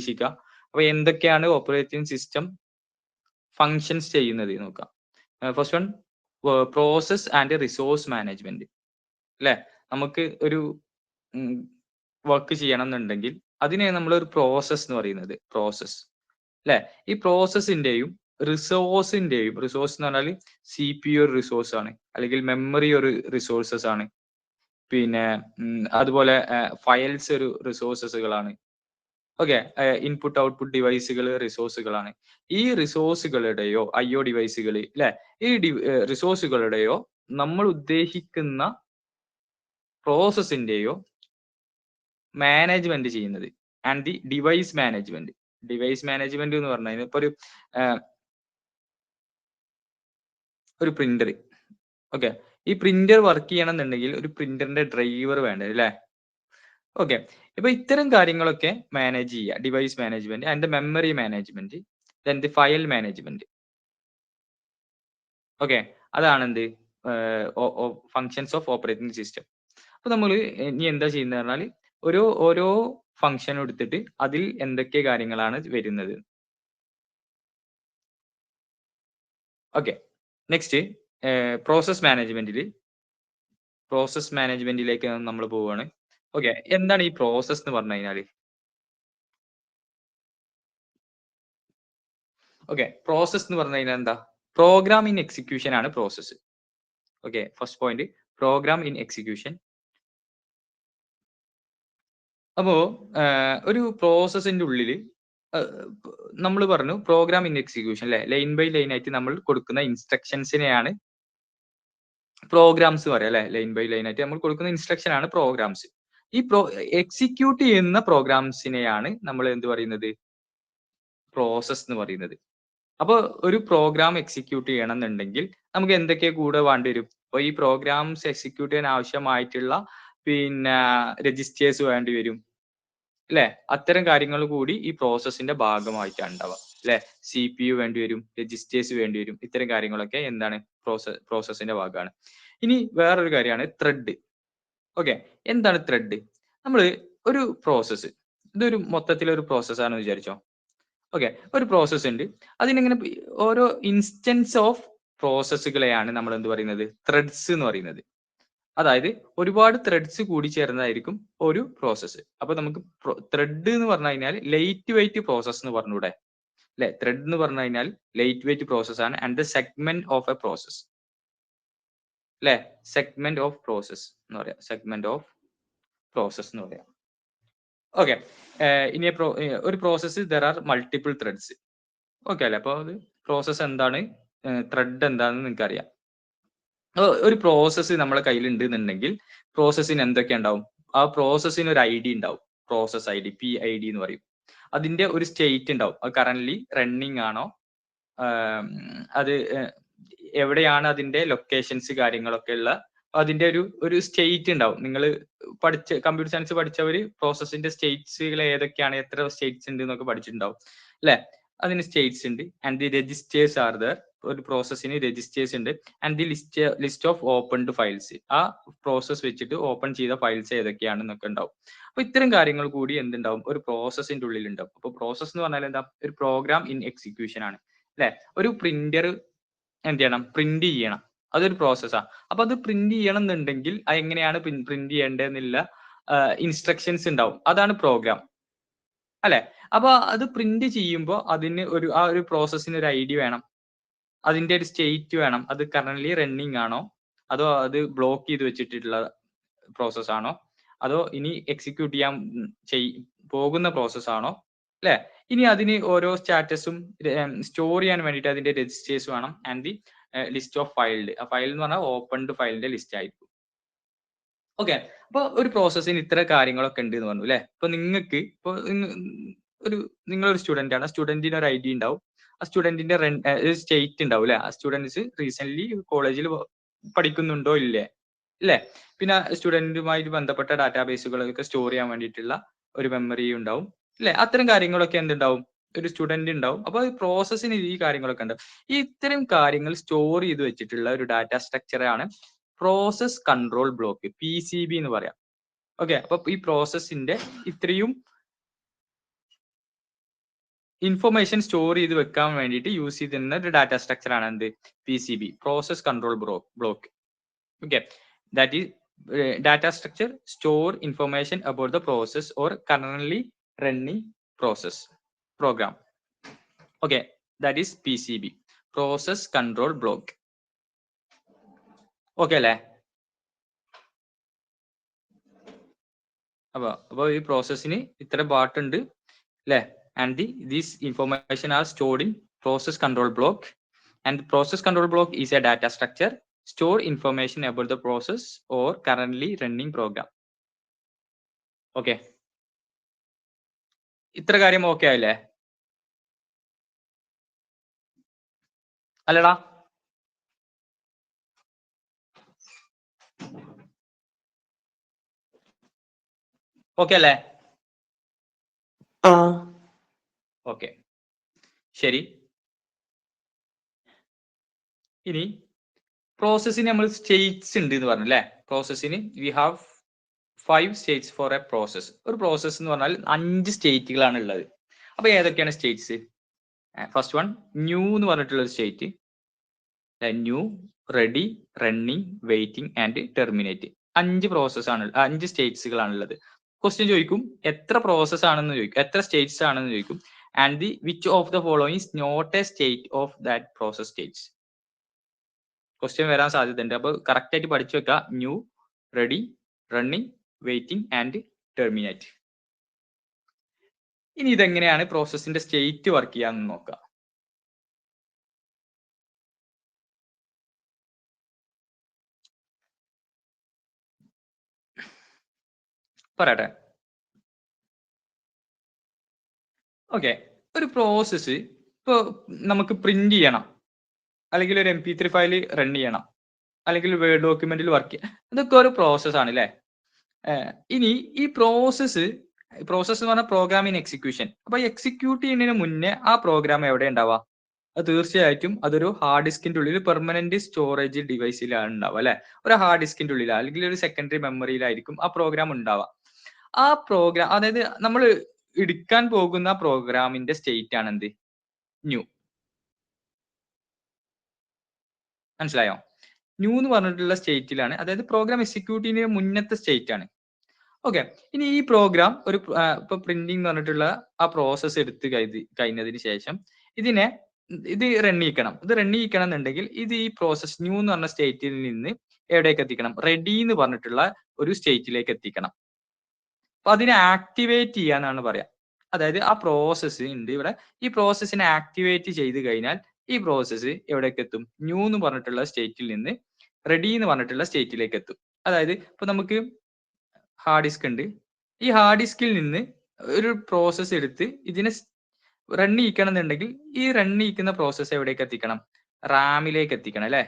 ഉദ്ദേശിക്കുക. അപ്പൊ എന്തൊക്കെയാണ് operating system functions ചെയ്യുന്നത് നോക്കാം. First one, process and resource management. അല്ലെ, നമുക്ക് ഒരു വർക്ക് ചെയ്യണം എന്നുണ്ടെങ്കിൽ അതിനെയാണ് നമ്മൾ ഒരു പ്രോസസ് എന്ന് പറയുന്നത്. പ്രോസസ് അല്ലെ, ഈ പ്രോസസ്സിന്റെയും റിസോഴ്സിന്റെയും, റിസോഴ്സ് എന്ന് പറഞ്ഞാൽ CPU ഒരു റിസോഴ്സ് ആണ്, അല്ലെങ്കിൽ മെമ്മറി ഒരു റിസോഴ്സസ് ആണ്, പിന്നെ അതുപോലെ ഫയൽസ് ഒരു റിസോഴ്സസുകളാണ്. ഓക്കെ, ഇൻപുട്ട് ഔട്ട്പുട്ട് ഡിവൈസുകൾ റിസോഴ്സുകളാണ്. ഈ റിസോഴ്സുകളുടെയോ IO ഡിവൈസുകൾ അല്ലെ, ഈ റിസോഴ്സുകളുടെയോ നമ്മൾ ഉദ്ദേശിക്കുന്ന പ്രോസസ്സിന്റെയോ മാനേജ്മെന്റ് ചെയ്യുന്നത് and the device management. Device management എന്ന് പറഞ്ഞാൽ ഇപ്പൊ ഒരു പ്രിന്റർ. ഓക്കെ, ഈ പ്രിന്റർ വർക്ക് ചെയ്യണം എന്നുണ്ടെങ്കിൽ ഒരു പ്രിന്ററിന്റെ ഡ്രൈവർ വേണ്ടത് അല്ലേ? ഓക്കെ, ഇപ്പൊ ഇത്തരം കാര്യങ്ങളൊക്കെ മാനേജ് ചെയ്യുക, device management and memory management, then the file management. Okay, അതാണ് എന്ത് ഫങ്ഷൻസ് ഓഫ് ഓപ്പറേറ്റിംഗ് സിസ്റ്റം. അപ്പൊ നമ്മൾ ഇനി എന്താ ചെയ്യുന്നത് പറഞ്ഞാൽ ഓരോ ഫംഗ്ഷൻ എടുത്തിട്ട് അതിൽ എന്തൊക്കെ കാര്യങ്ങളാണ് വരുന്നത്. ഓക്കെ, നെക്സ്റ്റ് പ്രോസസ് മാനേജ്മെന്റിലേക്ക് നമ്മൾ പോവുകയാണ്. ഓക്കെ, എന്താണ് ഈ പ്രോസസ് എന്ന് പറഞ്ഞു കഴിഞ്ഞാല്? ഓക്കെ, പ്രോസസ് എന്ന് പറഞ്ഞു കഴിഞ്ഞാൽ എന്താ? പ്രോഗ്രാം ഇൻ എക്സിക്യൂഷൻ ആണ് process. Okay, first point, program in execution. അപ്പോ ഒരു പ്രോസസ്സിന്റെ ഉള്ളിൽ നമ്മൾ പറഞ്ഞു പ്രോഗ്രാം ഇൻ എക്സിക്യൂഷൻ അല്ലെ, ലൈൻ ബൈ ലൈൻ ആയിട്ട് നമ്മൾ കൊടുക്കുന്ന ഇൻസ്ട്രക്ഷൻസിനെയാണ് പ്രോഗ്രാംസ് പറയാം അല്ലെ. ലൈൻ ബൈ ലൈൻ ആയിട്ട് നമ്മൾ കൊടുക്കുന്ന ഇൻസ്ട്രക്ഷൻ ആണ് പ്രോഗ്രാംസ്. ഈ എക്സിക്യൂട്ട് ചെയ്യുന്ന പ്രോഗ്രാംസിനെയാണ് നമ്മൾ എന്ത് പറയുന്നത്? പ്രോസസ് എന്ന് പറയുന്നത്. അപ്പോൾ ഒരു പ്രോഗ്രാം എക്സിക്യൂട്ട് ചെയ്യണം എന്നുണ്ടെങ്കിൽ നമുക്ക് എന്തൊക്കെ കൂടെ വേണ്ടി വരും? അപ്പൊ ഈ പ്രോഗ്രാംസ് എക്സിക്യൂട്ട് ചെയ്യാൻ ആവശ്യമായിട്ടുള്ള പിന്നെ രജിസ്റ്റേഴ്സ് വേണ്ടി വരും അല്ലെ. അത്തരം കാര്യങ്ങൾ കൂടി ഈ പ്രോസസ്സിന്റെ ഭാഗമായിട്ടാണ് ഉണ്ടാവുക അല്ലെ. CPU വേണ്ടി വരും, രജിസ്റ്റേഴ്സ് വേണ്ടി വരും. ഇത്തരം കാര്യങ്ങളൊക്കെ എന്താണ്? പ്രോസസ്സിന്റെ ഭാഗമാണ്. ഇനി വേറൊരു കാര്യമാണ് ത്രെഡ്. ഓക്കെ, എന്താണ് ത്രെഡ്? നമ്മൾ ഒരു പ്രോസസ്സ്, ഇതൊരു മൊത്തത്തിലൊരു പ്രോസസ്സാണെന്ന് വിചാരിച്ചോ. ഓക്കെ, ഒരു പ്രോസസ്സ് ഉണ്ട്, അതിനിങ്ങനെ ഓരോ ഇൻസ്റ്റൻസ് ഓഫ് പ്രോസസ്സുകളെയാണ് നമ്മൾ എന്ത് പറയുന്നത്? ത്രെഡ്സ് എന്ന് പറയുന്നത്. അതായത് ഒരുപാട് ത്രെഡ്സ് കൂടി ചേർന്നതായിരിക്കും ഒരു പ്രോസസ്സ്. അപ്പൊ നമുക്ക് ത്രെഡ് എന്ന് പറഞ്ഞു കഴിഞ്ഞാൽ ലൈറ്റ് വെയിറ്റ് പ്രോസസ് എന്ന് പറഞ്ഞൂടെ അല്ലെ. ത്രെഡ് എന്ന് പറഞ്ഞു കഴിഞ്ഞാൽ ലൈറ്റ് വെയിറ്റ് പ്രോസസ് ആണ്. And the segment of A process അല്ലെ, സെഗ്മെന്റ് ഓഫ് പ്രോസസ് എന്ന് പറയാം, സെഗ്മെന്റ് ഓഫ് പ്രോസസ് എന്ന് പറയാം. ഓക്കെ, ഇനി ഒരു process there are multiple threads. Okay അല്ലെ. അപ്പൊ അത് പ്രോസസ്സ് എന്താണ്, ത്രെഡ് എന്താണെന്ന് നിങ്ങൾക്ക് അറിയാം. ഒരു പ്രോസസ്സ് നമ്മളെ കയ്യിൽ ഉണ്ട് എന്നുണ്ടെങ്കിൽ പ്രോസസ്സിന് എന്തൊക്കെ ഉണ്ടാവും? ആ പ്രോസസ്സിന് ഒരു ID ഉണ്ടാവും, പ്രോസസ് ID, PID എന്ന് പറയും. അതിന്റെ ഒരു സ്റ്റേറ്റ് ഉണ്ടാവും, അത് കറന്റ്ലി റണ്ണിങ് ആണോ, അത് എവിടെയാണ് അതിന്റെ ലൊക്കേഷൻസ് കാര്യങ്ങളൊക്കെ ഉള്ള അതിന്റെ ഒരു സ്റ്റേറ്റ് ഉണ്ടാവും. നിങ്ങൾ കമ്പ്യൂട്ടർ സയൻസ് പഠിച്ചവര് പ്രോസസ്സിന്റെ സ്റ്റേറ്റ്സുകൾ ഏതൊക്കെയാണ്, എത്ര സ്റ്റേറ്റ്സ് ഉണ്ട് എന്നൊക്കെ പഠിച്ചിട്ടുണ്ടാവും അല്ലെ. അതിന് സ്റ്റേറ്റ്സ് ഉണ്ട്. And the registers are there. ഒരു പ്രോസസ്സിന് രജിസ്റ്റേഴ്സ് ഉണ്ട്. And the list of opened files, ആ പ്രോസസ് വെച്ചിട്ട് ഓപ്പൺ ചെയ്ത ഫയൽസ് ഏതൊക്കെയാണെന്നൊക്കെ ഉണ്ടാവും. അപ്പൊ ഇത്തരം കാര്യങ്ങൾ കൂടി എന്തുണ്ടാവും? ഒരു പ്രോസസ്സിന്റെ ഉള്ളിൽ ഉണ്ടാവും. അപ്പൊ പ്രോസസ് എന്ന് പറഞ്ഞാൽ എന്താ? ഒരു പ്രോഗ്രാം ഇൻ എക്സിക്യൂഷൻ ആണ് അല്ലെ. ഒരു പ്രിന്റർ എന്ത് ചെയ്യണം? പ്രിന്റ് ചെയ്യണം, അതൊരു പ്രോസസ്സാണ്. അപ്പൊ അത് പ്രിന്റ് ചെയ്യണം എന്നുണ്ടെങ്കിൽ അത് എങ്ങനെയാണ് പ്രിന്റ് ചെയ്യേണ്ടതെന്നുള്ള ഇൻസ്ട്രക്ഷൻസ് ഉണ്ടാവും, അതാണ് പ്രോഗ്രാം അല്ലെ. അപ്പൊ അത് പ്രിന്റ് ചെയ്യുമ്പോൾ അതിന് ആ ഒരു പ്രോസസ്സിന് ഒരു ID വേണം, അതിന്റെ ഒരു സ്റ്റേറ്റ് വേണം, അത് കറന്റ്ലി റണ്ണിങ് ആണോ, അതോ അത് ബ്ലോക്ക് ചെയ്ത് വെച്ചിട്ടുള്ള പ്രോസസ് ആണോ, അതോ ഇനി എക്സിക്യൂട്ട് ചെയ്യാൻ പോകുന്ന പ്രോസസ് ആണോ അല്ലെ. ഇനി അതിന് ഓരോ സ്റ്റാറ്റസും സ്റ്റോർ ചെയ്യാൻ വേണ്ടിയിട്ട് അതിന്റെ രജിസ്റ്റേഴ്സ് വേണം. And the list of filed, ആ ഫയൽ എന്ന് പറഞ്ഞാൽ ഓപ്പൺഡ് ഫയലിന്റെ ലിസ്റ്റ് ആയിരിക്കും. ഓക്കെ, അപ്പൊ ഒരു പ്രോസസ്സിന് ഇത്ര കാര്യങ്ങളൊക്കെ ഉണ്ട് എന്ന് പറഞ്ഞു അല്ലെ. ഇപ്പൊ നിങ്ങൾക്ക് നിങ്ങളൊരു സ്റ്റുഡന്റ് ആണ്, സ്റ്റുഡന്റിന് ഒരു ID ഉണ്ടാവും, ആ സ്റ്റുഡന്റിന്റെ സ്റ്റേറ്റ് ഉണ്ടാവും അല്ലെ. ആ സ്റ്റുഡൻസ് റീസെന്റ് കോളേജിൽ പഠിക്കുന്നുണ്ടോ ഇല്ലേ അല്ലെ. പിന്നെ സ്റ്റുഡന്റുമായിട്ട് ബന്ധപ്പെട്ട ഡാറ്റാബേസുകളൊക്കെ സ്റ്റോർ ചെയ്യാൻ വേണ്ടിയിട്ടുള്ള ഒരു മെമ്മറി ഉണ്ടാവും അല്ലെ. അത്തരം കാര്യങ്ങളൊക്കെ എന്തുണ്ടാവും? ഒരു സ്റ്റുഡന്റ് ഉണ്ടാവും. അപ്പൊ പ്രോസസ്സിന് ഈ കാര്യങ്ങളൊക്കെ ഉണ്ടാവും. ഈ ഇത്തരം കാര്യങ്ങൾ സ്റ്റോർ ചെയ്ത് വെച്ചിട്ടുള്ള ഒരു ഡാറ്റ സ്ട്രക്ചർ ആണ് പ്രോസസ് കൺട്രോൾ ബ്ലോക്ക്, PCB എന്ന് പറയാം. ഓക്കെ, അപ്പൊ ഈ പ്രോസസ്സിന്റെ ഇത്രയും ഇൻഫർമേഷൻ സ്റ്റോർ ചെയ്ത് വെക്കാൻ വേണ്ടിയിട്ട് യൂസ് ചെയ്യുന്ന ഒരു ഡാറ്റ സ്ട്രക്ചർ ആണ് എന്ത് PCB, process control block. Okay, that is data structure store information about the process or currently running program. Okay, that is PCB, process control block. Okay അല്ലേ? അപ്പൊ ഈ പ്രോസസ്സിന് ഇത്ര പാർട്ട് ഉണ്ട് അല്ലേ? And these information are stored in process control block, and process control block is a data structure store information about the process or currently running program. Okay, ഇത്ര കാര്യം okay ആയില്ലേ? അല്ലടാ, ഓക്കെ അല്ലേ? ഓക്കെ, ശരി. ഇനി പ്രോസസ്സിന് നമ്മൾ സ്റ്റേറ്റ്സ് ഉണ്ട് എന്ന് പറഞ്ഞു അല്ലേ? പ്രോസസ്സിന് we have 5 states for a process. ഒരു പ്രോസസ് എന്ന് പറഞ്ഞാൽ 5 സ്റ്റേറ്റുകളാണ് ഉള്ളത്. അപ്പൊ ഏതൊക്കെയാണ് സ്റ്റേറ്റ്സ്? ഫസ്റ്റ് വൺ ന്യൂ എന്ന് പറഞ്ഞിട്ടുള്ള ഒരു state, new, ready, running, waiting and terminate. 5 process ആണ്, 5 സ്റ്റേറ്റ്സുകളാണുള്ളത്. ക്വസ്റ്റ്യൻ ചോദിക്കും എത്ര പ്രോസസ് ആണെന്ന് ചോദിക്കും, എത്ര സ്റ്റേറ്റ്സ് ആണെന്ന് ചോദിക്കും. And the which of the following is not a state of that process states. Question വരാൻ സാധ്യതയുണ്ട്. അപ്പൊ കറക്റ്റ് ആയിട്ട് പഠിച്ചു വെക്കുക. New, ready, running, waiting and terminate. ഇനി ഇതെങ്ങനെയാണ് പ്രോസസ്സിന്റെ സ്റ്റേറ്റ് വർക്ക് ചെയ്യാന്ന് നോക്കാം. പറയട്ടെ. ഓക്കെ, ഒരു പ്രോസസ്സ് ഇപ്പൊ നമുക്ക് പ്രിന്റ് ചെയ്യണം, അല്ലെങ്കിൽ ഒരു MP3 ഫയൽ റൺ ചെയ്യണം, അല്ലെങ്കിൽ വേർഡ് ഡോക്യുമെന്റിൽ വർക്ക് ചെയ്യാം. ഇതൊക്കെ ഒരു പ്രോസസ് ആണ് അല്ലേ? ഇനി ഈ പ്രോസസ്സ് എന്ന് പറഞ്ഞാൽ പ്രോഗ്രാം ഇൻ എക്സിക്യൂഷൻ. അപ്പൊ എക്സിക്യൂട്ട് ചെയ്യുന്നതിന് മുന്നേ ആ പ്രോഗ്രാം എവിടെ ഉണ്ടാവുക? അത് തീർച്ചയായിട്ടും അതൊരു ഹാർഡ് ഡിസ്കിന്റെ ഉള്ളിൽ പെർമനന്റ് സ്റ്റോറേജ് ഡിവൈസിലാണ് ഉണ്ടാവുക അല്ലെ? ഒരു ഹാർഡ് ഡിസ്കിന്റെ ഉള്ളിൽ അല്ലെങ്കിൽ ഒരു സെക്കൻഡറി മെമ്മറിയിലായിരിക്കും ആ പ്രോഗ്രാം ഉണ്ടാവുക. ആ പ്രോഗ്രാം, അതായത് നമ്മൾ എടുക്കാൻ പോകുന്ന പ്രോഗ്രാമിന്റെ സ്റ്റേറ്റ് ആണ് എന്ത്? ന്യൂ. മനസ്സിലായോ? ന്യൂ എന്ന് പറഞ്ഞിട്ടുള്ള സ്റ്റേറ്റിലാണ്, അതായത് പ്രോഗ്രാം എക്സിക്യൂട്ട് ചെയ്യുന്നതിന് മുന്നത്തെ സ്റ്റേറ്റ് ആണ്. ഓക്കെ, ഇനി ഈ പ്രോഗ്രാം ഒരു ഇപ്പൊ പ്രിന്റിംഗ് എന്ന് പറഞ്ഞിട്ടുള്ള ആ പ്രോസസ്സ് എടുത്ത് കഴിഞ്ഞതിന് ശേഷം ഇത് റൺ ചെയ്യിക്കണം. ഇത് റൺ ചെയ്യിക്കണം എന്നുണ്ടെങ്കിൽ ഇത് ഈ പ്രോസസ് ന്യൂ എന്ന് പറഞ്ഞ സ്റ്റേറ്റിൽ നിന്ന് എവിടേക്ക് എത്തിക്കണം? റെഡി എന്ന് പറഞ്ഞിട്ടുള്ള ഒരു സ്റ്റേറ്റിലേക്ക് എത്തിക്കണം. അപ്പൊ അതിനെ ആക്ടിവേറ്റ് ചെയ്യാന്നാണ് പറയാ. അതായത് ആ പ്രോസസ്സ് ഉണ്ട് ഇവിടെ, ഈ പ്രോസസ്സിനെ ആക്ടിവേറ്റ് ചെയ്ത് കഴിഞ്ഞാൽ ഈ പ്രോസസ്സ് എവിടേക്ക് എത്തും? ന്യൂ എന്ന് പറഞ്ഞിട്ടുള്ള സ്റ്റേറ്റിൽ നിന്ന് റെഡി എന്ന് പറഞ്ഞിട്ടുള്ള സ്റ്റേറ്റിലേക്ക് എത്തും. അതായത് ഇപ്പൊ നമുക്ക് ഹാർഡ് ഡിസ്ക് ഉണ്ട്, ഈ ഹാർഡ് ഡിസ്കിൽ നിന്ന് ഒരു പ്രോസസ്സ് എടുത്ത് ഇതിനെ റൺ ചെയ്യിക്കണം എന്നുണ്ടെങ്കിൽ ഈ റൺ ചെയ്യിക്കുന്ന പ്രോസസ്സ് എവിടേക്ക് എത്തിക്കണം? റാമിലേക്ക് എത്തിക്കണം അല്ലെ?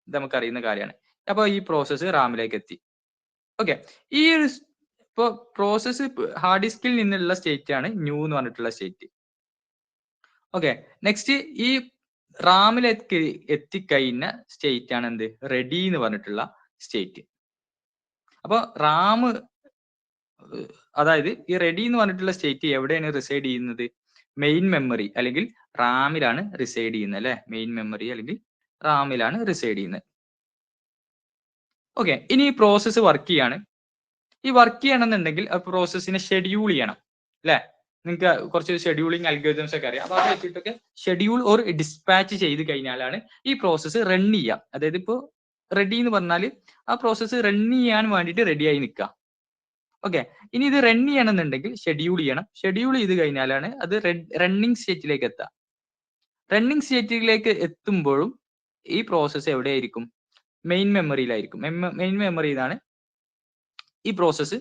ഇത് നമുക്ക് അറിയുന്ന കാര്യമാണ്. അപ്പൊ ഈ പ്രോസസ്സ് റാമിലേക്ക് എത്തി. ഓക്കെ, ഈ ഒരു ഇപ്പൊ പ്രോസസ്സ് ഹാർഡ് ഡിസ്കിൽ നിന്നുള്ള സ്റ്റേറ്റ് ആണ് ന്യൂ എന്ന് പറഞ്ഞിട്ടുള്ള സ്റ്റേറ്റ്. ഓക്കെ, നെക്സ്റ്റ് ഈ റാമിലേക്ക് എത്തിക്കഴിഞ്ഞ സ്റ്റേറ്റ് ആണ് എന്ത്? റെഡി എന്ന് പറഞ്ഞിട്ടുള്ള സ്റ്റേറ്റ്. അപ്പൊ റാം, അതായത് ഈ റെഡി എന്ന് പറഞ്ഞിട്ടുള്ള സ്റ്റേറ്റ് എവിടെയാണ് റിസൈഡ് ചെയ്യുന്നത്? മെയിൻ മെമ്മറി അല്ലെങ്കിൽ റാമിലാണ് റിസൈഡ് ചെയ്യുന്നത് അല്ലെ? മെയിൻ മെമ്മറി അല്ലെങ്കിൽ റാമിലാണ് റിസൈഡ് ചെയ്യുന്നത്. ഓക്കെ, ഇനി ഈ പ്രോസസ്സ് വർക്ക് ചെയ്യാണ്. ഈ വർക്ക് ചെയ്യണമെന്നുണ്ടെങ്കിൽ ആ പ്രോസസ്സിനെ ഷെഡ്യൂൾ ചെയ്യണം അല്ലെ? നിങ്ങൾക്ക് കുറച്ച് ഷെഡ്യൂളിംഗ് അൽഗോരിതംസ് ഒക്കെ അറിയാം. അപ്പൊ അത് വെച്ചിട്ടൊക്കെ ഷെഡ്യൂൾ ഓർ ഡിസ്പാച്ച് ചെയ്ത് കഴിഞ്ഞാലാണ് ഈ പ്രോസസ്സ് റൺ ചെയ്യുക. അതായത് ഇപ്പോ റെഡി എന്ന് പറഞ്ഞാൽ ആ പ്രോസസ്സ് റൺ ചെയ്യാൻ വേണ്ടിയിട്ട് റെഡി ആയി നിൽക്കുക. ഓക്കെ, ഇനി ഇത് റൺ ചെയ്യണമെന്നുണ്ടെങ്കിൽ ഷെഡ്യൂൾ ചെയ്യണം. ഷെഡ്യൂൾ ചെയ്ത് കഴിഞ്ഞാലാണ് അത് റണ്ണിങ് സ്റ്റേറ്റിലേക്ക് എത്തുക. റണ്ണിങ് സ്റ്റേറ്റിലേക്ക് എത്തുമ്പോഴും ഈ പ്രോസസ്സ് എവിടെയായിരിക്കും? മെയിൻ മെമ്മറിയിലായിരിക്കും. മെയിൻ മെമ്മറിയിലാണ് ഈ പ്രോസസ്സ്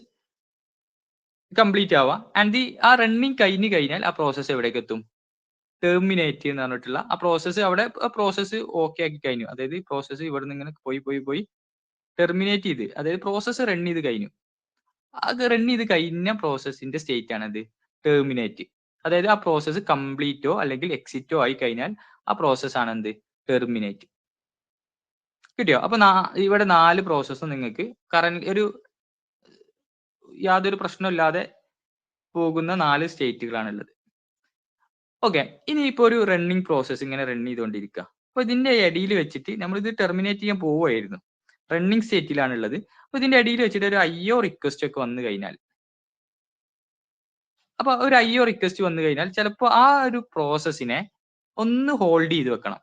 കംപ്ലീറ്റ് ആവുക. ആൻഡ് ആ റണ്ണിങ് കഴിഞ്ഞ് കഴിഞ്ഞാൽ ആ പ്രോസസ്സ് എവിടേക്ക് എത്തും? ടെർമിനേറ്റ് എന്ന് പറഞ്ഞിട്ടുള്ള ആ പ്രോസസ്സ്, അവിടെ പ്രോസസ്സ് ഓക്കെ ആക്കി കഴിഞ്ഞു. അതായത് ഈ പ്രോസസ്സ് ഇവിടെ നിന്ന് ഇങ്ങനെ പോയി ടെർമിനേറ്റ് ചെയ്ത്, അതായത് പ്രോസസ്സ് റൺ ചെയ്ത് കഴിഞ്ഞു. അത് റൺ ചെയ്ത് കഴിഞ്ഞ പ്രോസസ്സിന്റെ സ്റ്റേറ്റ് ആണത് ടെർമിനേറ്റ്. അതായത് ആ പ്രോസസ്സ് കംപ്ലീറ്റോ അല്ലെങ്കിൽ എക്സിറ്റോ ആയി കഴിഞ്ഞാൽ ആ പ്രോസസ് ആണ് എന്ത്? ടെർമിനേറ്റ്. കിട്ടിയോ? അപ്പൊ ഇവിടെ 4 പ്രോസസ്സും നിങ്ങൾക്ക് ഒരു യാതൊരു പ്രശ്നമില്ലാതെ പോകുന്ന 4 സ്റ്റേറ്റുകളാണ് ഉള്ളത്. ഓക്കെ, ഇനിയിപ്പോ ഒരു റണ്ണിങ് പ്രോസസ്സ് ഇങ്ങനെ റൺ ചെയ്തുകൊണ്ടിരിക്കുക. അപ്പൊ ഇതിന്റെ ഇടയിൽ വെച്ചിട്ട് നമ്മൾ ഇത് ടെർമിനേറ്റ് ചെയ്യാൻ പോവുമായിരുന്നു, റണ്ണിങ് സ്റ്റേറ്റിലാണുള്ളത്. അപ്പൊ ഇതിന്റെ ഇടയിൽ വെച്ചിട്ട് ഒരു IO റിക്വസ്റ്റ് ഒക്കെ വന്നു കഴിഞ്ഞാൽ, അപ്പൊ ഒരു IO റിക്വസ്റ്റ് വന്നു കഴിഞ്ഞാൽ ചിലപ്പോൾ ആ ഒരു പ്രോസസ്സിനെ ഒന്ന് ഹോൾഡ് ചെയ്ത് വെക്കണം.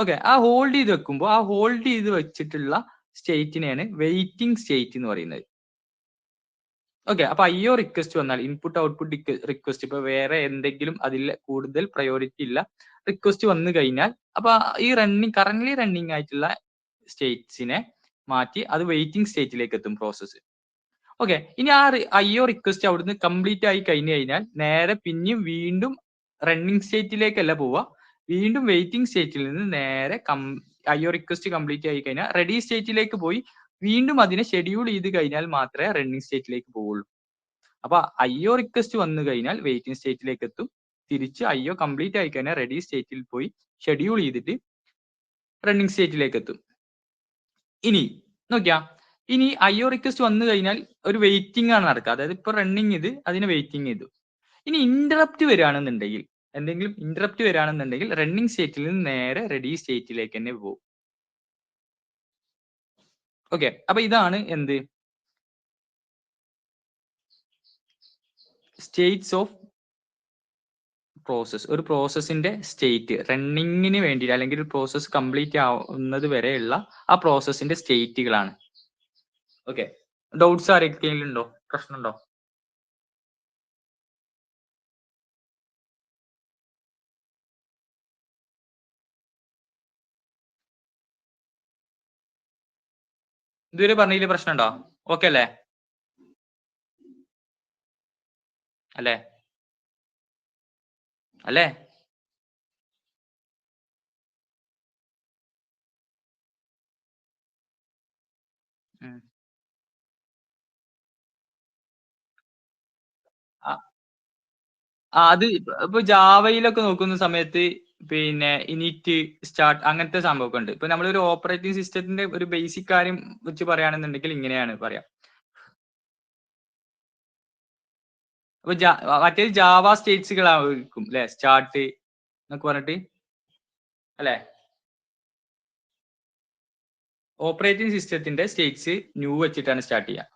ഓക്കെ, ആ ഹോൾഡ് ചെയ്ത് വെക്കുമ്പോൾ ആ ഹോൾഡ് ചെയ്ത് വെച്ചിട്ടുള്ള സ്റ്റേറ്റിനെയാണ് വെയിറ്റിംഗ് സ്റ്റേറ്റ് എന്ന് പറയുന്നത്. ഓക്കെ, അപ്പൊ IO റിക്വസ്റ്റ് വന്നാൽ, ഇൻപുട്ട് ഔട്ട്പുട്ട് റിക്വസ്റ്റ്, ഇപ്പൊ വേറെ എന്തെങ്കിലും അതിൽ കൂടുതൽ പ്രയോറിറ്റി ഇല്ല റിക്വസ്റ്റ് വന്നു കഴിഞ്ഞാൽ, അപ്പൊ ഈ കറന്റ്ലി റണ്ണിങ് ആയിട്ടുള്ള സ്റ്റേറ്റ്സിനെ മാറ്റി അത് വെയിറ്റിംഗ് സ്റ്റേറ്റിലേക്ക് എത്തും പ്രോസസ്സ്. ഓക്കെ, ഇനി ആ IO റിക്വസ്റ്റ് അവിടുന്ന് കംപ്ലീറ്റ് ആയി കഴിഞ്ഞു കഴിഞ്ഞാൽ നേരെ പിന്നെയും വീണ്ടും റണ്ണിങ് സ്റ്റേറ്റിലേക്കല്ല പോവുക, വീണ്ടും വെയിറ്റിംഗ് സ്റ്റേറ്റിൽ നിന്ന് നേരെ IO റിക്വസ്റ്റ് കംപ്ലീറ്റ് ആയി കഴിഞ്ഞാൽ റെഡി സ്റ്റേറ്റിലേക്ക് പോയി വീണ്ടും അതിനെ ഷെഡ്യൂൾ ചെയ്ത് കഴിഞ്ഞാൽ മാത്രമേ റണ്ണിങ് സ്റ്റേറ്റിലേക്ക് പോവുള്ളൂ. അപ്പൊ IO റിക്വസ്റ്റ് വന്നു കഴിഞ്ഞാൽ വെയിറ്റിംഗ് സ്റ്റേറ്റിലേക്ക് എത്തും, തിരിച്ച് IO കംപ്ലീറ്റ് ആയി കഴിഞ്ഞാൽ റെഡി സ്റ്റേറ്റിൽ പോയി ഷെഡ്യൂൾ ചെയ്തിട്ട് റണ്ണിങ് സ്റ്റേറ്റിലേക്ക് എത്തും. ഇനി നോക്കിയാ, ഇനി IO റിക്വസ്റ്റ് വന്നു കഴിഞ്ഞാൽ ഒരു വെയിറ്റിംഗ് ആണ് നടക്കുക, അതായത് ഇപ്പൊ റണ്ണിങ് ഇത് അതിനെ വെയിറ്റിംഗ് ചെയ്തു. ഇനി ഇന്ററപ്റ്റ് വരികയാണെന്നുണ്ടെങ്കിൽ, എന്തെങ്കിലും ഇന്ററപ്റ്റ് വരികയാണെന്നുണ്ടെങ്കിൽ റണ്ണിങ് സ്റ്റേറ്റിൽ നിന്ന് നേരെ റെഡി സ്റ്റേറ്റിലേക്ക് തന്നെ പോകും. ഓക്കെ, അപ്പൊ ഇതാണ് എന്ത് സ്റ്റേറ്റ്സ് ഓഫ് പ്രോസസ്. ഒരു പ്രോസസ്സിന്റെ സ്റ്റേറ്റ് റണ്ണിങ്ങിന് വേണ്ടി, അല്ലെങ്കിൽ ഒരു പ്രോസസ്സ് കംപ്ലീറ്റ് ആവുന്നത് വരെയുള്ള ആ പ്രോസസ്സിന്റെ സ്റ്റേറ്റുകളാണ്. ഓക്കെ, ഡൗട്ട്സ് ആരെങ്കിലും ഉണ്ടോ, പ്രശ്നമുണ്ടോ? ഇതുവരെ പറഞ്ഞതിൽ പ്രശ്നമുണ്ടോ? ഓക്കെ അല്ലേ? അല്ലേ അല്ലേ അത് ഇപ്പൊ ജാവയിലൊക്കെ നോക്കുന്ന സമയത്ത് പിന്നെ ഇനിറ്റ് സ്റ്റാർട്ട് അങ്ങനത്തെ സംഭവമൊക്കെ ഉണ്ട്. ഇപ്പൊ നമ്മളൊരു ഓപ്പറേറ്റിംഗ് സിസ്റ്റത്തിന്റെ ഒരു ബേസിക് കാര്യം വെച്ച് പറയുകയാണെന്നുണ്ടെങ്കിൽ ഇങ്ങനെയാണ് പറയാം. അപ്പൊ മറ്റേ ജാവ സ്റ്റേറ്റ്സുകളായിരിക്കും അല്ലെ, സ്റ്റാർട്ട് എന്നൊക്കെ പറഞ്ഞിട്ട് അല്ലെ. ഓപ്പറേറ്റിംഗ് സിസ്റ്റത്തിന്റെ സ്റ്റേറ്റ്സ് ന്യൂ വെച്ചിട്ടാണ് സ്റ്റാർട്ട് ചെയ്യുക.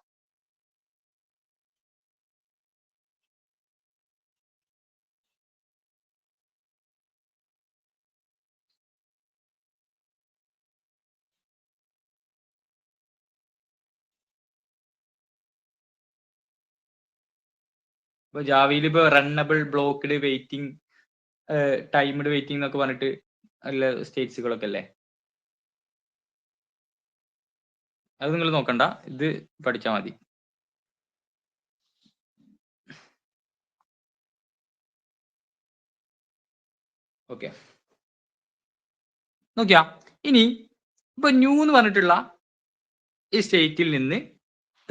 ഇപ്പൊ ജാവയിൽ ഇപ്പൊ runnable, blocked, waiting, timed waiting എന്നൊക്കെ പറഞ്ഞിട്ട് ഉള്ള സ്റ്റേറ്റ്സുകളൊക്കെ അല്ലേ. അത് നിങ്ങൾ നോക്കണ്ട, ഇത് പഠിച്ചാൽ മതി. ഓക്കെ, നോക്കിയാ, ഇനി ഇപ്പൊ ന്യൂ എന്ന് പറഞ്ഞിട്ടുള്ള ഈ സ്റ്റേറ്റിൽ നിന്ന്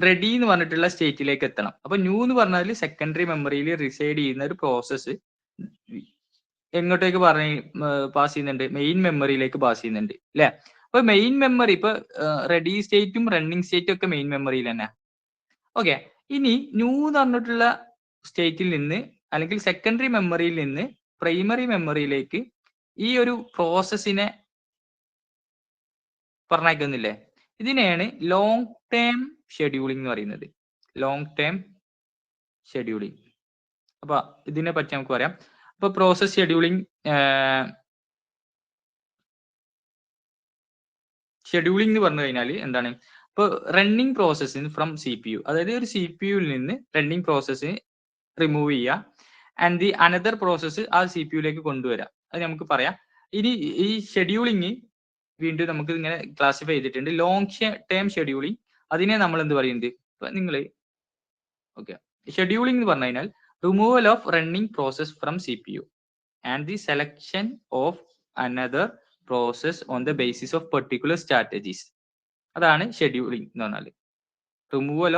റെഡി എന്ന് പറഞ്ഞിട്ടുള്ള സ്റ്റേറ്റിലേക്ക് എത്തണം. അപ്പൊ ന്യൂ എന്ന് പറഞ്ഞാൽ സെക്കൻഡറി മെമ്മറിയിൽ റിസൈഡ് ചെയ്യുന്ന ഒരു പ്രോസസ്സ് എങ്ങോട്ടേക്ക് പാസ് ചെയ്യുന്നുണ്ട്, മെയിൻ മെമ്മറിയിലേക്ക് പാസ് ചെയ്യുന്നുണ്ട് അല്ലെ. അപ്പൊ മെയിൻ മെമ്മറി ഇപ്പൊ റെഡി സ്റ്റേറ്റും റണ്ണിങ് സ്റ്റേറ്റും ഒക്കെ മെയിൻ മെമ്മറിയിൽ തന്നെ. ഓക്കെ, ഇനി ന്യൂ എന്ന് പറഞ്ഞിട്ടുള്ള സ്റ്റേറ്റിൽ നിന്ന് അല്ലെങ്കിൽ സെക്കൻഡറി മെമ്മറിയിൽ നിന്ന് പ്രൈമറി മെമ്മറിയിലേക്ക് ഈ ഒരു പ്രോസസ്സിനെ പറഞ്ഞയക്കുന്നില്ലേ, ഇതിനെയാണ് ലോങ് ടേം ഷെഡ്യൂളിംഗ് എന്ന് പറയുന്നത്. Long term scheduling. അപ്പൊ ഇതിനെ പറ്റി നമുക്ക് പറയാം. അപ്പൊ പ്രോസസ് ഷെഡ്യൂളിംഗ് എന്ന് പറഞ്ഞു കഴിഞ്ഞാൽ എന്താണ്, ഇപ്പൊ റണ്ണിങ് പ്രോസസ്സിന് ഫ്രം CPU, അതായത് ഒരു CPU നിന്ന് റണ്ണിങ് പ്രോസസ്സിന് റിമൂവ് ചെയ്യുക, ആൻഡ് ദി അനദർ പ്രോസസ്സ് ആ CPU കൊണ്ടുവരാം. അത് നമുക്ക് പറയാം. ഇനി ഈ ഷെഡ്യൂളിംഗ് വീണ്ടും നമുക്ക് ഇങ്ങനെ ക്ലാസിഫൈ ചെയ്തിട്ടുണ്ട്. ലോങ് ടേം ഷെഡ്യൂളിംഗ്, അതിനെ നമ്മൾ എന്ത് പറയുന്നത്, ഇപ്പൊ നിങ്ങൾ ഓക്കെ, ഷെഡ്യൂളിംഗ് എന്ന് പറഞ്ഞു കഴിഞ്ഞാൽ removal of running process from CPU and the selection of another process on the basis of particular strategies. അതാണ് ഷെഡ്യൂളിംഗ് എന്ന് പറഞ്ഞാൽ. Removal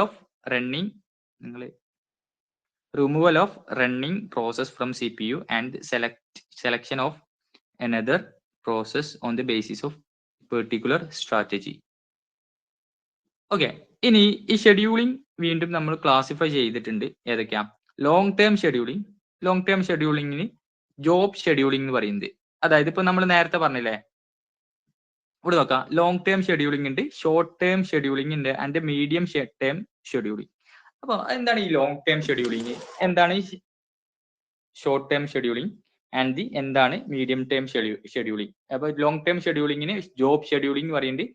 of running process from CPU and selection of another process on the basis of particular strategy. Okay, ഇനി ഈ scheduling വീണ്ടും നമ്മൾ classify ചെയ്തിട്ടുണ്ട്. ഏതൊക്കെയാ? Long term scheduling. Long term ഷെഡ്യൂളിംഗിന് ജോബ് ഷെഡ്യൂളിംഗ് എന്ന് പറയുന്നത്. അതായത് ഇപ്പൊ നമ്മൾ നേരത്തെ പറഞ്ഞില്ലേ, ഇവിടെ നോക്കാം, ലോങ് ടേം ഷെഡ്യൂളിംഗ് ഉണ്ട്, ഷോർട്ട് ടേം ഷെഡ്യൂളിംഗ് ഉണ്ട്, ആൻഡ് മീഡിയം ടേം ഷെഡ്യൂളിംഗ്. അപ്പൊ എന്താണ് ഈ ലോങ് ടേം ഷെഡ്യൂളിംഗ്, എന്താണ് ഈ ഷോർട്ട് ടേം ഷെഡ്യൂളിംഗ്, ആൻഡ് എന്താണ് മീഡിയം ടേം ഷെഡ്യൂളിംഗ്. അപ്പൊ ലോങ് ടേം ഷെഡ്യൂളിംഗിന് ജോബ് ഷെഡ്യൂളിംഗ് പറയുന്നത്,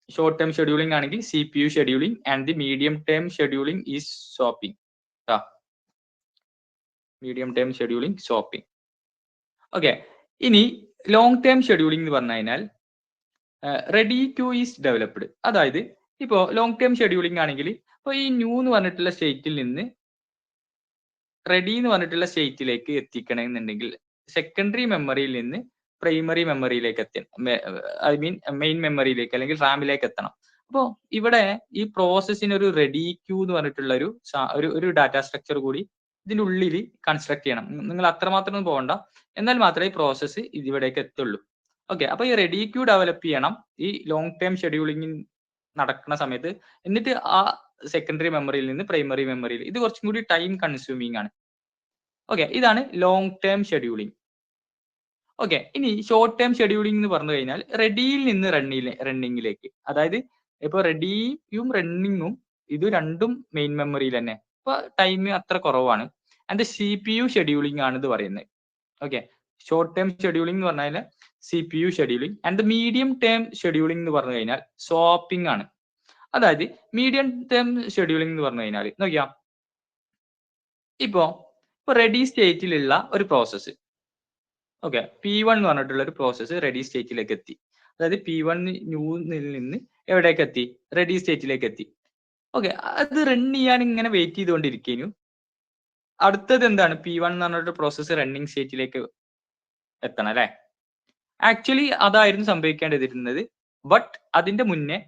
ഷോർട്ട് ടേം ഷെഡ്യൂളിംഗ് ആണെങ്കിൽ CPU scheduling, and the medium term scheduling is shopping. Medium term scheduling shopping. Okay, ഇനി long term scheduling എന്ന് പറഞ്ഞു കഴിഞ്ഞാൽ ready two is developed. അതായത് ഇപ്പോ ലോങ് ടേം ഷെഡ്യൂളിംഗ് ആണെങ്കിൽ ഇപ്പൊ ഈ ന്യൂ എന്ന് പറഞ്ഞിട്ടുള്ള സ്റ്റേറ്റിൽ നിന്ന് റെഡി എന്ന് പറഞ്ഞിട്ടുള്ള സ്റ്റേറ്റിലേക്ക് എത്തിക്കണമെന്നുണ്ടെങ്കിൽ സെക്കൻഡറി മെമ്മറിയിൽ നിന്ന് പ്രൈമറി മെമ്മറിയിലേക്ക് എത്തണം, ഐ മീൻ മെയിൻ മെമ്മറിയിലേക്ക് അല്ലെങ്കിൽ റാമിലേക്ക് എത്തണം. അപ്പോൾ ഇവിടെ ഈ പ്രോസസ്സിന് ഒരു റെഡി ക്യൂ എന്ന് പറഞ്ഞിട്ടുള്ള ഒരു ഡാറ്റ സ്ട്രക്ചർ കൂടി ഇതിന്റെ ഉള്ളിൽ കൺസ്ട്രക്ട് ചെയ്യണം. നിങ്ങൾ അത്രമാത്രം ഒന്നും പോകണ്ട, എന്നാൽ മാത്രമേ ഈ പ്രോസസ്സ് ഇവിടേക്ക് എത്തുള്ളൂ. ഓക്കെ, അപ്പൊ ഈ റെഡി ക്യൂ ഡെവലപ്പ് ചെയ്യണം ഈ ലോങ് ടേം ഷെഡ്യൂളിംഗ് നടക്കുന്ന സമയത്ത്. എന്നിട്ട് ആ സെക്കൻഡറി മെമ്മറിയിൽ നിന്ന് പ്രൈമറി മെമ്മറിയിൽ, ഇത് കുറച്ചും കൂടി ടൈം കൺസ്യൂമിങ് ആണ്. ഓക്കെ, ഇതാണ് ലോങ് ടേം ഷെഡ്യൂളിംഗ്. ഓക്കെ, ഇനി ഷോർട്ട് ടേം ഷെഡ്യൂളിംഗ് എന്ന് പറഞ്ഞു കഴിഞ്ഞാൽ റെഡിയിൽ നിന്ന് റണ്ണിങ്ങിലേക്ക്, അതായത് ഇപ്പൊ റെഡിയും റണ്ണിങ്ങും ഇത് രണ്ടും മെയിൻ മെമ്മറിയിൽ തന്നെ, ഇപ്പൊ ടൈം അത്ര കുറവാണ്. ആൻഡ് CPU ഷെഡ്യൂളിംഗ് ആണ് ഇത് പറയുന്നത്. ഓക്കെ, ഷോർട്ട് ടേം ഷെഡ്യൂളിംഗ് എന്ന് പറഞ്ഞാൽ CPU scheduling, and medium term scheduling എന്ന് പറഞ്ഞു കഴിഞ്ഞാൽ സ്വാപ്പിംഗ് ആണ്. അതായത് മീഡിയം ടേം ഷെഡ്യൂളിംഗ് എന്ന് പറഞ്ഞു കഴിഞ്ഞാൽ നോക്കിയാ, ഇപ്പോ റെഡി സ്റ്റേറ്റിലുള്ള ഒരു പ്രോസസ്സ്, ഓക്കെ, P1 എന്ന് പറഞ്ഞിട്ടുള്ള ഒരു പ്രോസസ്സ് റെഡി സ്റ്റേറ്റിലേക്ക് എത്തി. അതായത് P1 ന്യൂന്നിൽ നിന്ന് എവിടേക്ക് എത്തി, റെഡി സ്റ്റേറ്റിലേക്ക് എത്തി. ഓക്കെ, അത് റൺ ചെയ്യാൻ ഇങ്ങനെ വെയിറ്റ് ചെയ്തുകൊണ്ടിരിക്കുന്നു. അടുത്തത് എന്താണ്, P1 എന്ന് പറഞ്ഞിട്ട് പ്രോസസ്സ് റണ്ണിങ് സ്റ്റേറ്റിലേക്ക് എത്തണം അല്ലെ. ആക്ച്വലി അതായിരുന്നു സംഭവിക്കേണ്ടിയിരുന്നത്. ബട്ട് അതിന്റെ മുന്നേ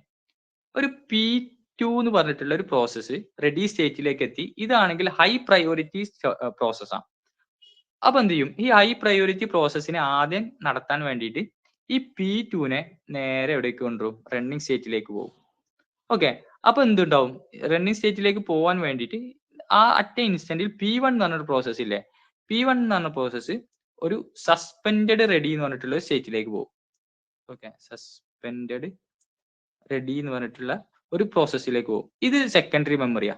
ഒരു P2 എന്ന് പറഞ്ഞിട്ടുള്ള ഒരു പ്രോസസ്സ് റെഡി സ്റ്റേറ്റിലേക്ക് എത്തി. ഇതാണെങ്കിൽ ഹൈ പ്രയോറിറ്റി പ്രോസസ്സാണ്. അപ്പൊ എന്ത് ചെയ്യും, ഈ ഹൈ പ്രയോറിറ്റി പ്രോസസ്സിനെ ആദ്യം നടത്താൻ വേണ്ടിയിട്ട് ഈ P2നെ നേരെ എവിടേക്ക് കൊണ്ടുപോകും, റണ്ണിങ് സ്റ്റേറ്റിലേക്ക് പോകും. ഓക്കെ, അപ്പൊ എന്തുണ്ടാവും, റണ്ണിങ് സ്റ്റേറ്റിലേക്ക് പോകാൻ വേണ്ടിയിട്ട് ആ അറ്റ ഇൻസ്റ്റന്റിൽ P1 എന്ന് പറഞ്ഞൊരു പ്രോസസ് ഇല്ലേ, P1 എന്ന് പറഞ്ഞ പ്രോസസ്സ് ഒരു സസ്പെൻഡഡ് റെഡി എന്ന് പറഞ്ഞിട്ടുള്ള സ്റ്റേറ്റിലേക്ക് പോകും. ഓക്കെ, സസ്പെൻഡഡ് റെഡി എന്ന് പറഞ്ഞിട്ടുള്ള ഒരു പ്രോസസ്സിലേക്ക് പോകും. ഇത് സെക്കൻഡറി മെമ്മറിയാ.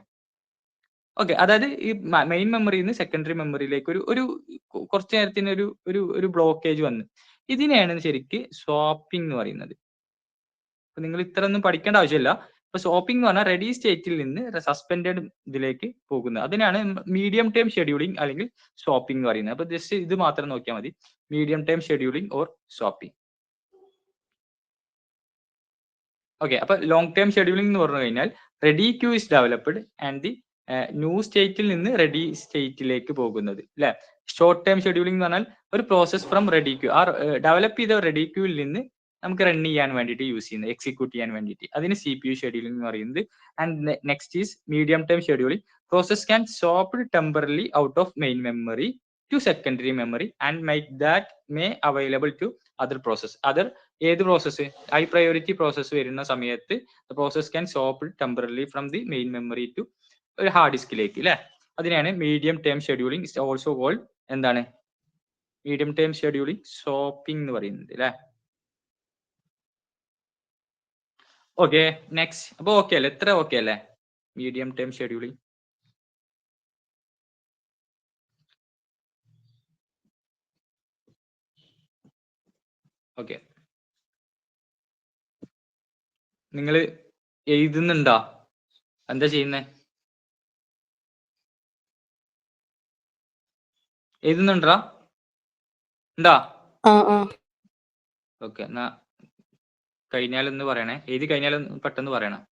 ഓക്കെ, അതായത് ഈ മെയിൻ മെമ്മറിയിൽ നിന്ന് സെക്കൻഡറി മെമ്മറിയിലേക്ക് ഒരു കുറച്ചു നേരത്തിന് ഒരു ബ്ലോക്കേജ് വന്ന്, ഇതിനെയാണ് ശരിക്ക് സ്വാപ്പിംഗ് എന്ന് പറയുന്നത്. അപ്പൊ നിങ്ങൾ ഇത്ര ഒന്നും പഠിക്കേണ്ട ആവശ്യമില്ല. ഇപ്പൊ സ്വാപ്പിംഗ് എന്ന് പറഞ്ഞാൽ റെഡി സ്റ്റേറ്റിൽ നിന്ന് സസ്പെൻഡഡ് ഇതിലേക്ക് പോകുന്നത്, അതിനാണ് മീഡിയം ടേം ഷെഡ്യൂളിംഗ് അല്ലെങ്കിൽ സ്വാപ്പിംഗ് എന്ന് പറയുന്നത്. അപ്പൊ ജസ്റ്റ് ഇത് മാത്രം നോക്കിയാൽ മതി, medium term scheduling or swapping. Okay, അപ്പൊ ലോങ് ടേം ഷെഡ്യൂളിംഗ് എന്ന് പറഞ്ഞു കഴിഞ്ഞാൽ ready queue is developed and the new സ്റ്റേറ്റിൽ നിന്ന് റെഡി സ്റ്റേറ്റിലേക്ക് പോകുന്നത് അല്ലെ. ഷോർട്ട് ടേം ഷെഡ്യൂളിംഗ് എന്ന് പറഞ്ഞാൽ ഒരു പ്രോസസ് ഫ്രം റെഡി ക്യൂ, ആ ഡെവലപ്പ് ചെയ്ത റെഡി ക്യൂവിൽ നിന്ന് നമുക്ക് റൺ ചെയ്യാൻ വേണ്ടിയിട്ട് യൂസ് ചെയ്യുന്നത്, എക്സിക്യൂട്ട് ചെയ്യാൻ വേണ്ടിയിട്ട്, അതിന് CPU ഷെഡ്യൂളിംഗ് എന്ന് പറയുന്നത്. And next is medium term scheduling. Process can stop temporally out of main memory to secondary memory and make that may available to other process. ഏത് പ്രോസസ്സ്, ഹൈ പ്രയോറിറ്റി പ്രോസസ്സ് വരുന്ന സമയത്ത് process can stop temporally from the main memory to ഒരു hard ഡിസ്കിലേക്ക് അല്ലെ. അതിനെയാണ് medium term scheduling also called എന്താണ്, medium term scheduling swapping എന്ന് പറയുന്നത് അല്ലെ. Okay, next. അപ്പൊ ഓക്കെ അല്ലേ, എത്ര ഓക്കെ അല്ലേ മീഡിയം ടേം ഷെഡ്യൂളിംഗ്. ഓക്കെ, നിങ്ങൾ എഴുതുന്നുണ്ടോ, എന്താ ചെയ്യുന്നേ, എഴുതുന്നുണ്ടാ ഉണ്ടാ? ഓക്കെ, എന്നാ കഴിഞ്ഞാലൊന്ന് പറയണേ, എഴുതി കഴിഞ്ഞാലൊന്ന് പെട്ടെന്ന് പറയണം.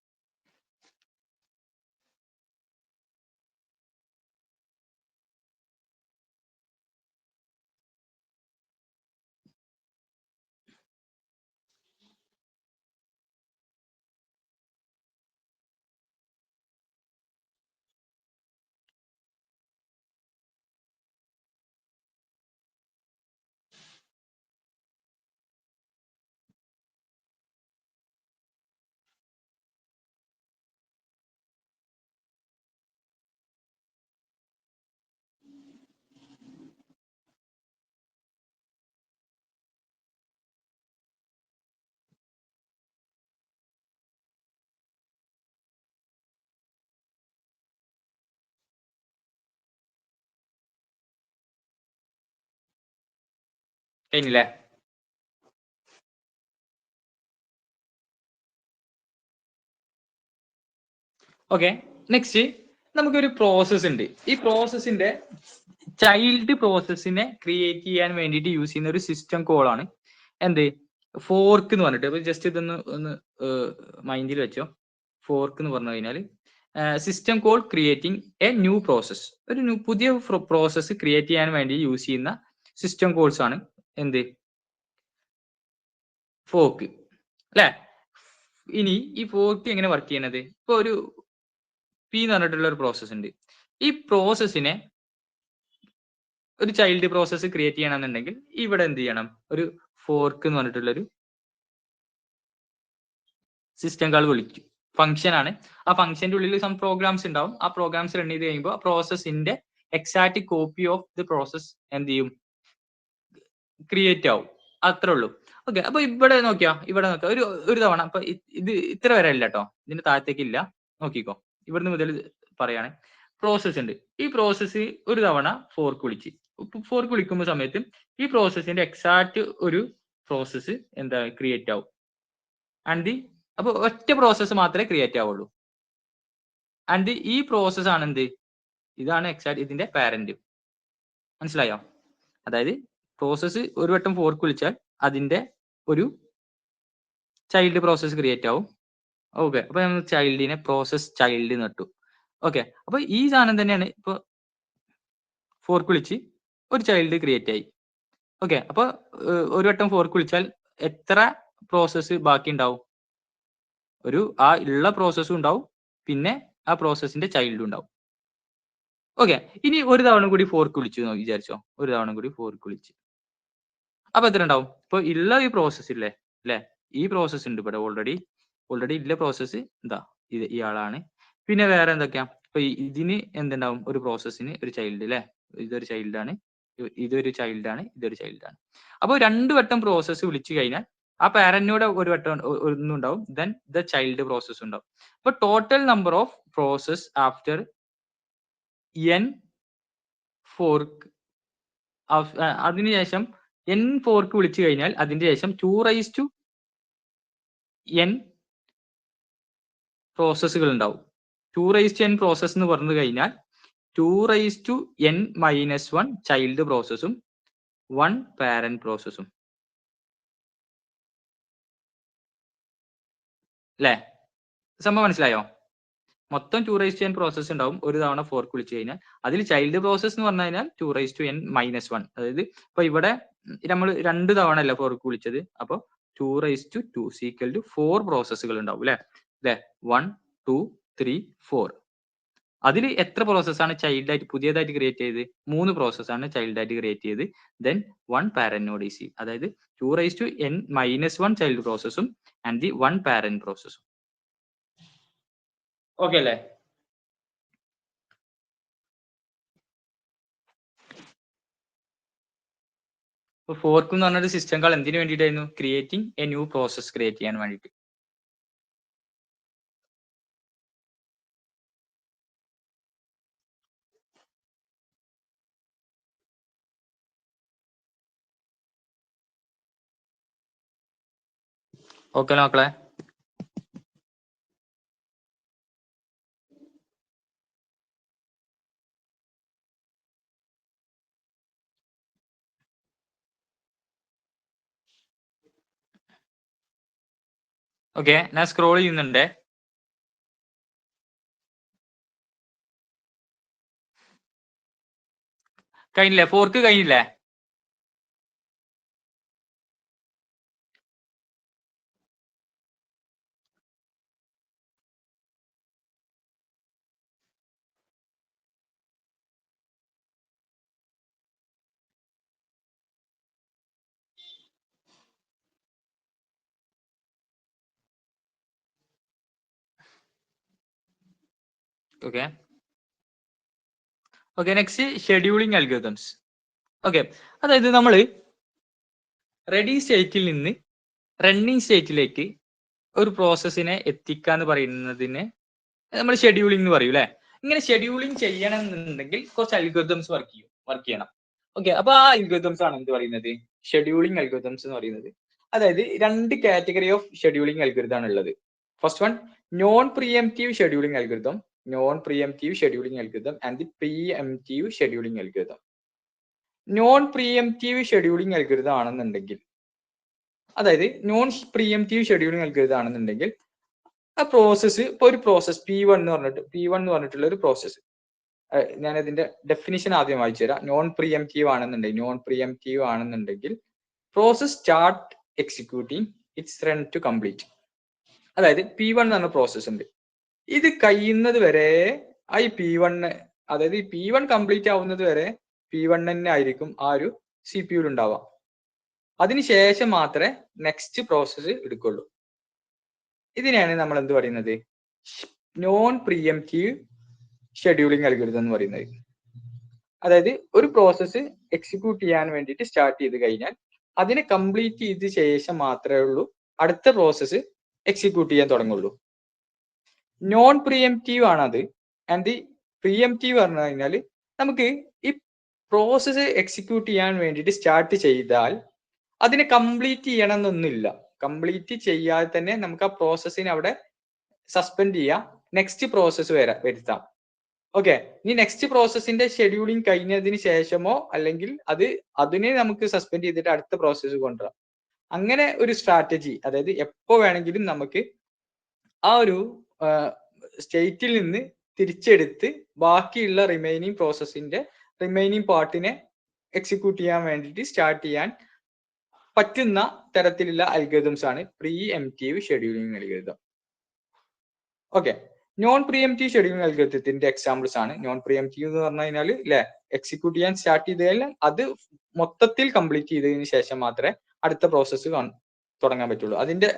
കഴിഞ്ഞില്ലേ? ഓക്കെ, നെക്സ്റ്റ് നമുക്കൊരു പ്രോസസ് ഉണ്ട്. ഈ പ്രോസസ്സിന്റെ ചൈൽഡ് പ്രോസസ്സിനെ ക്രിയേറ്റ് ചെയ്യാൻ വേണ്ടിയിട്ട് യൂസ് ചെയ്യുന്ന ഒരു സിസ്റ്റം കോൾ ആണ് എന്ത്? ഫോർക്ക് എന്ന് പറഞ്ഞിട്ട്. അപ്പൊ ജസ്റ്റ് ഒന്ന് മൈൻഡിൽ വെച്ചോ. ഫോർക്ക് എന്ന് പറഞ്ഞു കഴിഞ്ഞാൽ system call creating a new process. ഒരു പുതിയ പ്രോസസ്സ് ക്രിയേറ്റ് ചെയ്യാൻ വേണ്ടി യൂസ് ചെയ്യുന്ന സിസ്റ്റം കോൾസ് ആണ് എന്ത്? ഫോർക്ക് അല്ലെ? ഇനി ഈ ഫോർക്ക് എങ്ങനെ വർക്ക് ചെയ്യണത്? ഇപ്പൊ ഒരു പി എന്ന് പറഞ്ഞിട്ടുള്ള ഒരു പ്രോസസ് ഉണ്ട്. ഈ പ്രോസസ്സിനെ ഒരു ചൈൽഡ് പ്രോസസ്സ് ക്രിയേറ്റ് ചെയ്യണമെന്നുണ്ടെങ്കിൽ ഇവിടെ എന്ത് ചെയ്യണം? ഒരു ഫോർക്ക് എന്ന് പറഞ്ഞിട്ടുള്ള ഒരു സിസ്റ്റം കാൾ വിളിക്കും. ഫംഗ്ഷൻ ആണ്. ആ ഫംഗ്ഷന്റെ ഉള്ളിൽ സം പ്രോഗ്രാംസ് ഉണ്ടാവും. ആ പ്രോഗ്രാംസ് റൺ ചെയ്ത് കഴിയുമ്പോൾ ആ പ്രോസസ്സിന്റെ exact copy of the process എന്ത് ചെയ്യും? ക്രിയേറ്റ് ആവും. അത്രേ ഉള്ളൂ. ഓക്കെ, അപ്പൊ ഇവിടെ നോക്കിയാ, ഒരു തവണ അപ്പൊ ഇത് ഇത്ര വരെ അല്ല കേട്ടോ, ഇതിന്റെ താഴത്തേക്ക് ഇല്ല. നോക്കിക്കോ, ഇവിടുന്ന് മുതൽ പറയാണ്. പ്രോസസ് ഉണ്ട്. ഈ പ്രോസസ്സ് ഒരു തവണ ഫോർക്ക് വിളിച്ച്. ഫോർക്ക് വിളിക്കുമ്പോ സമയത്ത് ഈ പ്രോസസ്സിന്റെ എക്സാക്ട് ഒരു പ്രോസസ്സ് എന്താ ക്രിയേറ്റ് ആവും. ആൻഡ് അപ്പൊ ഒറ്റ പ്രോസസ്സ് മാത്രമേ ക്രിയേറ്റ് ആവുള്ളൂ. ആൻഡ് ഈ പ്രോസസ് ആണ് എന്ത്? ഇതാണ് എക്സാക്ട് ഇതിന്റെ പാരന്റ്. മനസ്സിലായോ? അതായത് പ്രോസസ്സ് ഒരു വട്ടം ഫോർക്ക് വിളിച്ചാൽ അതിന്റെ ഒരു ചൈൽഡ് പ്രോസസ്സ് ക്രിയേറ്റ് ആവും. ഓക്കെ, അപ്പൊ നമ്മൾ ചൈൽഡിനെ പ്രോസസ് ചൈൽഡ് നട്ടു. ഓക്കെ, അപ്പൊ ഈ സാധനം തന്നെയാണ് ഇപ്പൊ ഫോർക്ക് വിളിച്ച് ഒരു ചൈൽഡ് ക്രിയേറ്റ് ആയി. ഓക്കെ, അപ്പൊ ഒരു വട്ടം ഫോർക്ക് വിളിച്ചാൽ എത്ര പ്രോസസ്സ് ബാക്കി ഉണ്ടാവും? ആ ഉള്ള പ്രോസസ്സും ഉണ്ടാവും, പിന്നെ ആ പ്രോസസ്സിന്റെ ചൈൽഡും ഉണ്ടാവും. ഓക്കെ, ഇനി ഒരു തവണ കൂടി ഫോർക്ക് വിളിച്ചു വിചാരിച്ചോ. ഒരു തവണ കൂടി ഫോർക്ക് വിളിച്ച് അപ്പൊ എത്ര ഉണ്ടാവും? ഇപ്പൊ ഉള്ള ഈ പ്രോസസ് ഇല്ലേ അല്ലെ? ഈ പ്രോസസ് ഉണ്ട് ഇവിടെ ഓൾറെഡി ഉള്ള പ്രോസസ്സ് എന്താ? ഇയാളാണ്. പിന്നെ വേറെ എന്തൊക്കെയാ? ഇപ്പൊ ഇതിന് എന്തുണ്ടാവും? ഒരു പ്രോസസ്സിന് ഒരു ചൈൽഡ് അല്ലെ? ഇതൊരു ചൈൽഡാണ്, ഇതൊരു ചൈൽഡാണ്, ഇതൊരു ചൈൽഡാണ്. അപ്പൊ 2 വട്ടം പ്രോസസ്സ് വിളിച്ചു കഴിഞ്ഞാൽ ആ പാരന്റിനോട് ഒരു വട്ടം ഒന്നുണ്ടാവും, ദെൻ ദ ചൈൽഡ് പ്രോസസ് ഉണ്ടാവും. അപ്പൊ total number of process after n fork, അതിനുശേഷം n ഫോർക്ക് വിളിച്ചു കഴിഞ്ഞാൽ അതിന്റെ ശേഷം 2n പ്രോസസ്സുകൾ ഉണ്ടാവും. 2n പ്രോസസ് എന്ന് പറഞ്ഞു കഴിഞ്ഞാൽ 2n-1 ചൈൽഡ് പ്രോസസ്സും 1 പാരന്റ് പ്രോസസ്സും അല്ലെ? സംഭവം മനസ്സിലായോ? മൊത്തം 2n പ്രോസസ് ഉണ്ടാവും ഒരു തവണ ഫോർക്ക് വിളിച്ചു കഴിഞ്ഞാൽ. അതിൽ ചൈൽഡ് പ്രോസസ് എന്ന് പറഞ്ഞു കഴിഞ്ഞാൽ 2n-1. അതായത് ഇപ്പൊ ഇവിടെ നമ്മൾ 2 തവണ അല്ല ഫോർക്ക് വിളിച്ചത്. അപ്പൊ 2/2 4 പ്രോസസ്സുകൾ ഉണ്ടാവും അല്ലെ? 1, 2, 3, 4. അതിൽ എത്ര പ്രോസസ്സാണ് ചൈൽഡ് ആയിട്ട് പുതിയതായിട്ട് ക്രിയേറ്റ് ചെയ്ത്? 3 പ്രോസസ്സാണ് ചൈൽഡ് ആയിട്ട് ക്രിയേറ്റ് ചെയ്ത്. Then 1 parent easy. അതായത് 2n-1 ചൈൽഡ് പ്രോസസ്സും ആൻഡ് ദി 1 പാരന്റ് പ്രോസസ്സും. ഓക്കെ അല്ലേ? ഫോർക്ക് എന്ന് പറഞ്ഞൊരു സിസ്റ്റം കാൾ എന്തിനു വേണ്ടിയിട്ടായിരുന്നു? Creating a new process create ചെയ്യാൻ വേണ്ടിയിട്ട്. ഓക്കെ മക്കളെ, ഓക്കെ ഞാൻ സ്ക്രോൾ ചെയ്യുന്നുണ്ട്. കഴിഞ്ഞില്ലേ? ഫോർക്ക് കഴിഞ്ഞില്ലേ? Okay okay next scheduling algorithms. Okay, അതായത് നമ്മൾ റെഡി സ്റ്റേറ്റിൽ നിന്ന് റണ്ണിങ് സ്റ്റേറ്റിലേക്ക് ഒരു പ്രോസസ്സിനെ എത്തിക്കാന്ന് പറയുന്നതിന് നമ്മൾ ഷെഡ്യൂളിംഗ് എന്ന് പറയും അല്ലെ? ഇങ്ങനെ ഷെഡ്യൂളിംഗ് ചെയ്യണം എന്നുണ്ടെങ്കിൽ കുറച്ച് അൽഗോരിതംസ് വർക്ക് ചെയ്യണം. ഓക്കെ, അപ്പൊ ആ അൽഗോരിതംസ് ആണ് എന്ത് പറയുന്നത്? ഷെഡ്യൂളിംഗ് അൽഗോരിതംസ് എന്ന് പറയുന്നത്. അതായത് രണ്ട് കാറ്റഗറി ഓഫ് ഷെഡ്യൂളിംഗ് അൽഗോരിതം ആണ് ഉള്ളത്. First one non pre-emptive scheduling algorithm, non pre-emptive scheduling algorithm and the pre-emptive scheduling algorithm. Non pre-emptive scheduling algorithm ആണെന്നുണ്ടെങ്കിൽ, അതായത് നോൺ പ്രീഎംപ്റ്റീവ് ഷെഡ്യൂളിംഗ് അൽഗോരിതം ആണെന്നുണ്ടെങ്കിൽ ആ പ്രോസസ്സ്, ഇപ്പൊ ഒരു പ്രോസസ് P1 എന്ന് പറഞ്ഞിട്ടുള്ള ഒരു പ്രോസസ്സ്, ഞാൻ ഇതിന്റെ ഡെഫിനിഷൻ ആദ്യം വായിച്ചു തരാം. നോൺ പ്രീഎംപ്റ്റീവ് ആണെന്നുണ്ടെങ്കിൽ process start executing it's run to complete. അതായത് P1 എന്ന് പറഞ്ഞ പ്രോസസ് ഉണ്ട്, ഇത് കഴിയുന്നത് വരെ ഈ P1, അതായത് ഈ P1 കംപ്ലീറ്റ് ആവുന്നത് വരെ P1 തന്നെ ആയിരിക്കും ആ ഒരു CPU ഉണ്ടാവാം. അതിനുശേഷം മാത്രമേ നെക്സ്റ്റ് പ്രോസസ്സ് എടുക്കുള്ളൂ. ഇതിനെയാണ് നമ്മൾ എന്ത് പറയുന്നത്, നോൺ പ്രീഎംപ്റ്റീവ് ഷെഡ്യൂളിംഗ് അൽഗോരിതം എന്ന് പറയുന്നത്. അതായത് ഒരു പ്രോസസ്സ് എക്സിക്യൂട്ട് ചെയ്യാൻ വേണ്ടിയിട്ട് സ്റ്റാർട്ട് ചെയ്ത് കഴിഞ്ഞാൽ അതിനെ കംപ്ലീറ്റ് ചെയ്ത ശേഷം മാത്രമേ ഉള്ളൂ അടുത്ത പ്രോസസ്സ് എക്സിക്യൂട്ട് ചെയ്യാൻ തുടങ്ങുള്ളൂ. നോൺ പ്രീഎംപ്റ്റീവ് ആണത്. ആൻഡ് ദി പ്രീഎംപ്റ്റീവ് പറഞ്ഞു കഴിഞ്ഞാൽ നമുക്ക് ഈ പ്രോസസ്സ് എക്സിക്യൂട്ട് ചെയ്യാൻ വേണ്ടിയിട്ട് സ്റ്റാർട്ട് ചെയ്താൽ അതിനെ കംപ്ലീറ്റ് ചെയ്യണം എന്നൊന്നുമില്ല. കംപ്ലീറ്റ് ചെയ്യാതെ തന്നെ നമുക്ക് ആ പ്രോസസ്സിനെ അവിടെ സസ്പെൻഡ് ചെയ്യാം, നെക്സ്റ്റ് പ്രോസസ്സ് വരുത്താം. ഓക്കെ, ഈ നെക്സ്റ്റ് പ്രോസസ്സിന്റെ ഷെഡ്യൂളിംഗ് കഴിഞ്ഞതിന് ശേഷമോ അല്ലെങ്കിൽ അതിനെ നമുക്ക് സസ്പെൻഡ് ചെയ്തിട്ട് അടുത്ത പ്രോസസ്സ് കൊണ്ടുവരാം. അങ്ങനെ ഒരു സ്ട്രാറ്റജി, അതായത് എപ്പോ വേണമെങ്കിലും നമുക്ക് ആ ഒരു സ്റ്റേറ്റിൽ നിന്ന് തിരിച്ചെടുത്ത് ബാക്കിയുള്ള റിമൈനിങ് പാർട്ടിനെ എക്സിക്യൂട്ട് ചെയ്യാൻ വേണ്ടിയിട്ട് സ്റ്റാർട്ട് ചെയ്യാൻ പറ്റുന്ന തരത്തിലുള്ള അൽഗോരിതംസ് ആണ് pre-emptive scheduling algorithm. Okay, non pre-emptive scheduling അൽഗോരിതത്തിന്റെ എക്സാമ്പിൾസ് ആണ്. നോൺ പ്രീഎംപ്റ്റീവ് എന്ന് പറഞ്ഞു കഴിഞ്ഞാൽ എക്സിക്യൂട്ട് ചെയ്യാൻ സ്റ്റാർട്ട് ചെയ്ത് കഴിഞ്ഞാൽ അത് മൊത്തത്തിൽ കംപ്ലീറ്റ് ചെയ്തതിന് ശേഷം മാത്രമേ അടുത്ത പ്രോസസ്സ് തുടങ്ങാൻ പറ്റുള്ളൂ. അതിന്റെ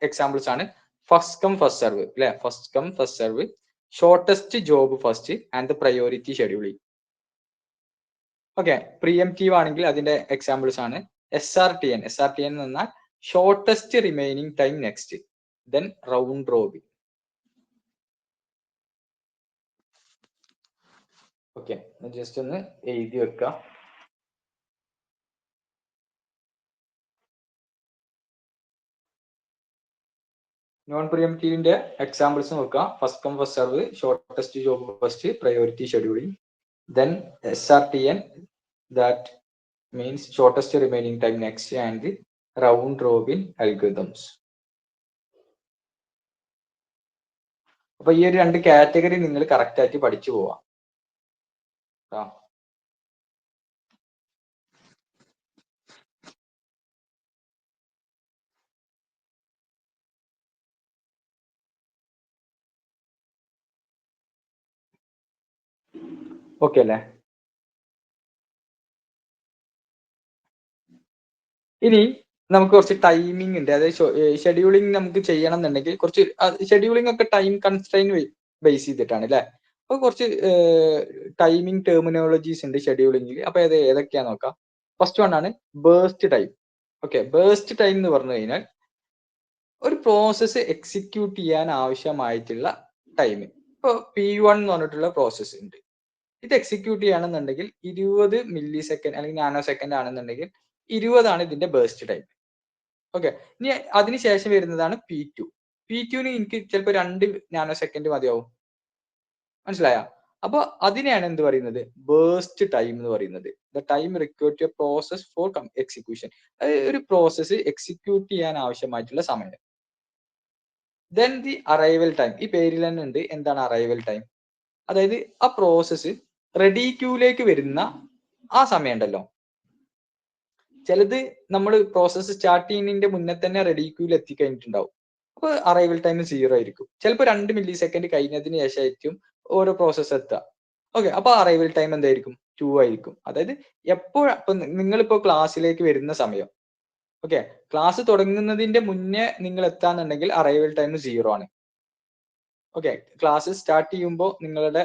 എക്സാമ്പിൾസ് ആണ് first come first serve, shortest job first and the priority scheduling. Okay, preemptive ആണെങ്കിൽ അതിന്റെ എക്സാമ്പിൾസ് ആണ് SRTN എന്ന് പറഞ്ഞാൽ shortest remaining time next, then round robin. Okay, just ഒന്ന് എഴുതി വെക്കാം. നോൺ പ്രീഎംപ്റ്റീവിന്റെ എക്സാമ്പിൾസ് നോക്കാം. First come first serve, shortest job first, priority scheduling, then SRTN that means shortest remaining time next and the round robin algorithms. അപ്പൊ ഈ ഒരു രണ്ട് category നിങ്ങൾ കറക്റ്റ് ആയിട്ട് പഠിച്ചു പോവാം. ഓക്കെ അല്ലേ? ഇനി നമുക്ക് കുറച്ച് ടൈമിംഗ് ഉണ്ട്. അതായത് ഷെഡ്യൂളിംഗ് നമുക്ക് ചെയ്യണം എന്നുണ്ടെങ്കിൽ കുറച്ച് ഷെഡ്യൂളിംഗ് ഒക്കെ ടൈം കൺസ്ട്രെയിൻ ബേസ് ചെയ്തിട്ടാണ് അല്ലെ. അപ്പൊ കുറച്ച് ടൈമിംഗ് ടെർമിനോളജീസ് ഉണ്ട് ഷെഡ്യൂളിംഗിൽ. അപ്പൊ അത് ഏതൊക്കെയാന്ന് നോക്കാം. ഫസ്റ്റ് വൺ ആണ് burst time. Okay, burst time എന്ന് പറഞ്ഞു കഴിഞ്ഞാൽ ഒരു പ്രോസസ്സ് എക്സിക്യൂട്ട് ചെയ്യാൻ ആവശ്യമായിട്ടുള്ള ടൈം. ഇപ്പൊ P1 എന്ന് പറഞ്ഞിട്ടുള്ള പ്രോസസ്സ് ഉണ്ട്. ഇത് എക്സിക്യൂട്ട് ചെയ്യണമെന്നുണ്ടെങ്കിൽ 20 മില്ലി സെക്കൻഡ് അല്ലെങ്കിൽ നാനോ സെക്കൻഡ് ആണെന്നുണ്ടെങ്കിൽ 20 ആണ് ഇതിന്റെ ബേസ്റ്റ് ടൈം. ഓക്കെ, ഇനി അതിനുശേഷം വരുന്നതാണ് P2. P2ന് എനിക്ക് ചിലപ്പോൾ 2 നാനോ സെക്കൻഡ് മതിയാവും. മനസ്സിലായ? അപ്പൊ അതിനെയാണ് എന്ത് പറയുന്നത്, ബേസ്റ്റ് ടൈം എന്ന് പറയുന്നത്. The time required to a process for execution. ഒരു പ്രോസസ്സ് എക്സിക്യൂട്ട് ചെയ്യാൻ ആവശ്യമായിട്ടുള്ള സമയം. Then the arrival time. ഈ പേരിൽ തന്നെ ഉണ്ട് എന്താണ് അറൈവൽ ടൈം. അതായത് ആ പ്രോസസ്സ് റെഡി ക്യൂലേക്ക് വരുന്ന ആ സമയം ഉണ്ടല്ലോ. ചിലത് നമ്മൾ പ്രോസസ്സ് സ്റ്റാർട്ട് ചെയ്യുന്നതിന്റെ മുന്നേ തന്നെ റെഡി ക്യൂവിൽ എത്തിക്കഴിഞ്ഞിട്ടുണ്ടാവും. അപ്പൊ അറൈവൽ ടൈം 0 ആയിരിക്കും. ചിലപ്പോൾ 2 മില്ലി സെക്കൻഡ് കഴിഞ്ഞതിന് ശേഷമായിരിക്കും ഓരോ പ്രോസസ്സ് എത്തുക. ഓക്കെ, അപ്പൊ അറൈവൽ ടൈം എന്തായിരിക്കും, 2 ആയിരിക്കും. അതായത് ഇപ്പൊ നിങ്ങളിപ്പോ ക്ലാസ്സിലേക്ക് വരുന്ന സമയം, ഓക്കെ, ക്ലാസ് തുടങ്ങുന്നതിന്റെ മുന്നേ നിങ്ങൾ എത്താന്നുണ്ടെങ്കിൽ അറൈവൽ ടൈം 0 ആണ്. ഓക്കെ, ക്ലാസ് സ്റ്റാർട്ട് ചെയ്യുമ്പോൾ നിങ്ങളുടെ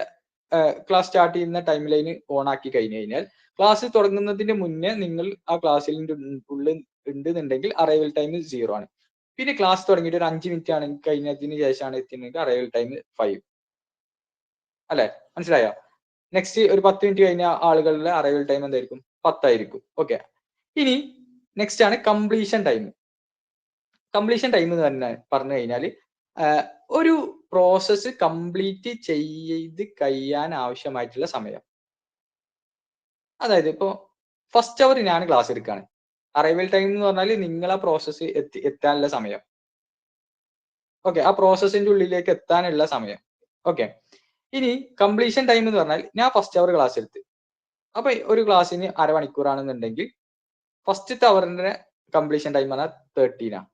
ക്ലാസ് സ്റ്റാർട്ട് ചെയ്യുന്ന ടൈം ലൈന് ഓൺ ആക്കി കഴിഞ്ഞു കഴിഞ്ഞാൽ ക്ലാസ് തുടങ്ങുന്നതിന് മുന്നേ നിങ്ങൾ ആ ക്ലാസ്സിന്റെ ഉള്ളിൽ ഉണ്ടെന്നുണ്ടെങ്കിൽ അറൈവൽ ടൈം 0 ആണ്. പിന്നെ ക്ലാസ് തുടങ്ങിയിട്ട് ഒരു 5 മിനിറ്റ് ആണ് കഴിഞ്ഞതിന് ശേഷമാണ് എത്തുന്നതെങ്കിൽ അറൈവൽ ടൈം 5. അല്ലെ, മനസ്സിലായോ? നെക്സ്റ്റ് ഒരു 10 മിനിറ്റ് കഴിഞ്ഞ ആളുകളുടെ അറൈവൽ ടൈം എന്തായിരിക്കും, 10 ആയിരിക്കും. ഓക്കെ, ഇനി നെക്സ്റ്റ് ആണ് കംപ്ലീഷൻ ടൈം. കംപ്ലീഷൻ ടൈം എന്ന് പറഞ്ഞു കഴിഞ്ഞാൽ ഒരു പ്രോസസ്സ് കംപ്ലീറ്റ് ചെയ്ത് കഴിയാൻ ആവശ്യമായിട്ടുള്ള സമയം. അതായത് ഇപ്പോ ഫസ്റ്റ് അവർ ഞാൻ ക്ലാസ് എടുക്കുകയാണ്. അറൈവൽ ടൈം എന്ന് പറഞ്ഞാൽ നിങ്ങൾ ആ പ്രോസസ്സ് എത്താനുള്ള സമയം. ഓക്കെ, ആ പ്രോസസ്സിന്റെ ഉള്ളിലേക്ക് എത്താനുള്ള സമയം. ഓക്കെ, ഇനി കംപ്ലീഷൻ ടൈം എന്ന് പറഞ്ഞാൽ ഞാൻ ഫസ്റ്റ് അവർ ക്ലാസ് എടുത്ത്, അപ്പൊ ഒരു ക്ലാസ്സിന് അരമണിക്കൂറാണെന്നുണ്ടെങ്കിൽ ഫസ്റ്റത്തെ അവറിന്റെ കംപ്ലീഷൻ ടൈം പറഞ്ഞാൽ 13 ആണ്.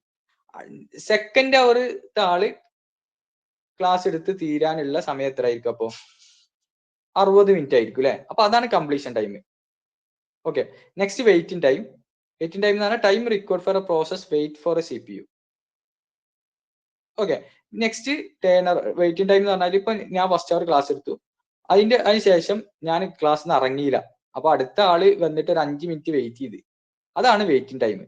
സെക്കൻഡ് അവർ ആള് ക്ലാസ് എടുത്ത് തീരാനുള്ള സമയം എത്ര ആയിരിക്കും? അപ്പോ 60 മിനിറ്റ് ആയിരിക്കും അല്ലെ? അപ്പൊ അതാണ് completion time. Okay, next waiting time. Waiting time എന്ന് പറഞ്ഞാൽ time required for a process wait for a CPU. Okay, next turner waiting time എന്ന് പറഞ്ഞാൽ ഇപ്പൊ ഞാൻ ഫസ്റ്റ് അവർ ക്ലാസ് എടുത്തു, അതിന് ശേഷം ഞാൻ ക്ലാസ്സിൽ നിന്ന് ഇറങ്ങിയില്ല, അപ്പൊ അടുത്ത ആള് വന്നിട്ട് ഒരു 5 മിനിറ്റ് വെയിറ്റ് ചെയ്ത്, അതാണ് വെയിറ്റിംഗ് ടൈം.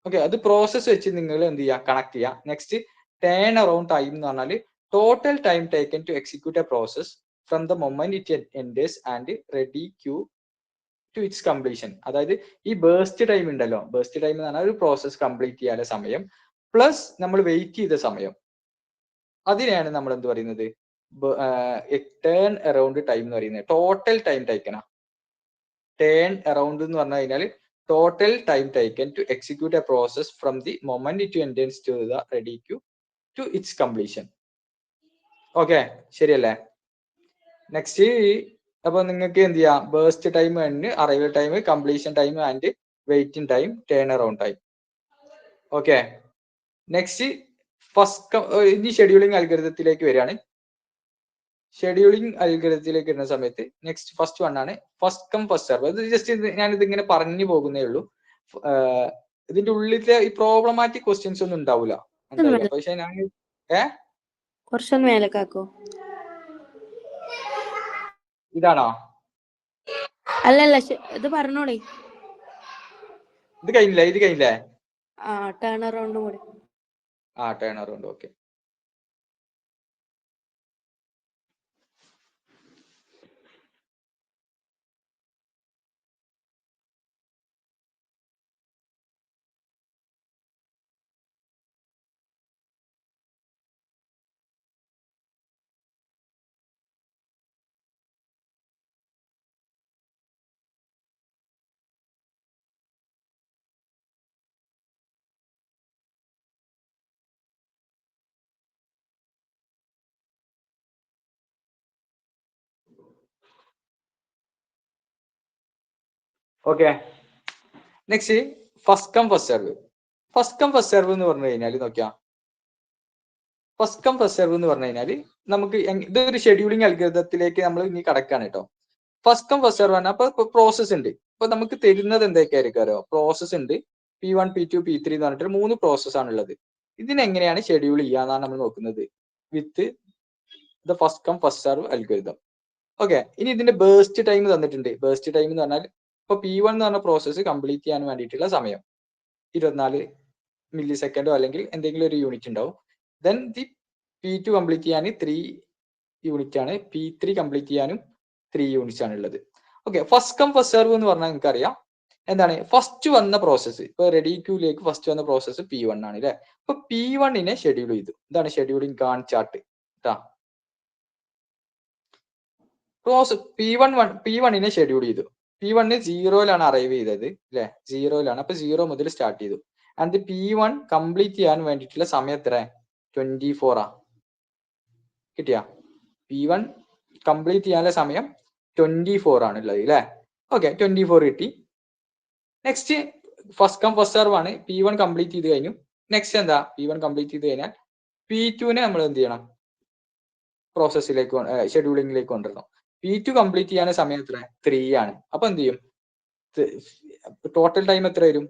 ഓക്കെ, അത് പ്രോസസ് വെച്ച് നിങ്ങൾ എന്ത് ചെയ്യുക, കണക്ട് ചെയ്യുക. നെക്സ്റ്റ് ടേൺ അറൌണ്ട് ടൈം എന്ന് പറഞ്ഞാൽ total time taken to execute a process from the moment it enters and ready queue to its completion. അതായത് ഈ ബേസ്റ്റ് ടൈം ഉണ്ടല്ലോ, ബേസ്റ്റ് ടൈം എന്ന് പറഞ്ഞാൽ ഒരു പ്രോസസ് കംപ്ലീറ്റ് ചെയ്യാനുള്ള സമയം പ്ലസ് നമ്മൾ വെയിറ്റ് ചെയ്ത സമയം, അതിനെയാണ് നമ്മൾ എന്ത് പറയുന്നത്, ടേൺ അറൌണ്ട് ടൈം എന്ന് പറയുന്നത്. ടോട്ടൽ ടൈം ടേക്കനാ. ടേൺ അറൌണ്ട് എന്ന് പറഞ്ഞു കഴിഞ്ഞാൽ total time taken to execute a process from the moment it enters to the ready queue to its completion. Okay, ശരിയല്ലേ? നെക്സ്റ്റ് അപ്പൊ നിങ്ങൾക്ക് എന്ത് ചെയ്യാം, burst time and arrival time, completion time and waiting time, turn around time. Okay, next first ഇനി scheduling അൽഗോരിതത്തിലേക്ക് വരികയാണ്. Scheduling അൽഗോരിതത്തിലേക്ക് വരുന്ന സമയത്ത് നെക്സ്റ്റ് ഫസ്റ്റ് വൺ ആണ് ഫസ്റ്റ് കം ഫസ്റ്റ് സെർവ്. ഇത് ജസ്റ്റ് ഞാനിത് ഇങ്ങനെ പറഞ്ഞു പോകുന്നേ ഉള്ളൂ. ഇതിന്റെ ഉള്ളിലത്തെ ഈ പ്രോബ്ലമാറ്റിക് ക്വസ്റ്റ്യൻസ് ഒന്നും ഉണ്ടാവില്ല. പക്ഷെ ഞാൻ കുറച്ചൊന്ന് മേലേക്കാക്കോ. ഇതാണോ? അല്ലല്ല, ഇത് പറഞ്ഞോളേ. ഇത് കഴിഞ്ഞില്ലേ? ഇത് കഴിഞ്ഞില്ലേ? ടേൺ അറൗണ്ട് കൂടി. Turn around. Okay, okay. Next first come first serve. First come first serve എന്ന് പറഞ്ഞു കഴിഞ്ഞാൽ നോക്കിയാ, ഫസ്റ്റ് കം ഫസ്റ്റ് സെർവ് എന്ന് പറഞ്ഞു കഴിഞ്ഞാൽ നമുക്ക് ഇതൊരു ഷെഡ്യൂളിംഗ് അൽഗോരിതത്തിലേക്ക് നമ്മൾ ഇനി കടക്കാണ് കേട്ടോ. ഫസ്റ്റ് കം ഫസ്റ്റ് സെർവ് ആണ്. അപ്പൊ പ്രോസസ് ഉണ്ട്. അപ്പൊ നമുക്ക് തരുന്നത് എന്തൊക്കെയായിരിക്കും? പ്രോസസ് ഉണ്ട്, P1 P2 P3 എന്ന് പറഞ്ഞിട്ട് 3 പ്രോസസ് ആണുള്ളത്. ഇതിനെങ്ങനെയാണ് ഷെഡ്യൂൾ ചെയ്യാന്നാണ് നമ്മൾ നോക്കുന്നത് with the first come first serve algorithm. Okay, ഇനി ഇതിന്റെ ബേസ്റ്റ് ടൈം തന്നിട്ടുണ്ട്. ബേസ്റ്റ് ടൈം എന്ന് പറഞ്ഞാൽ ഇപ്പൊ P1 എന്ന് പറഞ്ഞ പ്രോസസ്സ് കംപ്ലീറ്റ് ചെയ്യാൻ വേണ്ടിയിട്ടുള്ള സമയം 24 മില്ലി സെക്കൻഡോ അല്ലെങ്കിൽ എന്തെങ്കിലും ഒരു യൂണിറ്റ് ഉണ്ടാവും. ദെൻ ദി P2 കംപ്ലീറ്റ് ചെയ്യാൻ 3 യൂണിറ്റ് ആണ്, P3 കംപ്ലീറ്റ് ചെയ്യാനും 3 യൂണിറ്റ്സ് ആണ് ഉള്ളത്. Okay, first come first serve എന്ന് പറഞ്ഞാൽ നിങ്ങൾക്കറിയാം എന്താണ്, ഫസ്റ്റ് വന്ന പ്രോസസ്സ്. ഇപ്പൊ റെഡി ക്യൂലേക്ക് ഫസ്റ്റ് വന്ന പ്രോസസ്സ് P1 ആണ് അല്ലെ? അപ്പൊ P1 ഷെഡ്യൂൾ ചെയ്തു. ഇതാണ് ഷെഡ്യൂളിംഗ് ഗാൺ ചാർട്ട് കേട്ടാ. P1 ഷെഡ്യൂൾ ചെയ്തു. P1 0-ലാണ് അറൈവ് ചെയ്തത് അല്ലെ? 0-ലാണ്. അപ്പൊ 0 മുതൽ സ്റ്റാർട്ട് ചെയ്തു. ആൻഡ് P1 കംപ്ലീറ്റ് ചെയ്യാൻ വേണ്ടിയിട്ടുള്ള സമയം എത്ര? 24 ആ. കിട്ടിയ? P1 കംപ്ലീറ്റ് ചെയ്യാനുള്ള സമയം 24 ആണ് ഉള്ളത് അല്ലെ? ഓക്കെ, 24 കിട്ടി. Next first come first serve ആണ്. P1 കംപ്ലീറ്റ് ചെയ്ത് കഴിഞ്ഞു. നെക്സ്റ്റ് എന്താ? P1 കംപ്ലീറ്റ് ചെയ്ത് കഴിഞ്ഞാൽ P2 നമ്മൾ എന്ത് ചെയ്യണം? പ്രോസസ്സിലേക്ക് ഷെഡ്യൂളിംഗിലേക്ക് കൊണ്ടുവരണം. P2 കംപ്ലീറ്റ് ചെയ്യാൻ സമയം എത്ര? 3 ആണ്. അപ്പൊ എന്ത് ചെയ്യും? ടോട്ടൽ ടൈം എത്ര വരും?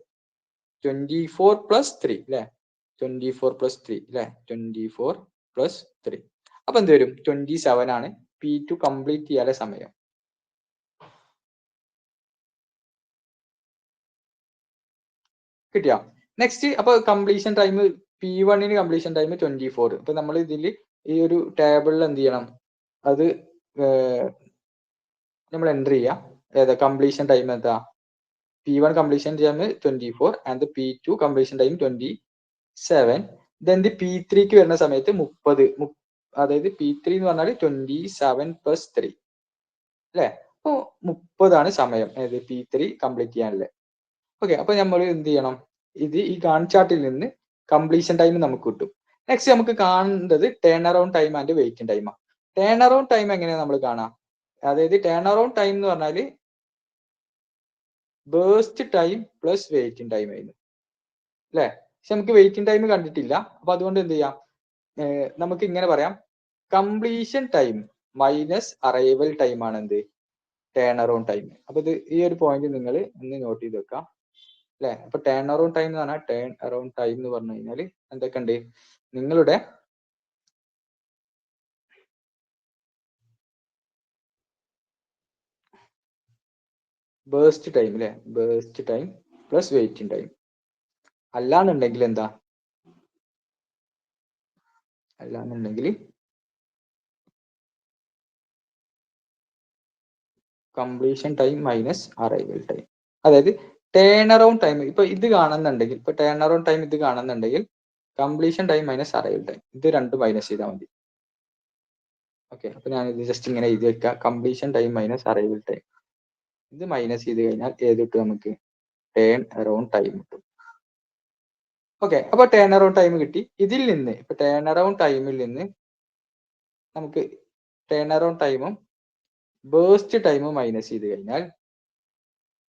24 പ്ലസ് 3 അല്ലെ? 24 പ്ലസ് 3 അല്ലെ? 24 പ്ലസ് 3. അപ്പൊ എന്ത് വരും? 27 ആണ് P2 കംപ്ലീറ്റ് ചെയ്യാനുള്ള സമയം. കിട്ടിയോ? നെക്സ്റ്റ് അപ്പൊ completion time P1 completion time 24. ഇപ്പൊ നമ്മൾ ഇതിൽ ഈ ഒരു ടേബിളിൽ എന്ത് ചെയ്യണം? അത് നമ്മൾ എൻ്റർ ചെയ്യാം. ഏതാ കംപ്ലീഷൻ ടൈം എന്താ? P1 completion time 24 and the P2 completion time 27. Then the P3 ക്ക് വരുന്ന സമയത്ത് 30, അതായത് P3 എന്ന് പറഞ്ഞാൽ 27 + 3 അല്ലെ. അപ്പൊ 30 സമയം P3 കംപ്ലീറ്റ് ചെയ്യാനുള്ളത്. ഓക്കെ, അപ്പൊ നമ്മൾ എന്ത് ചെയ്യണം, ഇത് ഈ ഗാൺ ചാർട്ടിൽ നിന്ന് കംപ്ലീഷൻ ടൈം നമുക്ക് കിട്ടും. നെക്സ്റ്റ് നമുക്ക് കാണേണ്ടത് turn around time and waiting ടൈമാണ്. ടേൺ അറൗണ്ട് ടൈം എങ്ങനെയാണ് നമ്മൾ കാണാം, അതായത് ടേൺ അറൗണ്ട് ടൈം എന്ന് പറഞ്ഞാൽ burst time plus waiting time ആയിരുന്നു അല്ലെ. പക്ഷെ നമുക്ക് വെയിറ്റിംഗ് ടൈം കണ്ടിട്ടില്ല. അപ്പൊ അതുകൊണ്ട് എന്ത് ചെയ്യാം, നമുക്ക് ഇങ്ങനെ പറയാം, completion time minus arrival time ആണ് എന്ത് ടേൺ അറൗണ്ട് ടൈം. അപ്പൊ ഇത് ഈ ഒരു പോയിന്റ് നിങ്ങൾ ഒന്ന് നോട്ട് ചെയ്ത് വെക്കാം അല്ലെ. അപ്പൊ ടേൺ അറൗണ്ട് ടൈം എന്ന് പറഞ്ഞാൽ ടേൺ അറൗണ്ട് ടൈം എന്ന് പറഞ്ഞു കഴിഞ്ഞാൽ എന്തൊക്കെ ഉണ്ട്, നിങ്ങളുടെ ബേസ്റ്റ് ടൈം അല്ലെ, burst time plus waiting time. അല്ലാന്നുണ്ടെങ്കിൽ എന്താ, അല്ലാന്നുണ്ടെങ്കിൽ completion time minus arrival time. അതായത് ടേൺ അറൗണ്ട് ടൈം ഇപ്പൊ ഇത് കാണുന്നുണ്ടെങ്കിൽ, ഇപ്പൊ ടേൺ അറൗണ്ട് ടൈം ഇത് കാണുന്നുണ്ടെങ്കിൽ completion time minus arrival time ഇത് രണ്ടും മൈനസ് ചെയ്താൽ മതി. ഓക്കെ, അപ്പൊ ഞാൻ ഇത് ജസ്റ്റ് ഇങ്ങനെ എഴുതി വെക്കാം, completion time minus arrival time. ഇത് മൈനസ് ചെയ്ത് കഴിഞ്ഞാൽ ഏത് കിട്ടും, നമുക്ക് ടേൺ അറൗണ്ട് ടൈം കിട്ടും. ഓക്കെ, അപ്പൊ ടേൺ അറൗണ്ട് ടൈം കിട്ടി. ഇതിൽ നിന്ന് ഇപ്പൊ ടേൺ അറൗണ്ട് ടൈമിൽ നിന്ന് നമുക്ക് ടേൺ അറൗണ്ട് ടൈമും ബേസ്റ്റ് ടൈമും മൈനസ് ചെയ്ത് കഴിഞ്ഞാൽ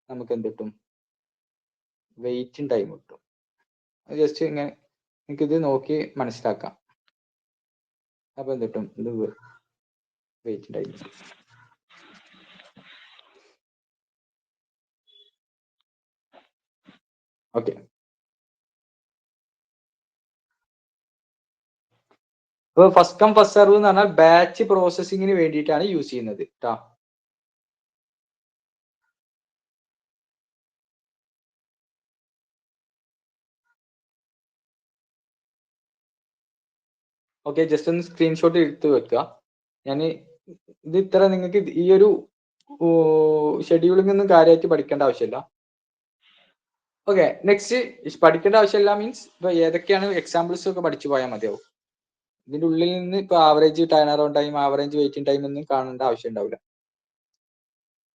നമുക്ക് എന്ത് കിട്ടും, വെയിറ്റിംഗ് ടൈം കിട്ടും. ജസ്റ്റ് ഇങ്ങനെ എനിക്കിത് നോക്കി മനസ്സിലാക്കാം. അപ്പൊ എന്ത് കിട്ടും, ഇത് വെയിറ്റിംഗ് ടൈം. ഓക്കെ, അപ്പൊ ഫസ്റ്റ് കം ഫസ്റ്റ് സെർവ് എന്ന് പറഞ്ഞാൽ ബാച്ച് പ്രോസസ്സിങ്ങിന് വേണ്ടിയിട്ടാണ് യൂസ് ചെയ്യുന്നത് കേട്ടോ. ഓക്കെ, ജസ്റ്റ് ഒന്ന് സ്ക്രീൻഷോട്ട് എടുത്ത് വെക്കുക. ഞാൻ ഇത് ഇത്ര നിങ്ങൾക്ക് ഈ ഒരു ഷെഡ്യൂളിംഗ് ഒന്നും കാര്യമായിട്ട് പഠിക്കേണ്ട ആവശ്യമില്ല. ഓക്കെ, നെക്സ്റ്റ് പഠിക്കേണ്ട ആവശ്യമില്ല മീൻസ് ഇപ്പൊ ഏതൊക്കെയാണ് എക്സാമ്പിൾസ് ഒക്കെ പഠിച്ചു പോയാൽ മതിയാവും. ഇതിന്റെ ഉള്ളിൽ നിന്ന് ഇപ്പൊ average turn around time, average waiting time ഒന്നും കാണേണ്ട ആവശ്യം ഉണ്ടാവില്ല.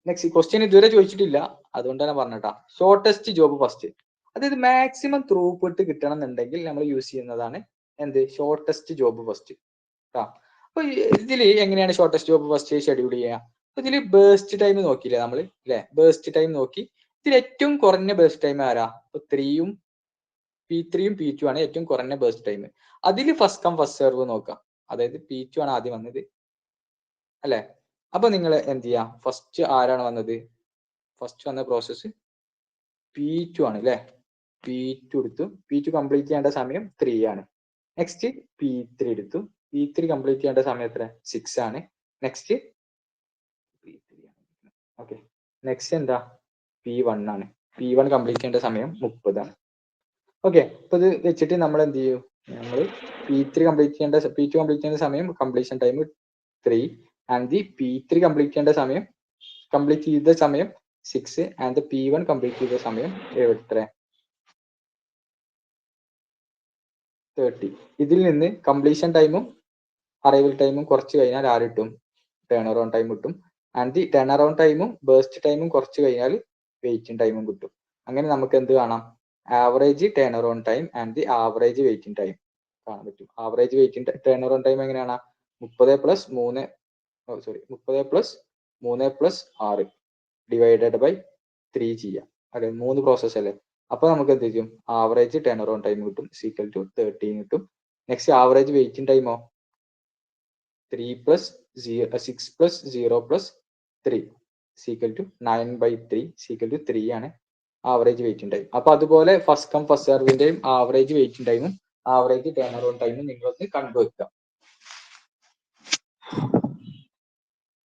നെക്സ്റ്റ് ക്വസ്റ്റ്യൻ ഇതുവരെ ചോദിച്ചിട്ടില്ല, അതുകൊണ്ടാണ് പറഞ്ഞിട്ടാ. ഷോർട്ടസ്റ്റ് ജോബ് ഫസ്റ്റ്, അതായത് മാക്സിമം ത്രൂപുട്ട് കിട്ടണം എന്നുണ്ടെങ്കിൽ നമ്മൾ യൂസ് ചെയ്യുന്നതാണ് എന്ത്, ഷോർട്ടസ്റ്റ് ജോബ് ഫസ്റ്റ് കേട്ടോ. അപ്പൊ ഇതിൽ എങ്ങനെയാണ് ഷോർട്ടസ്റ്റ് ജോബ് ഫസ്റ്റ് ഷെഡ്യൂൾ ചെയ്യുക, അപ്പൊ ഇതിൽ ബേസ്റ്റ് ടൈം നോക്കിയില്ലേ നമ്മൾ അല്ലെ, ബേസ്റ്റ് ടൈം നോക്കി. ഇതിൽ ഏറ്റവും കുറഞ്ഞ ബേസ്റ്റ് ടൈം ആരാ, ഇപ്പൊ P3 P2 ആണ് ഏറ്റവും കുറഞ്ഞ ബേസ്റ്റ് ടൈം. അതിൽ ഫസ്റ്റ് കം ഫസ്റ്റ് സെർവ് നോക്കാം, അതായത് P2 ആണ് ആദ്യം വന്നത് അല്ലെ. അപ്പൊ നിങ്ങൾ എന്ത് ചെയ്യാം, ഫസ്റ്റ് ആരാണ് വന്നത്, ഫസ്റ്റ് വന്ന പ്രോസസ്സ് P2 ആണ് അല്ലെ. P2 എടുത്തു, P2 കംപ്ലീറ്റ് ചെയ്യേണ്ട സമയം 3 ആണ്. നെക്സ്റ്റ് P3 എടുത്തു, P3 കംപ്ലീറ്റ് ചെയ്യേണ്ട സമയം എത്ര, 6 ആണ്. നെക്സ്റ്റ് ഓക്കെ, നെക്സ്റ്റ് എന്താ P1 ആണ്, P1 കംപ്ലീറ്റ് ചെയ്യേണ്ട സമയം 30 ആണ്. ഓക്കെ, അപ്പൊ ഇത് വെച്ചിട്ട് നമ്മൾ എന്ത് ചെയ്യും, നമ്മൾ P2 കംപ്ലീറ്റ് ചെയ്യേണ്ട സമയം completion time 3 and the P3 complete ചെയ്യേണ്ട സമയം കംപ്ലീറ്റ് ചെയ്ത സമയം 6 ആൻഡ് P1 കംപ്ലീറ്റ് ചെയ്ത സമയം എത്ര 30. ഇതിൽ നിന്ന് കംപ്ലീഷൻ ടൈമും അറൈവൽ ടൈമും കുറച്ച് കഴിഞ്ഞാൽ ആര് കിട്ടും, ടേൺ അറൗണ്ട് ടൈം കിട്ടും. ആൻഡ് ദി ടേൺ അറൗണ്ട് ടൈമും ബേസ്റ്റ് ടൈമും കുറച്ച് കഴിഞ്ഞാൽ വെയിറ്റിംഗ് ടൈമും കിട്ടും. അങ്ങനെ നമുക്ക് എന്ത് കാണാം, average turn around time and the average waiting time കാണാൻ പറ്റും. Average waiting turn around time എങ്ങനെയാണ്, 30 + 6 ഡിവൈഡഡ് ബൈ 3 ചെയ്യാം അല്ലെ, 3 പ്രോസസ് അല്ലേ. അപ്പൊ നമുക്ക് എന്ത് ചെയ്യും, ആവറേജ് ടേൺ അറൗണ്ട് ടൈം കിട്ടും ഈക്വൽ ടു 13 കിട്ടും. നെക്സ്റ്റ് ആവറേജ് വെയിറ്റിംഗ് ടൈമോ 3 + 6 + 0 + 3 ഈക്വൽ ടു 9/3 ഈക്വൽ ടു 3 ആണ് ആവറേജ് വെയിറ്റിംഗ് ടൈം. അപ്പൊ അതുപോലെ ഫസ്റ്റ് കം ഫസ്റ്റ് സെർവിന്റെയും ആവറേജ് വെയിറ്റിംഗ് ടൈമും ആവറേജ് ടേൺ അറൗണ്ട് ടൈമും നിങ്ങളൊന്ന് കണ്ടുവെക്കുക.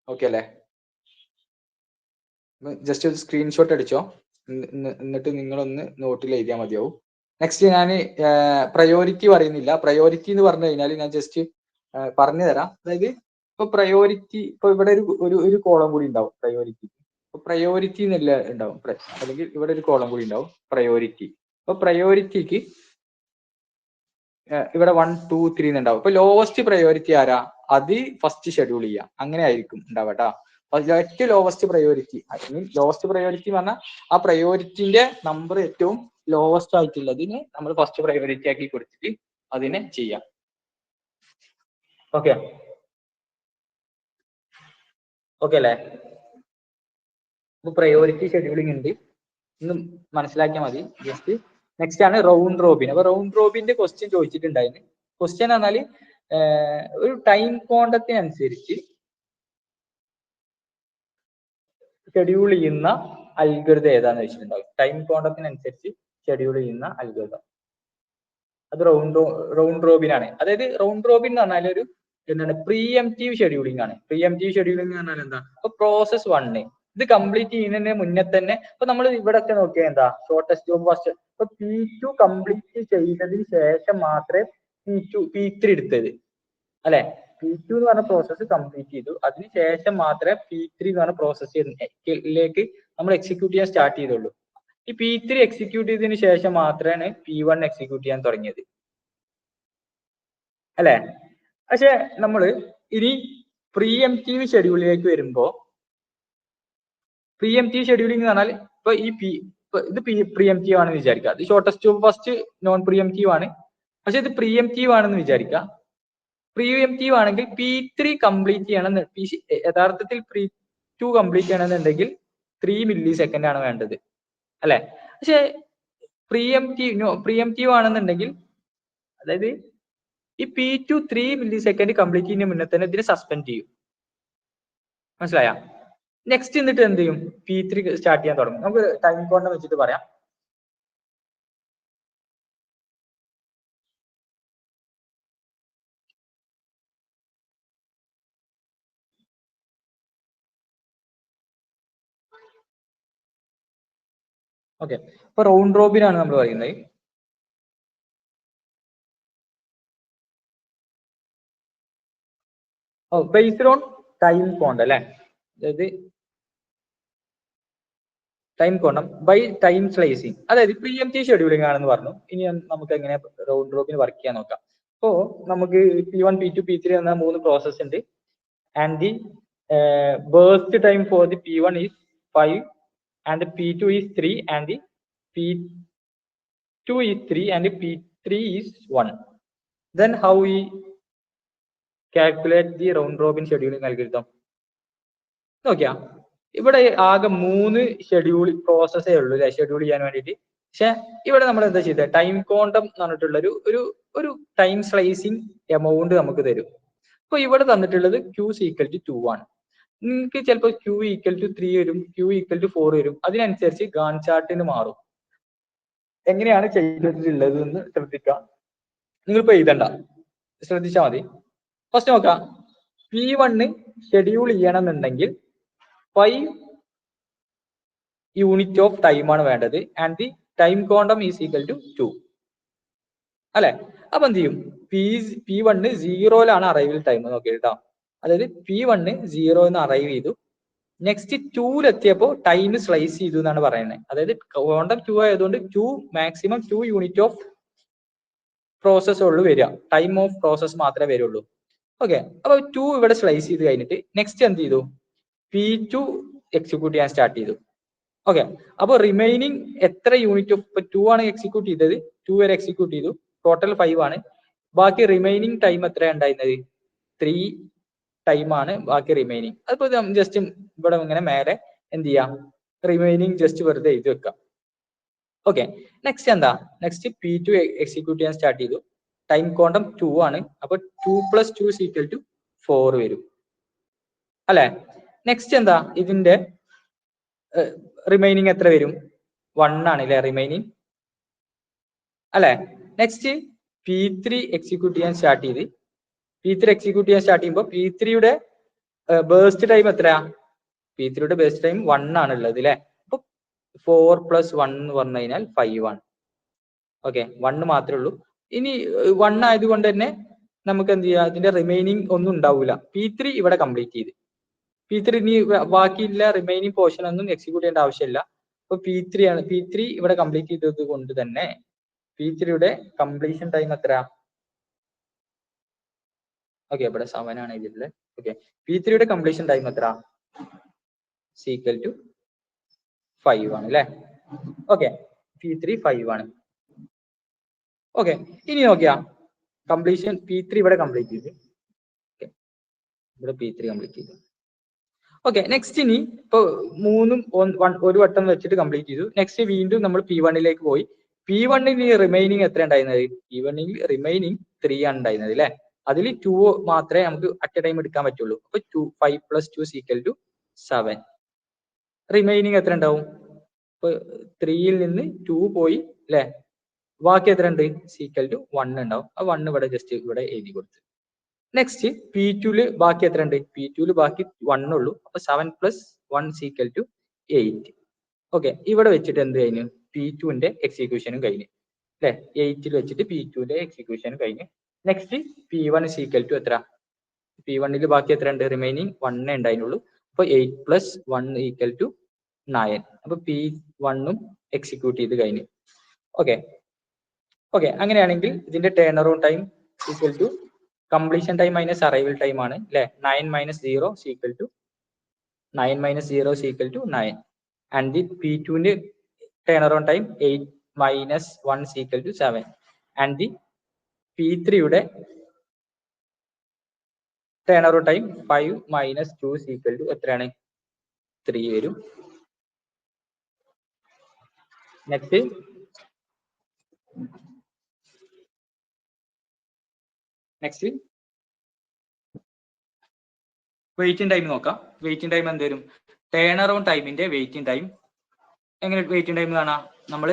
ഓക്കെ അല്ലേ, ജസ്റ്റ് ഒരു സ്ക്രീൻഷോട്ട് അടിച്ചോ, എന്നിട്ട് നിങ്ങളൊന്ന് നോട്ടിൽ എഴുതിയാൽ മതിയാവും. നെക്സ്റ്റ് ഞാൻ പ്രയോറിറ്റി പറയുന്നില്ല. പ്രയോറിറ്റി എന്ന് പറഞ്ഞു കഴിഞ്ഞാൽ ഞാൻ ജസ്റ്റ് പറഞ്ഞു തരാം. അതായത് ഇപ്പൊ പ്രയോറിറ്റി, ഇപ്പൊ ഇവിടെ ഒരു കോളം കൂടി ഉണ്ടാവും പ്രയോറിറ്റി. പ്രയോറിറ്റി എന്നല്ല ഉണ്ടാവും, അല്ലെങ്കിൽ ഇവിടെ ഒരു കോളം കൂടി ഉണ്ടാവും പ്രയോറിറ്റി. അപ്പൊ പ്രയോറിറ്റിക്ക് ഇവിടെ 1 2 3 ഉണ്ടാവും. അപ്പൊ ലോവസ്റ്റ് പ്രയോറിറ്റി ആരാ, അത് ഫസ്റ്റ് ഷെഡ്യൂൾ ചെയ്യാം, അങ്ങനെ ആയിരിക്കും ഉണ്ടാവട്ടാ. ഏറ്റവും ലോവസ്റ്റ് പ്രയോറിറ്റി, ലോവസ്റ്റ് പ്രയോറിറ്റി എന്ന് പറഞ്ഞാൽ ആ പ്രയോറിറ്റിന്റെ നമ്പർ ഏറ്റവും ലോവസ്റ്റ് ആയിട്ടുള്ളതിന് നമ്മൾ ഫസ്റ്റ് പ്രയോറിറ്റി ആക്കി കൊടുത്തിട്ട് അതിനെ ചെയ്യാം. ഓക്കെ ഓക്കെ അല്ലേ? അപ്പൊ പ്രയോറിറ്റി ഷെഡ്യൂളിംഗ് ഉണ്ട്, ഇന്ന് മനസ്സിലാക്കിയാൽ മതി ജസ്റ്റ്. നെക്സ്റ്റ് ആണ് റൗണ്ട് റോബിൻ. അപ്പൊ റൗണ്ട് റോബിന്റെ ക്വസ്റ്റ്യൻ ചോദിച്ചിട്ടുണ്ടായിരുന്നു. ക്വസ്റ്റ്യൻ പറഞ്ഞാല് ഒരു ടൈം ക്വാണ്ടത്തിനനുസരിച്ച് ഷെഡ്യൂൾ ചെയ്യുന്ന അൽഗോരിതം ഏതാന്ന് വെച്ചിട്ടുണ്ടാവും. ടൈം ക്വാണ്ടത്തിനനുസരിച്ച് ഷെഡ്യൂൾ ചെയ്യുന്ന അൽഗോരിതം അത് റൗണ്ട് റോബിൻ ആണ്. അതായത് റൗണ്ട് റോബിൻ എന്ന് പറഞ്ഞാൽ ഒരു എന്താണ് പ്രീഎംപ്റ്റീവ് ഷെഡ്യൂളിംഗ് ആണ്. പ്രീഎംപ്റ്റീവ് ഷെഡ്യൂളിംഗ് എന്ന് പറഞ്ഞാൽ എന്താ, ഇപ്പൊ പ്രോസസ് 1 ഇത് കംപ്ലീറ്റ് ചെയ്യുന്നതിന് മുന്നേ തന്നെ ഇപ്പൊ നമ്മൾ ഇവിടെയൊക്കെ നോക്കിയാൽ എന്താ ഷോർട്ടസ്റ്റ് ജോബ് ഫസ്റ്റ്, ഇപ്പൊ P2 കംപ്ലീറ്റ് ചെയ്തതിന് ശേഷം മാത്രമേ P3 എടുത്തത് അല്ലെ. P2 എന്ന് പറഞ്ഞ പ്രോസസ്സ് കംപ്ലീറ്റ് ചെയ്തു, അതിനുശേഷം മാത്രമേ P3 എന്ന് പറഞ്ഞ പ്രോസസ്സിലേക്ക് നമ്മൾ എക്സിക്യൂട്ട് ചെയ്യാൻ സ്റ്റാർട്ട് ചെയ്തുള്ളൂ. ഈ P3 എക്സിക്യൂട്ട് ചെയ്തതിനു ശേഷം മാത്രമാണ് P1 എക്സിക്യൂട്ട് ചെയ്യാൻ തുടങ്ങിയത് അല്ലെ. പക്ഷെ നമ്മൾ ഇനി പ്രീഎംപ്റ്റീവ് ഷെഡ്യൂളിലേക്ക് വരുമ്പോ, പ്രീഎംപ്റ്റീവ് ഷെഡ്യൂളിംഗ് എന്ന് പറഞ്ഞാൽ ഇപ്പൊ ഇത് പ്രീഎംപ്റ്റീവ് ആണെന്ന് വിചാരിക്കുക, ഇത് shortest job first non pre-emptive ആണ്. പക്ഷെ ഇത് പ്രീഎംപ്റ്റീവ് ആണെന്ന് വിചാരിക്കുക. പ്രീഎംപ്റ്റീവ് ആണെങ്കിൽ P3 കംപ്ലീറ്റ് ചെയ്യണം, യഥാർത്ഥത്തിൽ P2 കംപ്ലീറ്റ് ചെയ്യണമെന്നുണ്ടെങ്കിൽ 3 മില്ലി സെക്കൻഡ് ആണ് വേണ്ടത് അല്ലെ. പക്ഷെ പ്രീഎംപ്റ്റീവ് ആണെന്നുണ്ടെങ്കിൽ, അതായത് ഈ P2 3 മില്ലി സെക്കൻഡ് കംപ്ലീറ്റ് ചെയ്യുന്നതിന് മുന്നേ തന്നെ ഇതിനെ സസ്പെൻഡ് ചെയ്യും. മനസ്സിലായ? നെക്സ്റ്റ് എന്നിട്ട് എന്ത് ചെയ്യും, P3 സ്റ്റാർട്ട് ചെയ്യാൻ തുടങ്ങും. നമുക്ക് ടൈം ക്വാണ്ടം വെച്ചിട്ട് പറയാം. ഓക്കെ, ഇപ്പൊ റൗണ്ട് റോബിൻ ആണ് നമ്മൾ പറയുന്നത്. ബേസ്ഡ് ഓൺ ടൈം ക്വാണ്ടം അല്ലെ, അതായത് time quantum by time slicing, അതായത് പ്രീഎംപ്റ്റീവ് ഷെഡ്യൂളിംഗ് ആണെന്ന് പറഞ്ഞു. ഇനി നമുക്ക് എങ്ങനെ റൗണ്ട് റോബിൻ വർക്ക് ചെയ്യാൻ നോക്കാം. അപ്പോ നമുക്ക് P1 P2 P3 എന്ന 3 പ്രോസസ് ഉണ്ട്. And the burst time for the P1 is 5 and the P2 is 3 and the P2 is 3 and the P3 is 1. Then how we calculate the round robin scheduling algorithm? നോക്കിയാ ഇവിടെ ആകെ 3 schedule പ്രോസസ്സേ ഉള്ളൂ അല്ലെ schedule ചെയ്യാൻ വേണ്ടിയിട്ട്. പക്ഷെ ഇവിടെ നമ്മൾ എന്താ ചെയ്തത്, ടൈം ക്വാണ്ടം എന്ന് പറഞ്ഞിട്ടുള്ള ഒരു ടൈം സ്ലൈസിങ് എമൗണ്ട് നമുക്ക് തരും. അപ്പൊ ഇവിടെ തന്നിട്ടുള്ളത് Q = 2 ആണ്. നിങ്ങൾക്ക് ചിലപ്പോൾ Q = 3 വരും, Q = 4 വരും. അതിനനുസരിച്ച് ഗാൻ ചാർട്ടിന് മാറും. എങ്ങനെയാണ് ചെയ്തിട്ടുള്ളത് എന്ന് ശ്രദ്ധിക്കാം. നിങ്ങളിപ്പോ എഴുതണ്ട, ശ്രദ്ധിച്ചാൽ മതി. ഫസ്റ്റ് നോക്കാം, P1 ഷെഡ്യൂൾ ചെയ്യണമെന്നുണ്ടെങ്കിൽ 5 യൂണിറ്റ് ഓഫ് ടൈം ആണ് വേണ്ടത്. And the time quantum is equal to 2 അല്ലെ. അപ്പൊ എന്ത് ചെയ്യും, P1 0 അറൈവൽ ടൈം നോക്കി കേട്ടോ. അതായത് P1 0 അറൈവ് ചെയ്തു. നെക്സ്റ്റ് 2 എത്തിയപ്പോ ടൈം സ്ലൈസ് ചെയ്തു എന്നാണ് പറയുന്നത്. അതായത് ക്വാണ്ടം 2 ആയതുകൊണ്ട് 2 മാക്സിമം 2 യൂണിറ്റ് ഓഫ് പ്രോസസ് ഉള്ളു വരിക, ടൈം ഓഫ് പ്രോസസ് മാത്രമേ വരുള്ളൂ. ഓക്കെ, അപ്പൊ 2 ഇവിടെ സ്ലൈസ് ചെയ്ത് കഴിഞ്ഞിട്ട് നെക്സ്റ്റ് എന്ത് ചെയ്തു, P2 എക്സിക്യൂട്ട് ചെയ്യാൻ സ്റ്റാർട്ട് ചെയ്തു. ഓക്കെ, അപ്പൊ റിമൈനിങ് എത്ര യൂണിറ്റ് ഓഫ്, ഇപ്പൊ 2 ആണ് എക്സിക്യൂട്ട് ചെയ്തത്, 2 വരെ എക്സിക്യൂട്ട് ചെയ്തു, ടോട്ടൽ 5 ആണ്. ബാക്കി റിമൈനിങ് ടൈം എത്ര ഉണ്ടായിരുന്നത്, 3 ടൈം ആണ് ബാക്കി റിമൈനിങ്. അതിപ്പോ ജസ്റ്റ് ഇവിടെ ഇങ്ങനെ മേലെ എന്ത് ചെയ്യാം, റിമൈനിങ് ജസ്റ്റ് വെറുതെ എഴുതി വെക്കാം. ഓക്കെ, നെക്സ്റ്റ് എന്താ, നെക്സ്റ്റ് P2 എക്സിക്യൂട്ട് ചെയ്യാൻ സ്റ്റാർട്ട് ചെയ്തു. ടൈം ക്വാണ്ടം 2 ആണ്. അപ്പൊ 2 + 2 = 4 വരും അല്ലെ. നെക്സ്റ്റ് എന്താ, ഇതിന്റെ റിമൈനിങ് എത്ര വരും, 1 ആണ് അല്ലെ റിമൈനിങ് അല്ലെ. നെക്സ്റ്റ് P3 എക്സിക്യൂട്ട് ചെയ്യാൻ സ്റ്റാർട്ട് ചെയ്ത്, P3 എക്സിക്യൂട്ട് ചെയ്യാൻ സ്റ്റാർട്ട് ചെയ്യുമ്പോൾ P3യുടെ ബേസ്റ്റ് ടൈം എത്രയാ, P3യുടെ ബേസ്റ്റ് ടൈം 1 ആണ് ഉള്ളത് അല്ലെ. അപ്പൊ 4 + 1 എന്ന് പറഞ്ഞു കഴിഞ്ഞാൽ 5 ആണ്. ഓക്കെ, 1 മാത്രമേ ഉള്ളൂ. ഇനി 1 ആയതുകൊണ്ട് തന്നെ നമുക്ക് എന്ത് ചെയ്യാം, ഇതിന്റെ റിമൈനിങ് ഒന്നും ഉണ്ടാവില്ല. P3 ഇവിടെ കംപ്ലീറ്റ് ചെയ്ത്, P3 ഇനി ബാക്കിയില്ല റിമൈനിങ് പോർഷൻ ഒന്നും എക്സിക്യൂട്ട് ചെയ്യേണ്ട ആവശ്യമില്ല. അപ്പൊ P3 ആണ്. P3 ഇവിടെ കംപ്ലീറ്റ് ചെയ്തത് കൊണ്ട് തന്നെ P3 യുടെ കംപ്ലീഷൻ ടൈം എത്ര? ഓക്കെ, ഇവിടെ 7 ആണ് ഇതിലുള്ളത്. ഓക്കെ, P3 യുടെ കംപ്ലീഷൻ ടൈം എത്ര? ഈക്വൽ ടു 5 ആണ് അല്ലെ? ഓക്കെ, P3 5 ആണ്. ഓക്കെ, ഇനി നോക്കിയാ കംപ്ലീഷൻ P3 ഇവിടെ കംപ്ലീറ്റ് ചെയ്തു. ഇവിടെ P3 കംപ്ലീറ്റ് ചെയ്തു. ഓക്കെ, നെക്സ്റ്റ് ഇനി ഇപ്പൊ മൂന്നും ഒരു വട്ടം വെച്ചിട്ട് കംപ്ലീറ്റ് ചെയ്തു. നെക്സ്റ്റ് വീണ്ടും നമ്മൾ P1ലേക്ക് പോയി. P1ന് റിമൈനിങ് എത്ര ഉണ്ടായിരുന്നത്? P1ൽ റിമൈനിങ് 3 ആണ് ഉണ്ടായിരുന്നത് അല്ലെ? അതിൽ 2 മാത്രമേ നമുക്ക് അറ്റ് എ ടൈം എടുക്കാൻ പറ്റുള്ളൂ. അപ്പൊ 5 + 2 = 7. റിമൈനിങ് എത്ര ഉണ്ടാവും? ഇപ്പൊ 3ൽ നിന്ന് 2 പോയി അല്ലെ? ബാക്കി എത്ര ഉണ്ട്? = 1 ഉണ്ടാവും. ആ 1 ഇവിടെ ജസ്റ്റ് ഇവിടെ എഴുതി കൊടുത്തു. നെക്സ്റ്റ് P2ല് ബാക്കി എത്ര ഉണ്ട്? P2ല് ബാക്കി 1 ഉള്ളൂ. അപ്പൊ 7 + 1 = 8. ഓക്കെ, ഇവിടെ വെച്ചിട്ട് എന്ത് കഴിഞ്ഞു? P2ന്റെ എക്സിക്യൂഷനും കഴിഞ്ഞു അല്ലെ? 8ൽ വെച്ചിട്ട് P2ന്റെ എക്സിക്യൂഷനും കഴിഞ്ഞു. നെക്സ്റ്റ് P1 = എത്ര? P1ല് ബാക്കി എത്ര ഉണ്ട്? റിമൈനിങ് 1 ഉണ്ടായിരുന്നുള്ളൂ. അപ്പൊ 8 + 1 = 9. അപ്പൊ P1ഉം എക്സിക്യൂട്ട് ചെയ്ത് കഴിഞ്ഞു. ഓക്കെ, അങ്ങനെയാണെങ്കിൽ ഇതിന്റെ turn around time equal to completion time minus arrival time ആണ് അല്ലെ? 9 - 0 = 9. ആൻഡ് ദി P2ന്റെ turn around time 8 - 1 = 7. And the P3യുടെ ടേൺ അറൗണ്ട് ടൈം 5 - 2 = എത്രയാണ്? 3 വരും. നെക്സ്റ്റ് വെയിറ്റിംഗ് ടൈം നോക്കാം. വെയിറ്റിംഗ് ടൈം എന്ത് വരും? ടേൺ അറൗണ്ട് ടൈമിന്റെ വെയിറ്റിംഗ് ടൈം എങ്ങനെ വെയിറ്റിംഗ് ടൈം കാണാം? നമ്മൾ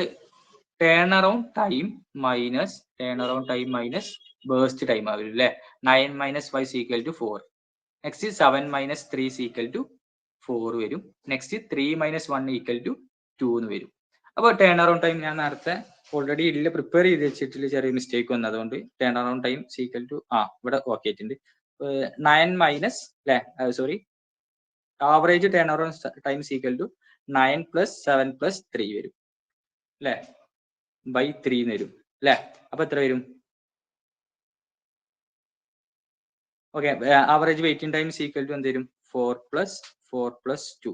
turn around time minus burst time ആവും അല്ലെ? 9 - 5 = 4. നെക്സ്റ്റ് 7 - 3 = 4 വരും. നെക്സ്റ്റ് 3 - 1 = 2 എന്ന് വരും. അപ്പോൾ ടേൺ അറൗണ്ട് ടൈം ഞാൻ നേരത്തെ ഓൾറെഡി ഇല്ല പ്രിപ്പയർ ചെയ്ത് വെച്ചിട്ടില്ല, ചെറിയ മിസ്റ്റേക്ക് വന്നതുകൊണ്ട് ടേൺ അറൗണ്ട് ടൈം = ഇവിടെ ഓക്കെ ആയിട്ടുണ്ട്. 9 മൈനസ് അല്ലെ, sorry, average turn around time = 9 + 7 + 3 വരും അല്ലെ? ബൈ 3 വരും അല്ലെ? അപ്പൊ എത്ര വരും? ഓക്കെ, ആവറേജ് വെയിറ്റിംഗ് ടൈം = എന്ത് വരും? 4 + 4 + 2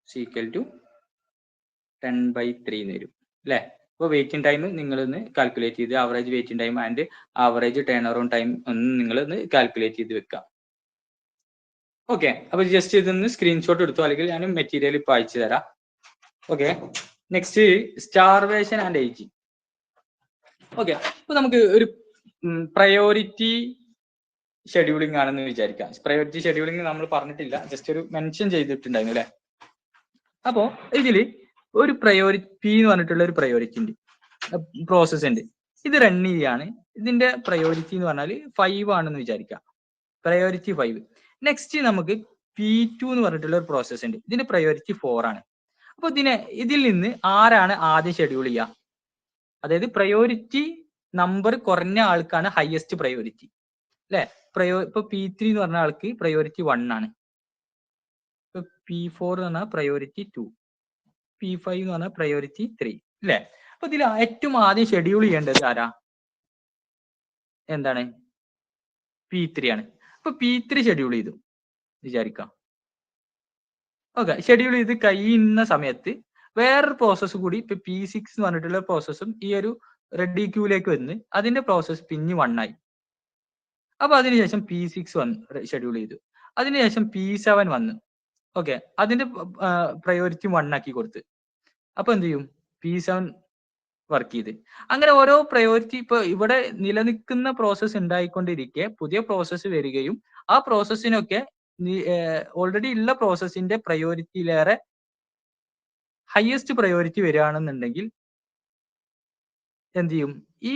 = 10/3 വരും അല്ലെ? അപ്പോൾ വെയിറ്റിംഗ് ടൈം നിങ്ങളൊന്ന് കാൽക്കുലേറ്റ് ചെയ്ത് average waiting time and average turn around time ഒന്ന് നിങ്ങളൊന്ന് കാൽക്കുലേറ്റ് ചെയ്ത് വെക്കാം. ഓക്കെ, അപ്പൊ ജസ്റ്റ് ഇതൊന്ന് സ്ക്രീൻഷോട്ട് എടുത്തു, അല്ലെങ്കിൽ ഞാൻ മെറ്റീരിയൽ ഇപ്പൊ അയച്ചു തരാം. Okay, next starvation and ageing. Okay, അപ്പൊ നമുക്ക് ഒരു പ്രയോറിറ്റി ഷെഡ്യൂളിംഗ് ആണെന്ന് വിചാരിക്കാം. പ്രയോറിറ്റി ഷെഡ്യൂളിംഗ് നമ്മൾ പറഞ്ഞിട്ടില്ല, ജസ്റ്റ് ഒരു മെൻഷൻ ചെയ്തിട്ടുണ്ടായിരുന്നു അല്ലെ? അപ്പോ ഇതില് ഒരു പ്രയോറിറ്റി P എന്ന് പറഞ്ഞിട്ടുള്ള ഒരു പ്രയോറിറ്റി ഉണ്ട്, പ്രോസസ് ഉണ്ട്. ഇത് റൺ ചെയ്യാണ്. ഇതിന്റെ പ്രയോറിറ്റി എന്ന് പറഞ്ഞാൽ 5 ആണെന്ന് വിചാരിക്കാം. പ്രയോറിറ്റി 5. നെക്സ്റ്റ് നമുക്ക് P2 എന്ന് പറഞ്ഞിട്ടുള്ള ഒരു പ്രോസസ് ഉണ്ട്. ഇതിന്റെ പ്രയോറിറ്റി 4 ആണ്. അപ്പൊ ഇതിൽ നിന്ന് ആരാണ് ആദ്യം ഷെഡ്യൂൾ ചെയ്യുക? അതായത് പ്രയോറിറ്റി നമ്പർ കുറഞ്ഞ ആൾക്കാണ് ഹയസ്റ്റ് പ്രയോറിറ്റി അല്ലെ? ഇപ്പൊ P3 എന്ന് പറഞ്ഞ ആൾക്ക് പ്രയോറിറ്റി 1 ആണ്. ഇപ്പൊ P4 എന്ന് പറഞ്ഞാൽ പ്രയോറിറ്റി 2, P5 എന്ന് പറഞ്ഞാൽ പ്രയോറിറ്റി 3 അല്ലെ? അപ്പൊ ഇതിൽ ഏറ്റവും ആദ്യം ഷെഡ്യൂൾ ചെയ്യേണ്ടത് ആരാ? എന്താണ്? P3 ആണ്. അപ്പൊ P3 ഷെഡ്യൂൾ ചെയ്തു വിചാരിക്കാം. ഓക്കെ, ഷെഡ്യൂൾ ചെയ്ത് കഴിയുന്ന സമയത്ത് വേറൊരു പ്രോസസ്സ് കൂടി, ഇപ്പൊ P6 എന്ന് പറഞ്ഞിട്ടുള്ള പ്രോസസ്സും ഈ ഒരു റെഡി ക്യൂലേക്ക് വന്ന് അതിന്റെ പ്രോസസ്സ് പിന്നെ 1 ആയി. അപ്പൊ അതിനുശേഷം P6 വന്ന് ഷെഡ്യൂൾ ചെയ്തു. അതിനുശേഷം P7 വന്നു. ഓക്കെ, അതിന്റെ പ്രയോറിറ്റി 1 ആക്കി കൊടുത്ത്. അപ്പൊ എന്ത് ചെയ്യും? P7 വർക്ക് ചെയ്ത്. അങ്ങനെ ഓരോ പ്രയോറിറ്റി, ഇപ്പൊ ഇവിടെ നിലനിൽക്കുന്ന പ്രോസസ്സ് ഉണ്ടായിക്കൊണ്ടിരിക്കെ പുതിയ പ്രോസസ്സ് വരികയും ആ പ്രോസസ്സിനൊക്കെ ഓൾറെഡി ഉള്ള പ്രോസസ്സിന്റെ പ്രയോറിറ്റിയിലേറെ ഹയസ്റ്റ് പ്രയോറിറ്റി വരികയാണെന്നുണ്ടെങ്കിൽ എന്ത് ചെയ്യും? ഈ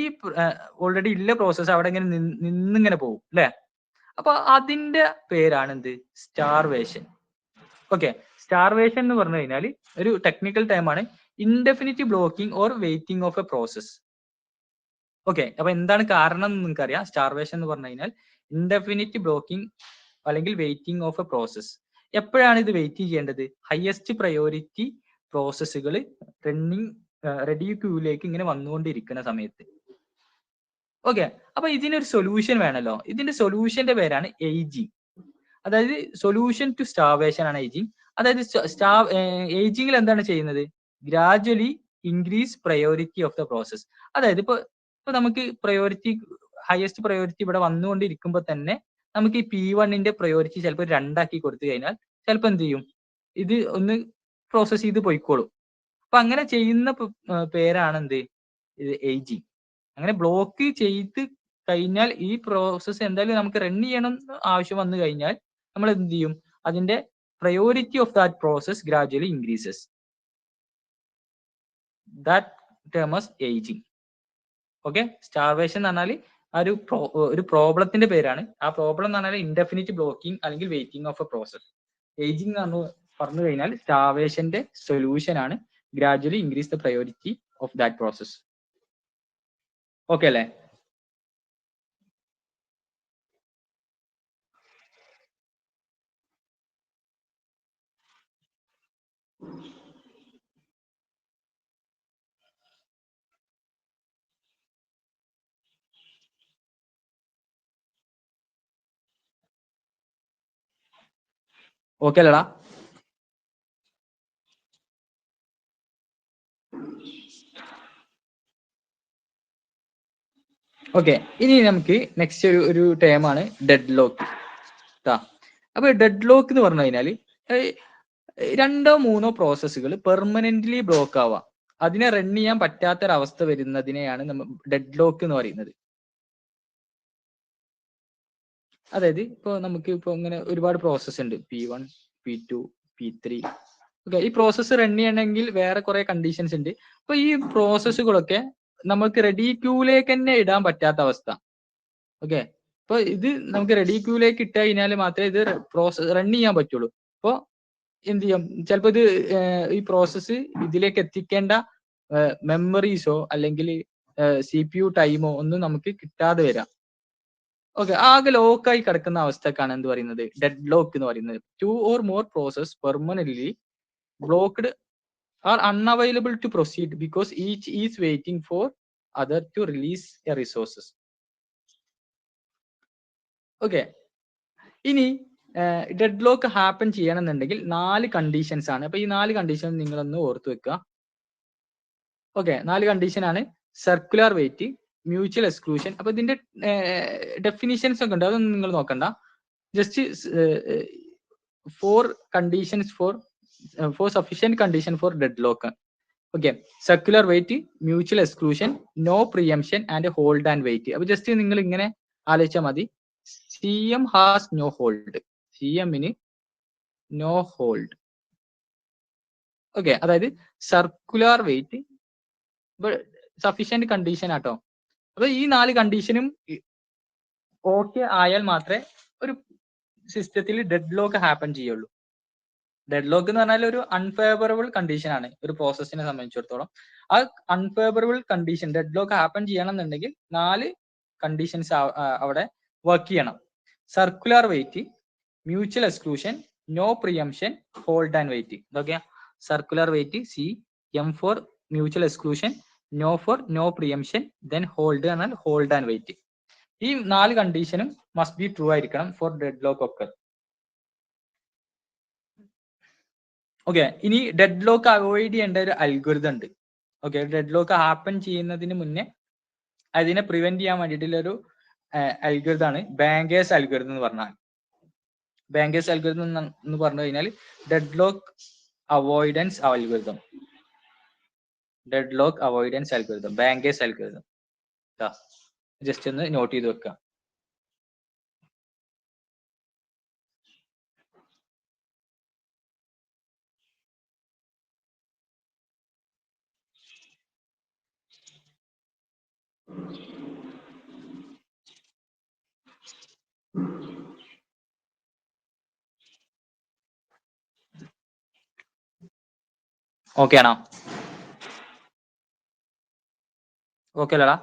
ഓൾറെഡി ഉള്ള പ്രോസസ്സ് അവിടെ ഇങ്ങനെ നിന്നിങ്ങനെ പോകും അല്ലെ? അപ്പൊ അതിന്റെ പേരാണ് എന്ത്? സ്റ്റാർവേഷൻ. ഓക്കെ, സ്റ്റാർവേഷൻ എന്ന് പറഞ്ഞു കഴിഞ്ഞാൽ ഒരു ടെക്നിക്കൽ ടൈം ആണ്. Indefinite blocking or waiting of A process. Okay, അപ്പൊ എന്താണ് കാരണം എന്ന് നിങ്ങൾക്ക് അറിയാം. സ്റ്റാർവേഷൻ എന്ന് പറഞ്ഞു കഴിഞ്ഞാൽ ഇൻഡെഫിനിറ്റ് ബ്ലോക്കിംഗ് അല്ലെങ്കിൽ വെയിറ്റിംഗ് ഓഫ് എ പ്രോസസ്. എപ്പോഴാണ് ഇത് വെയിറ്റ് ചെയ്യേണ്ടത്? ഹയസ്റ്റ് പ്രയോറിറ്റി പ്രോസസ്സുകൾ റണ്ണിങ് റെഡി ക്യൂയിലേക്ക് ഇങ്ങനെ വന്നുകൊണ്ടിരിക്കുന്ന സമയത്ത്. ഓക്കെ, അപ്പൊ ഇതിനൊരു സൊല്യൂഷൻ വേണമല്ലോ. ഇതിന്റെ സൊല്യൂഷന്റെ പേരാണ് ഏജിങ്. അതായത് സൊല്യൂഷൻ ടു സ്റ്റാർവേഷൻ ആണ് ഏജിങ്. അതായത് ഏജിങ്ങിൽ എന്താണ് ചെയ്യുന്നത്? Gradually increase priority of the process. അതായത് ഇപ്പൊ നമുക്ക് പ്രയോറിറ്റി ഹയസ്റ്റ് പ്രയോറിറ്റി ഇവിടെ വന്നുകൊണ്ടിരിക്കുമ്പോൾ തന്നെ നമുക്ക് ഈ P1ന്റെ പ്രയോറിറ്റി ചിലപ്പോൾ 2 ആക്കി കൊടുത്തു കഴിഞ്ഞാൽ ചിലപ്പോൾ എന്ത് ചെയ്യും, ഇത് ഒന്ന് പ്രോസസ് ചെയ്ത് പോയിക്കോളും. അപ്പൊ അങ്ങനെ ചെയ്യുന്ന പേരാണ് എന്ത്, ഇത് ഏജിങ്. അങ്ങനെ ബ്ലോക്ക് ചെയ്ത് കഴിഞ്ഞാൽ ഈ പ്രോസസ്സ് എന്തായാലും നമുക്ക് റൺ ചെയ്യണം ആവശ്യം വന്നു കഴിഞ്ഞാൽ നമ്മൾ എന്ത് ചെയ്യും, അതിന്റെ priority of that process gradually increases. That term is ageing. Okay, starvation എന്ന് പറഞ്ഞാൽ ഒരു പ്രോബ്ലത്തിന്റെ പേരാണ്. ആ പ്രോബ്ലം എന്ന് പറഞ്ഞാൽ ഇൻഡെഫിനിറ്റ് ബ്ലോക്കിംഗ് അല്ലെങ്കിൽ waiting of A process. Ageing എന്ന് പറഞ്ഞു കഴിഞ്ഞാൽ സ്റ്റാർവേഷന്റെ സൊല്യൂഷൻ ആണ് gradually increase the priority of that process. Okay അല്ലേ? ഓക്കെ അല്ലടാ? ഓക്കെ, ഇനി നമുക്ക് നെക്സ്റ്റ് ഒരു ടേം ആണ് ഡെഡ് ലോക്ക്. അപ്പൊ ഡെഡ് ലോക്ക് എന്ന് പറഞ്ഞു കഴിഞ്ഞാൽ 2 or 3 പ്രോസസ്സുകൾ പെർമനന്റ്ലി ബ്ലോക്ക് ആവാം, അതിനെ റൺ ചെയ്യാൻ പറ്റാത്തൊരവസ്ഥ വരുന്നതിനെയാണ് നമ്മൾ ഡെഡ് ലോക്ക് എന്ന് പറയുന്നത്. അതായത് ഇപ്പൊ നമുക്ക് ഇപ്പൊ ഇങ്ങനെ ഒരുപാട് പ്രോസസ്സ് ഉണ്ട്, P1, P2, P3. ഓക്കെ, ഈ പ്രോസസ്സ് റൺ ചെയ്യണമെങ്കിൽ വേറെ കുറെ കണ്ടീഷൻസ് ഉണ്ട്. അപ്പൊ ഈ പ്രോസസ്സുകളൊക്കെ നമുക്ക് റെഡി ക്യൂയിലേക്ക് തന്നെ ഇടാൻ പറ്റാത്ത അവസ്ഥ. ഓക്കെ, അപ്പൊ ഇത് നമുക്ക് റെഡി ക്യൂയിലേക്ക് ഇട്ട് കഴിഞ്ഞാൽ മാത്രമേ ഇത് പ്രോസസ് റൺ ചെയ്യാൻ പറ്റുള്ളൂ. അപ്പൊ എന്ത് ചെയ്യാം, ചിലപ്പോൾ ഇത് ഈ പ്രോസസ്സ് ഇതിലേക്ക് എത്തിക്കേണ്ട മെമ്മറീസോ അല്ലെങ്കിൽ CPU ടൈമോ ഒന്നും നമുക്ക് കിട്ടാതെ വരാം. ഓക്കെ, ആകെ ലോക്കായി കിടക്കുന്ന അവസ്ഥക്കാണ് എന്ത് പറയുന്നത്, ഡെഡ് ലോക്ക് എന്ന് പറയുന്നത്. 2 or more process permanently blocked are unavailable to proceed because each is waiting for other to release a resources. Okay, ഇനി ഡെഡ് ലോക്ക് ഹാപ്പൻ ചെയ്യണമെന്നുണ്ടെങ്കിൽ 4 കണ്ടീഷൻസ് ആണ്. അപ്പൊ ഈ 4 കണ്ടീഷൻ നിങ്ങളൊന്ന് ഓർത്തു വെക്കുക. ഓക്കെ, 4 കണ്ടീഷൻ ആണ്. Circular wait, mutual exclusion. അപ്പൊ ഇതിന്റെ ഡെഫിനിഷൻസ് ഒക്കെ ഉണ്ട്, അതൊന്നും നിങ്ങൾ നോക്കണ്ട. Just 4 conditions for sufficient condition for deadlock. Okay, circular wait, mutual exclusion, no preemption and hold and wait. അപ്പൊ ജസ്റ്റ് നിങ്ങൾ ഇങ്ങനെ ആലോചിച്ചാൽ മതി. CM ഹാസ് നോ ഹോൾഡ്, CMന് നോ ഹോൾഡ്. ഓക്കെ, അതായത് സർക്കുലർ വെയിറ്റ് സഫിഷ്യന്റ് കണ്ടീഷൻ ആട്ടോ. അപ്പൊ ഈ 4 കണ്ടീഷനും ഓക്കെ ആയാൽ മാത്രമേ ഒരു സിസ്റ്റത്തിൽ ഡെഡ് ലോക്ക് ഹാപ്പൻ ചെയ്യുള്ളൂ. ഡെഡ് ലോക്ക് എന്ന് പറഞ്ഞാൽ ഒരു അൺഫേവറബിൾ കണ്ടീഷൻ ആണ് ഒരു പ്രോസസ്സിനെ സംബന്ധിച്ചിടത്തോളം. ആ unfavourable condition deadlock happen ചെയ്യണം എന്നുണ്ടെങ്കിൽ 4 കണ്ടീഷൻസ് അവിടെ വർക്ക് ചെയ്യണം. Circular wait, mutual exclusion, no preemption, hold and wait. ഇതൊക്കെയാ circular wait, CM for mutual exclusion, no for no preemption, then hold എന്നാൽ ഹോൾഡ് ആൻഡ് വെയിറ്റ്. ഈ 4 കണ്ടീഷനും must be true ആയിരിക്കണം for deadlock ഒക്കെ. Okay, ഇനി deadlock avoid ചെയ്യേണ്ട ഒരു algorithm ഉണ്ട്. ഓക്കെ, ഡെഡ് ലോക്ക് ഹാപ്പൻ ചെയ്യുന്നതിന് മുന്നേ അതിനെ പ്രിവെന്റ് ചെയ്യാൻ വേണ്ടിയിട്ടുള്ള ഒരു അൽഗോരിതം ആണ് ബാങ്കേഴ്സ് അൽഗോരിതം എന്ന് പറഞ്ഞാൽ. ബാങ്കേഴ്സ് അൽഗോരിതം എന്ന് പറഞ്ഞു കഴിഞ്ഞാൽ dead lock avoidance algorithm. Dead lock avoidance algorithm, bankers algorithm. Just ഒന്ന് നോട്ട് ചെയ്ത് വെക്കുക. ഓക്കെ ആണോ? ഓക്കെ അല്ലടാ?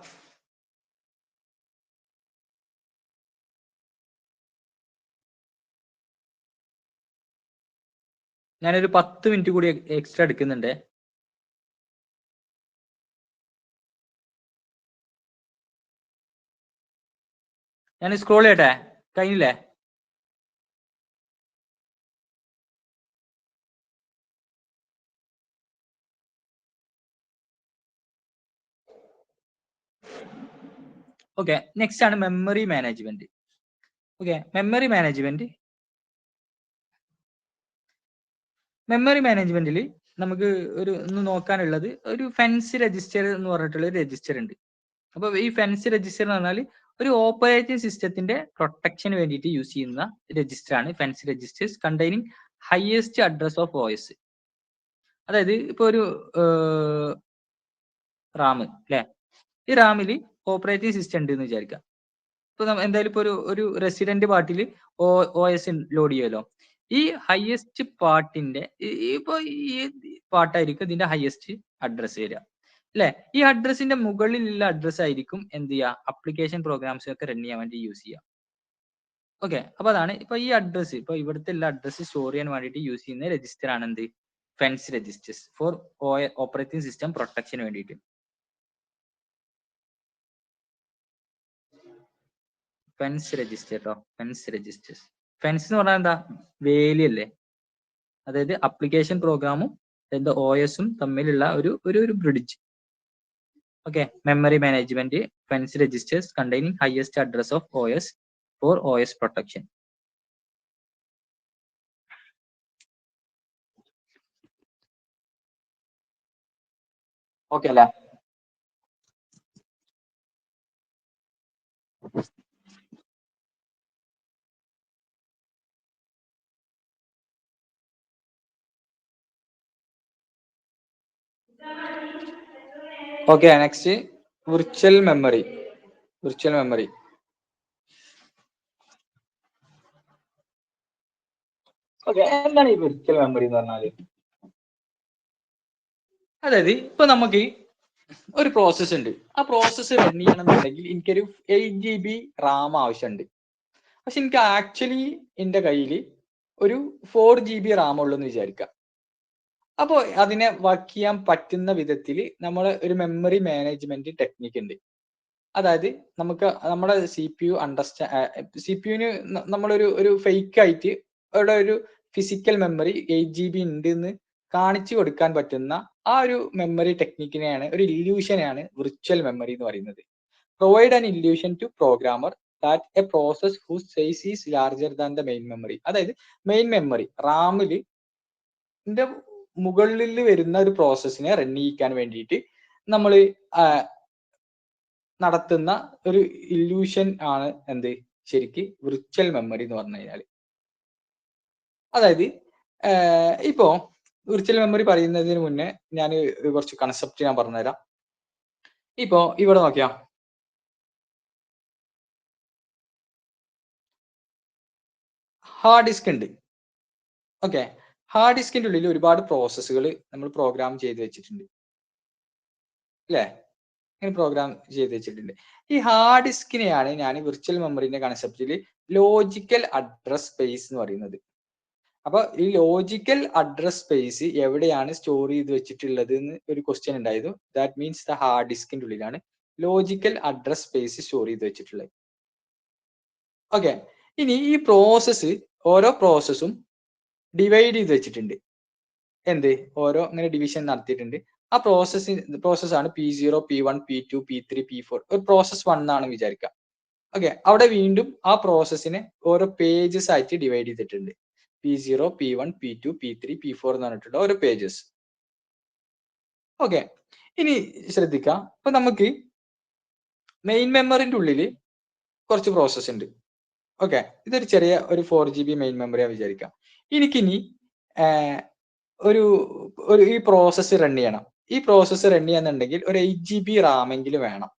ഞാനൊരു 10 മിനിറ്റ് കൂടി എക്സ്ട്രാ എടുക്കുന്നുണ്ട്. ഞാൻ സ്ക്രോൾ ചെയ്യട്ടെ? കഴിഞ്ഞില്ലേ? ഓക്കെ, നെക്സ്റ്റ് ആണ് മെമ്മറി മാനേജ്മെന്റ്. ഓക്കെ, മെമ്മറി മാനേജ്മെന്റിൽ നമുക്ക് ഒന്ന് നോക്കാനുള്ളത് ഒരു ഫെൻസ് രജിസ്റ്റർ എന്ന് പറഞ്ഞിട്ടുള്ള ഒരു രജിസ്റ്റർ ഉണ്ട്. അപ്പൊ ഈ ഫെൻസ് രജിസ്റ്റർ എന്ന് പറഞ്ഞാൽ ഒരു ഓപ്പറേറ്റിംഗ് സിസ്റ്റത്തിന്റെ പ്രൊട്ടക്ഷന് വേണ്ടിയിട്ട് യൂസ് ചെയ്യുന്ന രജിസ്റ്റർ ആണ് fence registers containing highest address of OS. അതായത് ഇപ്പൊ ഒരു റാം അല്ലെ, ഈ റാമിൽ ഓപ്പറേറ്റിംഗ് സിസ്റ്റം ഉണ്ട് എന്ന് വിചാരിക്കാം. ഇപ്പൊ എന്തായാലും ഇപ്പൊ ഒരു റെസിഡന്റ് പാർട്ടിൽ OS ലോഡ് ചെയ്യുമല്ലോ. ഈ ഹയസ്റ്റ് പാർട്ടിന്റെ ഇപ്പൊ ഈ പാർട്ടായിരിക്കും ഇതിന്റെ ഹയസ്റ്റ് അഡ്രസ് വരിക അല്ലെ. ഈ അഡ്രസ്സിന്റെ മുകളിലുള്ള അഡ്രസ് ആയിരിക്കും എന്ത് ചെയ്യുക, ആപ്ലിക്കേഷൻ പ്രോഗ്രാംസ് ഒക്കെ റൺ ചെയ്യാൻ വേണ്ടി യൂസ് ചെയ്യുക. ഓക്കെ, അപ്പൊ അതാണ് ഇപ്പൊ ഈ അഡ്രസ്, ഇപ്പൊ ഇവിടുത്തെ എല്ലാ അഡ്രസ് സ്റ്റോർ ചെയ്യാൻ വേണ്ടിയിട്ട് യൂസ് ചെയ്യുന്ന രജിസ്റ്റർ ആണ് എന്ത്, fence registers for operating system പ്രൊട്ടക്ഷന് വേണ്ടിയിട്ട്. ഫെൻസ് രജിസ്റ്റർ കേട്ടോ, ഫെൻസ് രജിസ്റ്റേഴ്സ്. ഫെൻസ് എന്ന് പറഞ്ഞാൽ എന്താ, വേലിയല്ലേ. അതായത് അപ്ലിക്കേഷൻ പ്രോഗ്രാമും OS-ഉം തമ്മിലുള്ള ഒരു bridge. Okay, memory management fence registers containing highest address of OS for OS protection. Okay അല്ലേ? Okay, next virtual memory. Okay, എന്താണ് ഈ വിർച്വൽ മെമ്മറി എന്ന് പറഞ്ഞാല്? അതായത് ഇപ്പൊ നമുക്ക് ഒരു പ്രോസസ് ഉണ്ട്, ആ പ്രോസസ്സ് റൺ ചെയ്യണമെന്നുണ്ടെങ്കിൽ എനിക്കൊരു 8 GB റാം ആവശ്യമുണ്ട്. പക്ഷെ എനിക്ക് ആക്ച്വലി എന്റെ കയ്യിൽ ഒരു 4 GB റാം ഉള്ളൂ എന്ന് വിചാരിക്കാം. അപ്പോൾ അതിനെ വർക്ക് ചെയ്യാൻ പറ്റുന്ന വിധത്തിൽ നമ്മൾ ഒരു മെമ്മറി മാനേജ്മെന്റ് ടെക്നിക്ക് ഉണ്ട്. അതായത് നമുക്ക് നമ്മുടെ CPU CPUവിന് നമ്മളൊരു ഫേക്ക് ആയിട്ട് അവിടെ ഒരു ഫിസിക്കൽ മെമ്മറി 8 GB ഉണ്ട് എന്ന് കാണിച്ചു കൊടുക്കാൻ പറ്റുന്ന ആ ഒരു മെമ്മറി ടെക്നിക്കിനെയാണ്, ഒരു ഇല്യൂഷനെയാണ് വിർച്വൽ മെമ്മറി എന്ന് പറയുന്നത്. Provide an illusion to programmer that a process whose size is larger than the main memory. അതായത് മെയിൻ മെമ്മറി റാമില് മുകളിൽ വരുന്ന ഒരു പ്രോസസ്സിനെ റൺ ചെയ്യിക്കാൻ വേണ്ടിയിട്ട് നമ്മൾ നടത്തുന്ന ഒരു ഇല്യൂഷൻ ആണ് എന്ത്, ശരിക്ക് വിർച്വൽ മെമ്മറി എന്ന് പറഞ്ഞു കഴിഞ്ഞാൽ. അതായത് ഇപ്പോ വിർച്വൽ മെമ്മറി പറയുന്നതിന് മുന്നേ ഞാൻ കുറച്ച് കൺസെപ്റ്റ് ഞാൻ പറഞ്ഞുതരാം. ഇപ്പോ ഇവിടെ നോക്കിയാ ഹാർഡ് ഡിസ്ക് ഉണ്ട്. ഓക്കെ, ഹാർഡ് ഡിസ്കിന്റെ ഉള്ളിൽ ഒരുപാട് പ്രോസസ്സുകൾ നമ്മൾ പ്രോഗ്രാം ചെയ്ത് വെച്ചിട്ടുണ്ട് അല്ലേ, ഇങ്ങനെ പ്രോഗ്രാം ചെയ്ത് വെച്ചിട്ടുണ്ട്. ഈ ഹാർഡ് ഡിസ്കിനെയാണ് ഞാൻ വിർച്വൽ മെമ്മറിന്റെ കൺസെപ്റ്റിൽ ലോജിക്കൽ അഡ്രസ് സ്പേസ് എന്ന് പറയുന്നത്. അപ്പൊ ഈ ലോജിക്കൽ അഡ്രസ് സ്പേസ് എവിടെയാണ് സ്റ്റോർ ചെയ്ത് വെച്ചിട്ടുള്ളത് എന്ന് ഒരു ക്വസ്റ്റ്യൻ ഉണ്ടായിരുന്നു. ദാറ്റ് മീൻസ് ദ ഹാർഡ് ഡിസ്കിന്റെ ഉള്ളിലാണ് ലോജിക്കൽ അഡ്രസ് സ്പേസ് സ്റ്റോർ ചെയ്ത് വെച്ചിട്ടുള്ളത്. ഓക്കെ, ഇനി ഈ പ്രോസസ്സ്, ഓരോ പ്രോസസ്സും ഡിവൈഡ് ചെയ്ത് വെച്ചിട്ടുണ്ട്. എന്ത്, ഓരോ ഇങ്ങനെ ഡിവിഷൻ നടത്തിയിട്ടുണ്ട്. ആ പ്രോസസ്സാണ് P0, P1, P2, P3, P4. ഒരു പ്രോസസ് 1 ആണെന്ന് വിചാരിക്കാം. ഓക്കെ, അവിടെ വീണ്ടും ആ പ്രോസസ്സിനെ ഓരോ പേജസ് ആയിട്ട് ഡിവൈഡ് ചെയ്തിട്ടുണ്ട്. P0, P1, P2, P3, P4 എന്ന് പറഞ്ഞിട്ടുള്ള ഓരോ പേജസ്. ഓക്കെ, ഇനി ശ്രദ്ധിക്കാം. ഇപ്പൊ നമുക്ക് മെയിൻ മെമ്മറിന്റെ ഉള്ളിൽ കുറച്ച് പ്രോസസ് ഉണ്ട്. ഓക്കെ, ഇതൊരു ചെറിയ ഒരു 4 GB മെയിൻ മെമ്മറിയാ വിചാരിക്കാം. എനിക്കിനി ഈ പ്രോസസ്സ് റൺ ചെയ്യണം. ഈ പ്രോസസ്സ് റൺ ചെയ്യാന്നുണ്ടെങ്കിൽ ഒരു 8 GB റാമെങ്കിലും വേണം.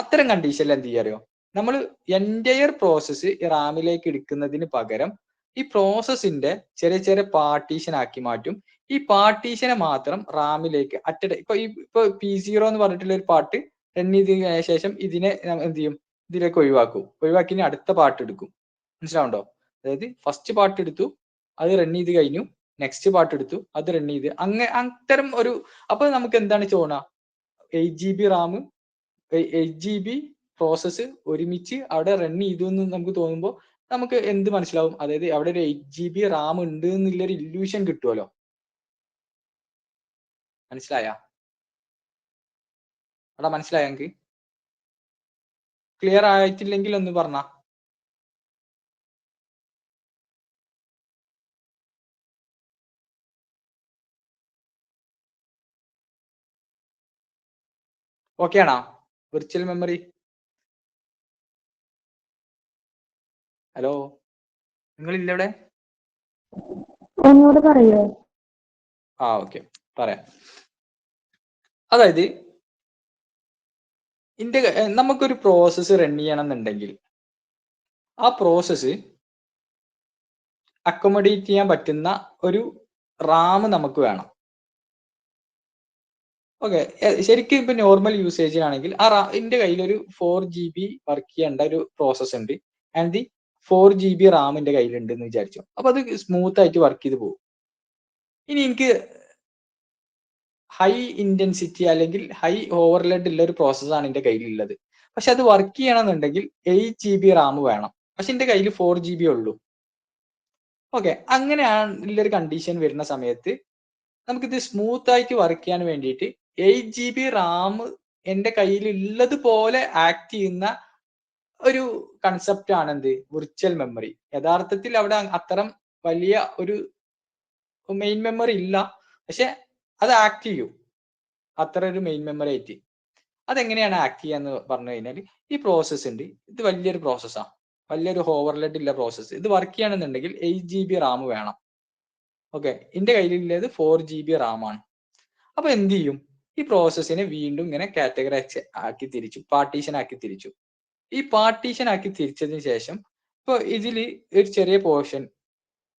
അത്തരം കണ്ടീഷനിൽ എന്ത് ചെയ്യാറിയോ, നമ്മൾ എൻറ്റയർ പ്രോസസ്സ് റാമിലേക്ക് എടുക്കുന്നതിന് പകരം ഈ പ്രോസസ്സിന്റെ ചെറിയ ചെറിയ പാർട്ടീഷൻ ആക്കി മാറ്റും. ഈ പാർട്ടീഷനെ മാത്രം റാമിലേക്ക് ഇപ്പൊ P0 എന്ന് പറഞ്ഞിട്ടുള്ള ഒരു പാർട്ട് റൺ ചെയ്തതിനു ശേഷം ഇതിനെ എന്ത് ചെയ്യും, ഇതിലേക്ക് ഒഴിവാക്കി അടുത്ത പാർട്ട് എടുക്കും. മനസ്സിലാവുണ്ടോ? അതായത് ഫസ്റ്റ് പാർട്ട് എടുത്തു, അത് റൺ ചെയ്ത് കഴിഞ്ഞു, നെക്സ്റ്റ് പാർട്ട് എടുത്തു, അത് റൺ ചെയ്ത് അത്തരം ഒരു, അപ്പൊ നമുക്ക് എന്താണ് തോന്നുക, 8 GB റാം 8 GB പ്രോസസ്സ് ഒരുമിച്ച് അവിടെ റൺ ചെയ്തു എന്ന് നമുക്ക് തോന്നുമ്പോൾ നമുക്ക് എന്ത് മനസ്സിലാവും, അതായത് അവിടെ ഒരു 8 GB റാം ഉണ്ട് എന്നുള്ളൊരു ഇല്യൂഷൻ കിട്ടുമല്ലോ. മനസ്സിലായ? അവിടെ മനസ്സിലായ? എനിക്ക് ക്ലിയർ ആയിട്ടില്ലെങ്കിൽ ഒന്ന് പറഞ്ഞ. ഓക്കെ ആണോ? Virtual memory. ഹലോ, നിങ്ങളില്ല ഇവിടെ? ഒന്നുകൂടെ പറയോ? ഓക്കെ, പറയാം. അതായത് നമുക്കൊരു പ്രോസസ്സ് റൺ ചെയ്യണം എന്നുണ്ടെങ്കിൽ ആ പ്രോസസ്സ് അക്കോമഡേറ്റ് ചെയ്യാൻ പറ്റുന്ന ഒരു റാം നമുക്ക് വേണം. ഓക്കെ, ശരിക്കും ഇപ്പൊ നോർമൽ യൂസേജിനാണെങ്കിൽ എന്റെ കയ്യിൽ ഒരു 4 GB വർക്ക് ചെയ്യേണ്ട ഒരു പ്രോസസ്സ് ഉണ്ട് ആൻഡ് ദി 4 GB റാം എന്റെ കയ്യിലുണ്ട് എന്ന് വിചാരിച്ചു. അപ്പൊ അത് സ്മൂത്ത് ആയിട്ട് വർക്ക് ചെയ്ത് പോകും. ഇനി എനിക്ക് ഹൈ ഇന്റൻസിറ്റി അല്ലെങ്കിൽ ഹൈ ഓവർലോഡ് ഉള്ള ഒരു പ്രോസസ്സാണ് എന്റെ കയ്യിലുള്ളത്. പക്ഷെ അത് വർക്ക് ചെയ്യണമെന്നുണ്ടെങ്കിൽ 8 GB റാം വേണം. പക്ഷെ എന്റെ കയ്യിൽ 4 GB ഉള്ളൂ. ഓക്കെ, അങ്ങനെയുള്ളൊരു കണ്ടീഷൻ വരുന്ന സമയത്ത് നമുക്കിത് സ്മൂത്ത് ആയിട്ട് വർക്ക് ചെയ്യാൻ വേണ്ടിയിട്ട് 8 GB റാം എന്റെ കയ്യിൽ ഉള്ളത് പോലെ ആക്ട് ചെയ്യുന്ന ഒരു കൺസെപ്റ്റ് ആണ് എന്ത്, വിർച്വൽ മെമ്മറി. യഥാർത്ഥത്തിൽ അവിടെ അത്തരം വലിയ ഒരു മെയിൻ മെമ്മറി ഇല്ല, പക്ഷെ അത് ആക്ട് ചെയ്യും അത്ര ഒരു മെയിൻ മെമ്മറി ആയിട്ട്. അതെങ്ങനെയാണ് ആക്ട് ചെയ്യാന്ന് പറഞ്ഞു കഴിഞ്ഞാൽ, ഈ പ്രോസസ്സ് ഉണ്ട്, ഇത് വലിയൊരു പ്രോസസ്സാണ്, വലിയൊരു ഓവർലോഡ് ഉള്ള പ്രോസസ്സ്. ഇത് വർക്ക് ചെയ്യണമെന്നുണ്ടെങ്കിൽ 8 GB റാം വേണം. ഓക്കെ, എന്റെ കയ്യിലുള്ളത് 4 GB റാം ആണ്. അപ്പൊ എന്ത് ചെയ്യും, ഈ പ്രോസസ്സിനെ വീണ്ടും ഇങ്ങനെ കാറ്റഗറൈസ് ആക്കി തിരിച്ചു, പാർട്ടീഷൻ ആക്കി തിരിച്ചു. ഈ പാർട്ടീഷൻ ആക്കി തിരിച്ചതിന് ശേഷം ഇപ്പൊ ഇതിൽ ഒരു ചെറിയ പോർഷൻ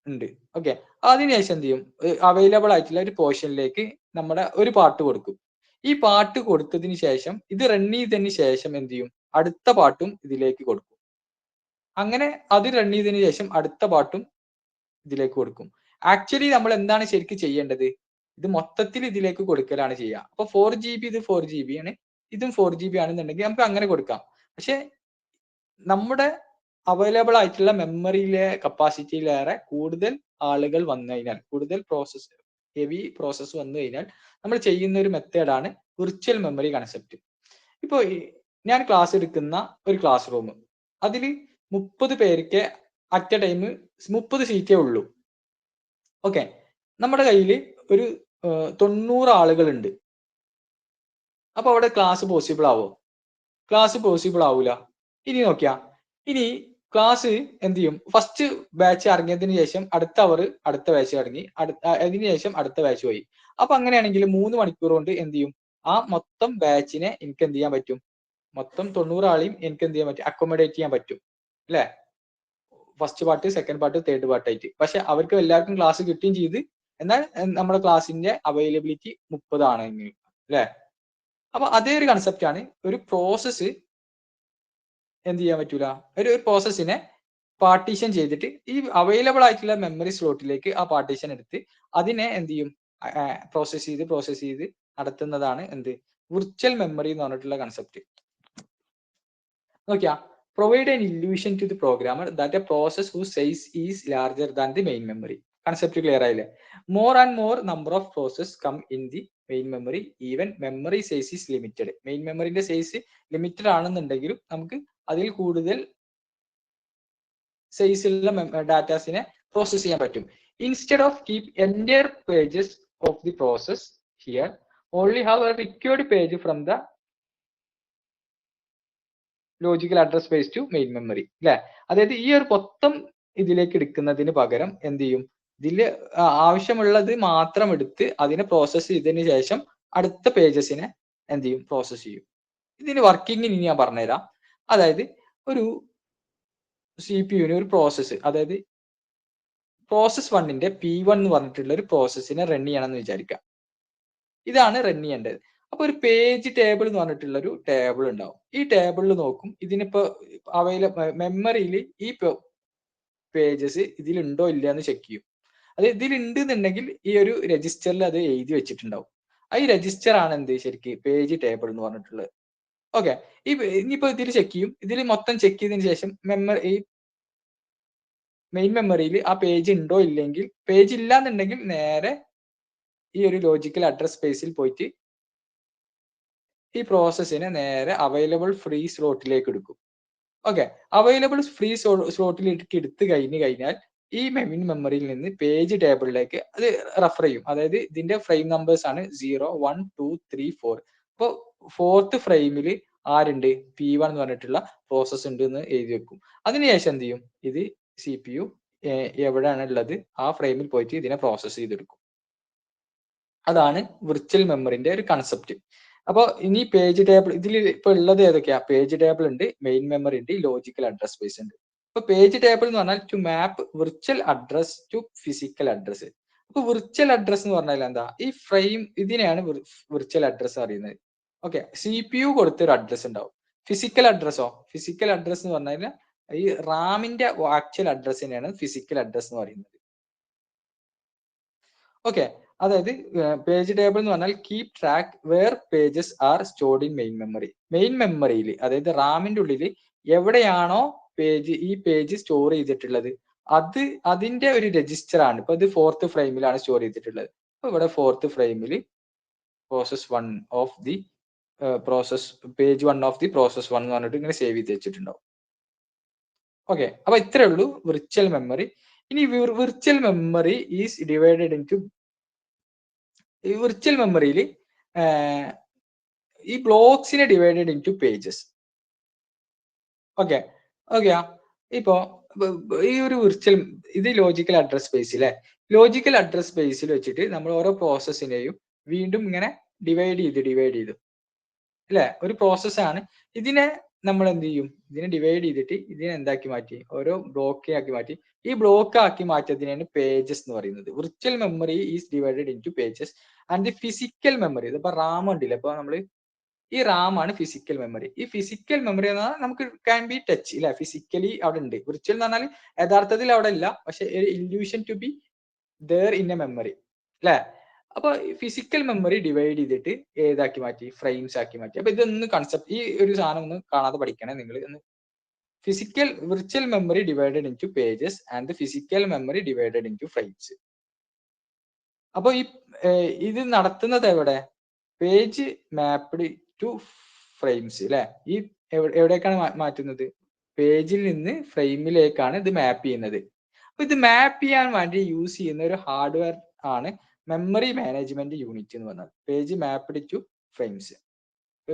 ഉണ്ട്. ഓക്കെ, അതിനുശേഷം എന്ത് ചെയ്യും, അവൈലബിൾ ആയിട്ടുള്ള ഒരു പോർഷനിലേക്ക് നമ്മുടെ ഒരു പാർട്ട് കൊടുക്കും. ഈ പാർട്ട് കൊടുത്തതിന് ശേഷം ഇത് റൺ ചെയ്തതിന് ശേഷം എന്ത് ചെയ്യും, അടുത്ത പാർട്ടും ഇതിലേക്ക് കൊടുക്കും. അങ്ങനെ അത് റൺ ചെയ്തതിന് ശേഷം അടുത്ത പാർട്ടും ഇതിലേക്ക് കൊടുക്കും. ആക്ച്വലി നമ്മൾ എന്താണ് ശരിക്കും ചെയ്യേണ്ടത്, ഇത് മൊത്തത്തിൽ ഇതിലേക്ക് കൊടുക്കലാണ് ചെയ്യുക. അപ്പൊ 4 GB ഇത് 4 GB ആണ്, ഇതും 4 GB ആണെന്നുണ്ടെങ്കിൽ നമുക്ക് അങ്ങനെ കൊടുക്കാം. പക്ഷെ നമ്മുടെ അവൈലബിൾ ആയിട്ടുള്ള മെമ്മറിയിലെ കപ്പാസിറ്റിയിലേറെ കൂടുതൽ ആളുകൾ വന്നു കഴിഞ്ഞാൽ, കൂടുതൽ പ്രോസസ് ഹെവി പ്രോസസ്സ് വന്നു കഴിഞ്ഞാൽ നമ്മൾ ചെയ്യുന്ന ഒരു മെത്തേഡാണ് വിർച്വൽ മെമ്മറി കൺസെപ്റ്റ്. ഇപ്പോൾ ഞാൻ ക്ലാസ് എടുക്കുന്ന ഒരു ക്ലാസ് റൂം, അതിൽ 30 പേർക്ക് അറ്റ് എ ടൈം 30 സീറ്റേ ഉള്ളൂ. ഓക്കെ, നമ്മുടെ കയ്യിൽ ഒരു 90 ആളുകളുണ്ട്. അപ്പൊ അവിടെ ക്ലാസ് പോസിബിൾ ആവോ? ക്ലാസ് പോസിബിൾ ആവൂല. ഇനി നോക്കിയാ, ഇനി ക്ലാസ് എന്ത് ചെയ്യും, ഫസ്റ്റ് ബാച്ച് ഇറങ്ങിയതിന് ശേഷം അടുത്ത അവർ അടുത്ത ബാച്ച് ഇറങ്ങി, അതിനുശേഷം അടുത്ത ബാച്ച് പോയി. അപ്പൊ അങ്ങനെയാണെങ്കിൽ 3 മണിക്കൂർ കൊണ്ട് എന്ത് ചെയ്യും, ആ മൊത്തം ബാച്ചിനെ എനിക്ക് എന്ത് ചെയ്യാൻ പറ്റും, മൊത്തം 90 ആളെയും എനിക്ക് എന്ത് ചെയ്യാൻ പറ്റും, അക്കോമഡേറ്റ് ചെയ്യാൻ പറ്റും അല്ലെ? First part, second part, third പാർട്ടായിട്ട്. പക്ഷെ അവർക്ക് എല്ലാവർക്കും ക്ലാസ് കിട്ടുകയും ചെയ്ത്, എന്നാൽ നമ്മുടെ ക്ലാസ്സിന്റെ അവൈലബിലിറ്റി 30 ആണ് അല്ലെ? അപ്പൊ അതേ ഒരു കൺസെപ്റ്റ് ആണ് ഒരു പ്രോസസ്സ് എന്ത് ചെയ്യാൻ പറ്റൂല, ഒരു പ്രോസസ്സിനെ പാർട്ടീഷൻ ചെയ്തിട്ട് ഈ അവൈലബിൾ ആയിട്ടുള്ള മെമ്മറി സ്ലോട്ടിലേക്ക് ആ പാർട്ടീഷൻ എടുത്ത് അതിനെ എന്ത് ചെയ്യും, പ്രോസസ് ചെയ്ത് നടത്തുന്നതാണ് എന്ത്, വിർച്വൽ മെമ്മറി എന്ന് പറഞ്ഞിട്ടുള്ള concept. Nokia, provide an illusion to the programmer that a process whose size is larger than the main memory. Concept clear ആയില്ലേ? More and more number of process come in the main memory, even memory size is limited. Main മെമ്മറിന്റെ size limited ആണെന്നുണ്ടെങ്കിലും നമുക്ക് അതിൽ കൂടുതൽ സൈസിലുള്ള ഡാറ്റാസിനെ process ചെയ്യാൻ പറ്റും. Instead of keep entire pages of the process here, only have a required page from the logical address space to main memory അല്ലെ? അതായത് ഈ ഒരു മൊത്തം ഇതിലേക്ക് എടുക്കുന്നതിന് പകരം എന്ത് ചെയ്യും, ഇതിൽ ആവശ്യമുള്ളത് മാത്രം എടുത്ത് അതിനെ പ്രോസസ് ചെയ്തതിന് ശേഷം അടുത്ത പേജസിനെ എന്ത് ചെയ്യും, പ്രോസസ് ചെയ്യും. ഇതിന് വർക്കിംഗ് ഇനി ഞാൻ പറഞ്ഞുതരാം. അതായത് ഒരു CPU-ന് ഒരു പ്രോസസ്സ്, അതായത് പ്രോസസ് 1ന്റെ P1 എന്ന് പറഞ്ഞിട്ടുള്ള ഒരു പ്രോസസ്സിനെ റൺ ചെയ്യണം എന്ന് വിചാരിക്കാം. ഇതാണ് റൺ ചെയ്യേണ്ടത്. അപ്പൊ ഒരു പേജ് ടേബിൾ എന്ന് പറഞ്ഞിട്ടുള്ള ഒരു ടേബിൾ ഉണ്ടാവും. ഈ ടേബിളിൽ നോക്കും, ഇതിനിപ്പോ അവൈലബിൾ മെമ്മറിയിൽ ഈ പേജസ് ഇതിലുണ്ടോ ഇല്ല എന്ന് ചെക്ക് ചെയ്യും. അത് ഇതിലുണ്ട് എന്നുണ്ടെങ്കിൽ ഈ ഒരു രജിസ്റ്ററിൽ അത് എഴുതി വെച്ചിട്ടുണ്ടാവും. ഈ രജിസ്റ്റർ ആണ് എന്ത് ശരിക്ക് പേജ് ടേബിൾ എന്ന് പറഞ്ഞിട്ടുള്ളത്. ഓക്കെ, ഇനിയിപ്പോ ഇതിൽ ചെക്ക് ചെയ്യും. ഇതിൽ മൊത്തം ചെക്ക് ചെയ്തതിനു ശേഷം ഈ മെയിൻ മെമ്മറിയിൽ ആ പേജ് ഉണ്ടോ ഇല്ലെങ്കിൽ, പേജ് ഇല്ല എന്നുണ്ടെങ്കിൽ നേരെ ഈ ഒരു ലോജിക്കൽ അഡ്രസ് സ്പേസിൽ പോയിട്ട് ഈ പ്രോസസ്സിനെ നേരെ അവൈലബിൾ ഫ്രീ സ്ലോട്ടിലേക്ക് എടുക്കും. ഓക്കെ, അവൈലബിൾ ഫ്രീ സ്ലോട്ടിലേക്ക് എടുത്തു കഴിഞ്ഞാൽ ഈ മെയിൻ മെമ്മറിയിൽ നിന്ന് പേജ് ടേബിളിലേക്ക് അത് റെഫർ ചെയ്യും. അതായത് ഇതിന്റെ ഫ്രെയിം നമ്പേഴ്സ് ആണ് 0, 1, 2, 3, 4. അപ്പോൾ 4th ഫ്രെയിമിൽ ആരുണ്ട്, P1 എന്ന് പറഞ്ഞിട്ടുള്ള പ്രോസസ്സ് ഉണ്ട് എന്ന് എഴുതി വെക്കും. അതിനുശേഷം എന്ത് ചെയ്യും, ഇത് CPU എവിടെയാണ് ഉള്ളത് ആ ഫ്രെയിമിൽ പോയിട്ട് ഇതിനെ പ്രോസസ്സ് ചെയ്തെടുക്കും. അതാണ് വിർച്വൽ മെമ്മറിന്റെ ഒരു കൺസെപ്റ്റ്. അപ്പോൾ ഇനി പേജ് ടേബിൾ ഇതിൽ ഇപ്പൊ ഉള്ളത് ഏതൊക്കെയാ? പേജ് ടേബിൾ ഉണ്ട്, മെയിൻ മെമ്മറി ഉണ്ട്, ലോജിക്കൽ അഡ്രസ് സ്പേസ് ഉണ്ട്. അപ്പൊ പേജ് ടേബിൾ എന്ന് പറഞ്ഞാൽ to map virtual address to physical address. അപ്പൊ വിർച്വൽ അഡ്രസ് എന്ന് പറഞ്ഞാൽ എന്താ? ഈ ഫ്രെയിം ഇതിനെയാണ് വിർച്വൽ അഡ്രസ് അറിയുന്നത്. ഓക്കെ, CPU കൊടുത്തൊരു അഡ്രസ് ഉണ്ടാവും. ഫിസിക്കൽ അഡ്രസ്സോ? ഫിസിക്കൽ അഡ്രസ് എന്ന് പറഞ്ഞാൽ ഈ റാമിന്റെ ആക്ച്വൽ അഡ്രസ്സിനെയാണ് ഫിസിക്കൽ അഡ്രസ് എന്ന് പറയുന്നത്. ഓക്കെ, അതായത് പേജ് ടേബിൾ എന്ന് പറഞ്ഞാൽ keep track where pages are stored in main memory. Main മെമ്മറിയിൽ, അതായത് റാമിന്റെ ഉള്ളിൽ എവിടെയാണോ ഈ പേജ് സ്റ്റോർ ചെയ്തിട്ടുള്ളത് അതിന്റെ ഒരു രജിസ്റ്റർ ആണ്. ഇപ്പൊ ഇത് 4th ഫ്രെയിമിലാണ് സ്റ്റോർ ചെയ്തിട്ടുള്ളത്. അപ്പൊ ഇവിടെ 4th ഫ്രെയിമിൽ process 1 of the page 1 of the process 1 എന്ന് പറഞ്ഞിട്ട് ഇങ്ങനെ സേവ് ചെയ്ത് വെച്ചിട്ടുണ്ടാവും. ഓക്കെ, അപ്പൊ ഇത്രേ ഉള്ളൂ വിർച്വൽ മെമ്മറി. ഇനി virtual memory is divided into, ഈ വിർച്വൽ മെമ്മറിയിൽ ഈ ബ്ലോക്സിനെ divided into pages. Okay, ഇപ്പോ ഈ ഒരു ഇത് ലോജിക്കൽ അഡ്രസ് സ്പേസ് അല്ലെ. ലോജിക്കൽ അഡ്രസ് സ്പേസിൽ വെച്ചിട്ട് നമ്മൾ ഓരോ പ്രോസസ്സിനെയും വീണ്ടും ഇങ്ങനെ ഡിവൈഡ് ചെയ്തു അല്ലെ. ഒരു പ്രോസസ്സാണ്. ഇതിനെ നമ്മൾ എന്ത് ചെയ്യും, ഇതിനെ ഡിവൈഡ് ചെയ്തിട്ട് ഇതിനെ എന്താക്കി മാറ്റി, ഓരോ ബ്ലോക്ക് ആക്കി മാറ്റി. ഈ ബ്ലോക്ക് ആക്കി മാറ്റിയതിനാണ് പേജസ് എന്ന് പറയുന്നത്. Virtual memory is divided into pages and the physical memory, ഇതിപ്പോ റാം ഉണ്ടല്ലേ, അപ്പൊ നമ്മൾ ഈ റാം ആണ് ഫിസിക്കൽ മെമ്മറി. ഈ ഫിസിക്കൽ മെമ്മറി എന്ന് പറഞ്ഞാൽ നമുക്ക് ക്യാൻ ബി ടച്ച് ഇല്ല, ഫിസിക്കലി അവിടെ ഉണ്ട്. വിർച്വൽ എന്ന് പറഞ്ഞാൽ യഥാർത്ഥത്തിൽ അവിടെ ഇല്ല, പക്ഷെ illusion to be there in a memory അല്ലെ. അപ്പൊ ഫിസിക്കൽ മെമ്മറി ഡിവൈഡ് ചെയ്തിട്ട് ഏതാക്കി മാറ്റി, ഫ്രെയിംസ് ആക്കി മാറ്റി. അപ്പൊ ഇതൊന്ന് കൺസെപ്റ്റ്, ഈ ഒരു സാധനം ഒന്ന് കാണാതെ പഠിക്കണേ നിങ്ങൾ. Virtual memory divided into pages and physical memory divided into frames. അപ്പൊ ഇത് നടത്തുന്നത് എവിടെ? പേജ് മാപ്ഡ് ടു ഫ്രെയിംസ് അല്ലെ. ഈ എവിടേക്കാണ് മാറ്റുന്നത്? പേജിൽ നിന്ന് ഫ്രെയിമിലേക്കാണ് ഇത് മാപ്പ് ചെയ്യുന്നത്. അപ്പൊ ഇത് മാപ്പ് ചെയ്യാൻ വേണ്ടി യൂസ് ചെയ്യുന്ന ഒരു ഹാർഡ്വെയർ ആണ് മെമ്മറി മാനേജ്മെന്റ് യൂണിറ്റ് എന്ന് പറഞ്ഞാൽ. പേജ് മാപ്ഡ് ടു ഫ്രെയിംസ്, ഇപ്പൊ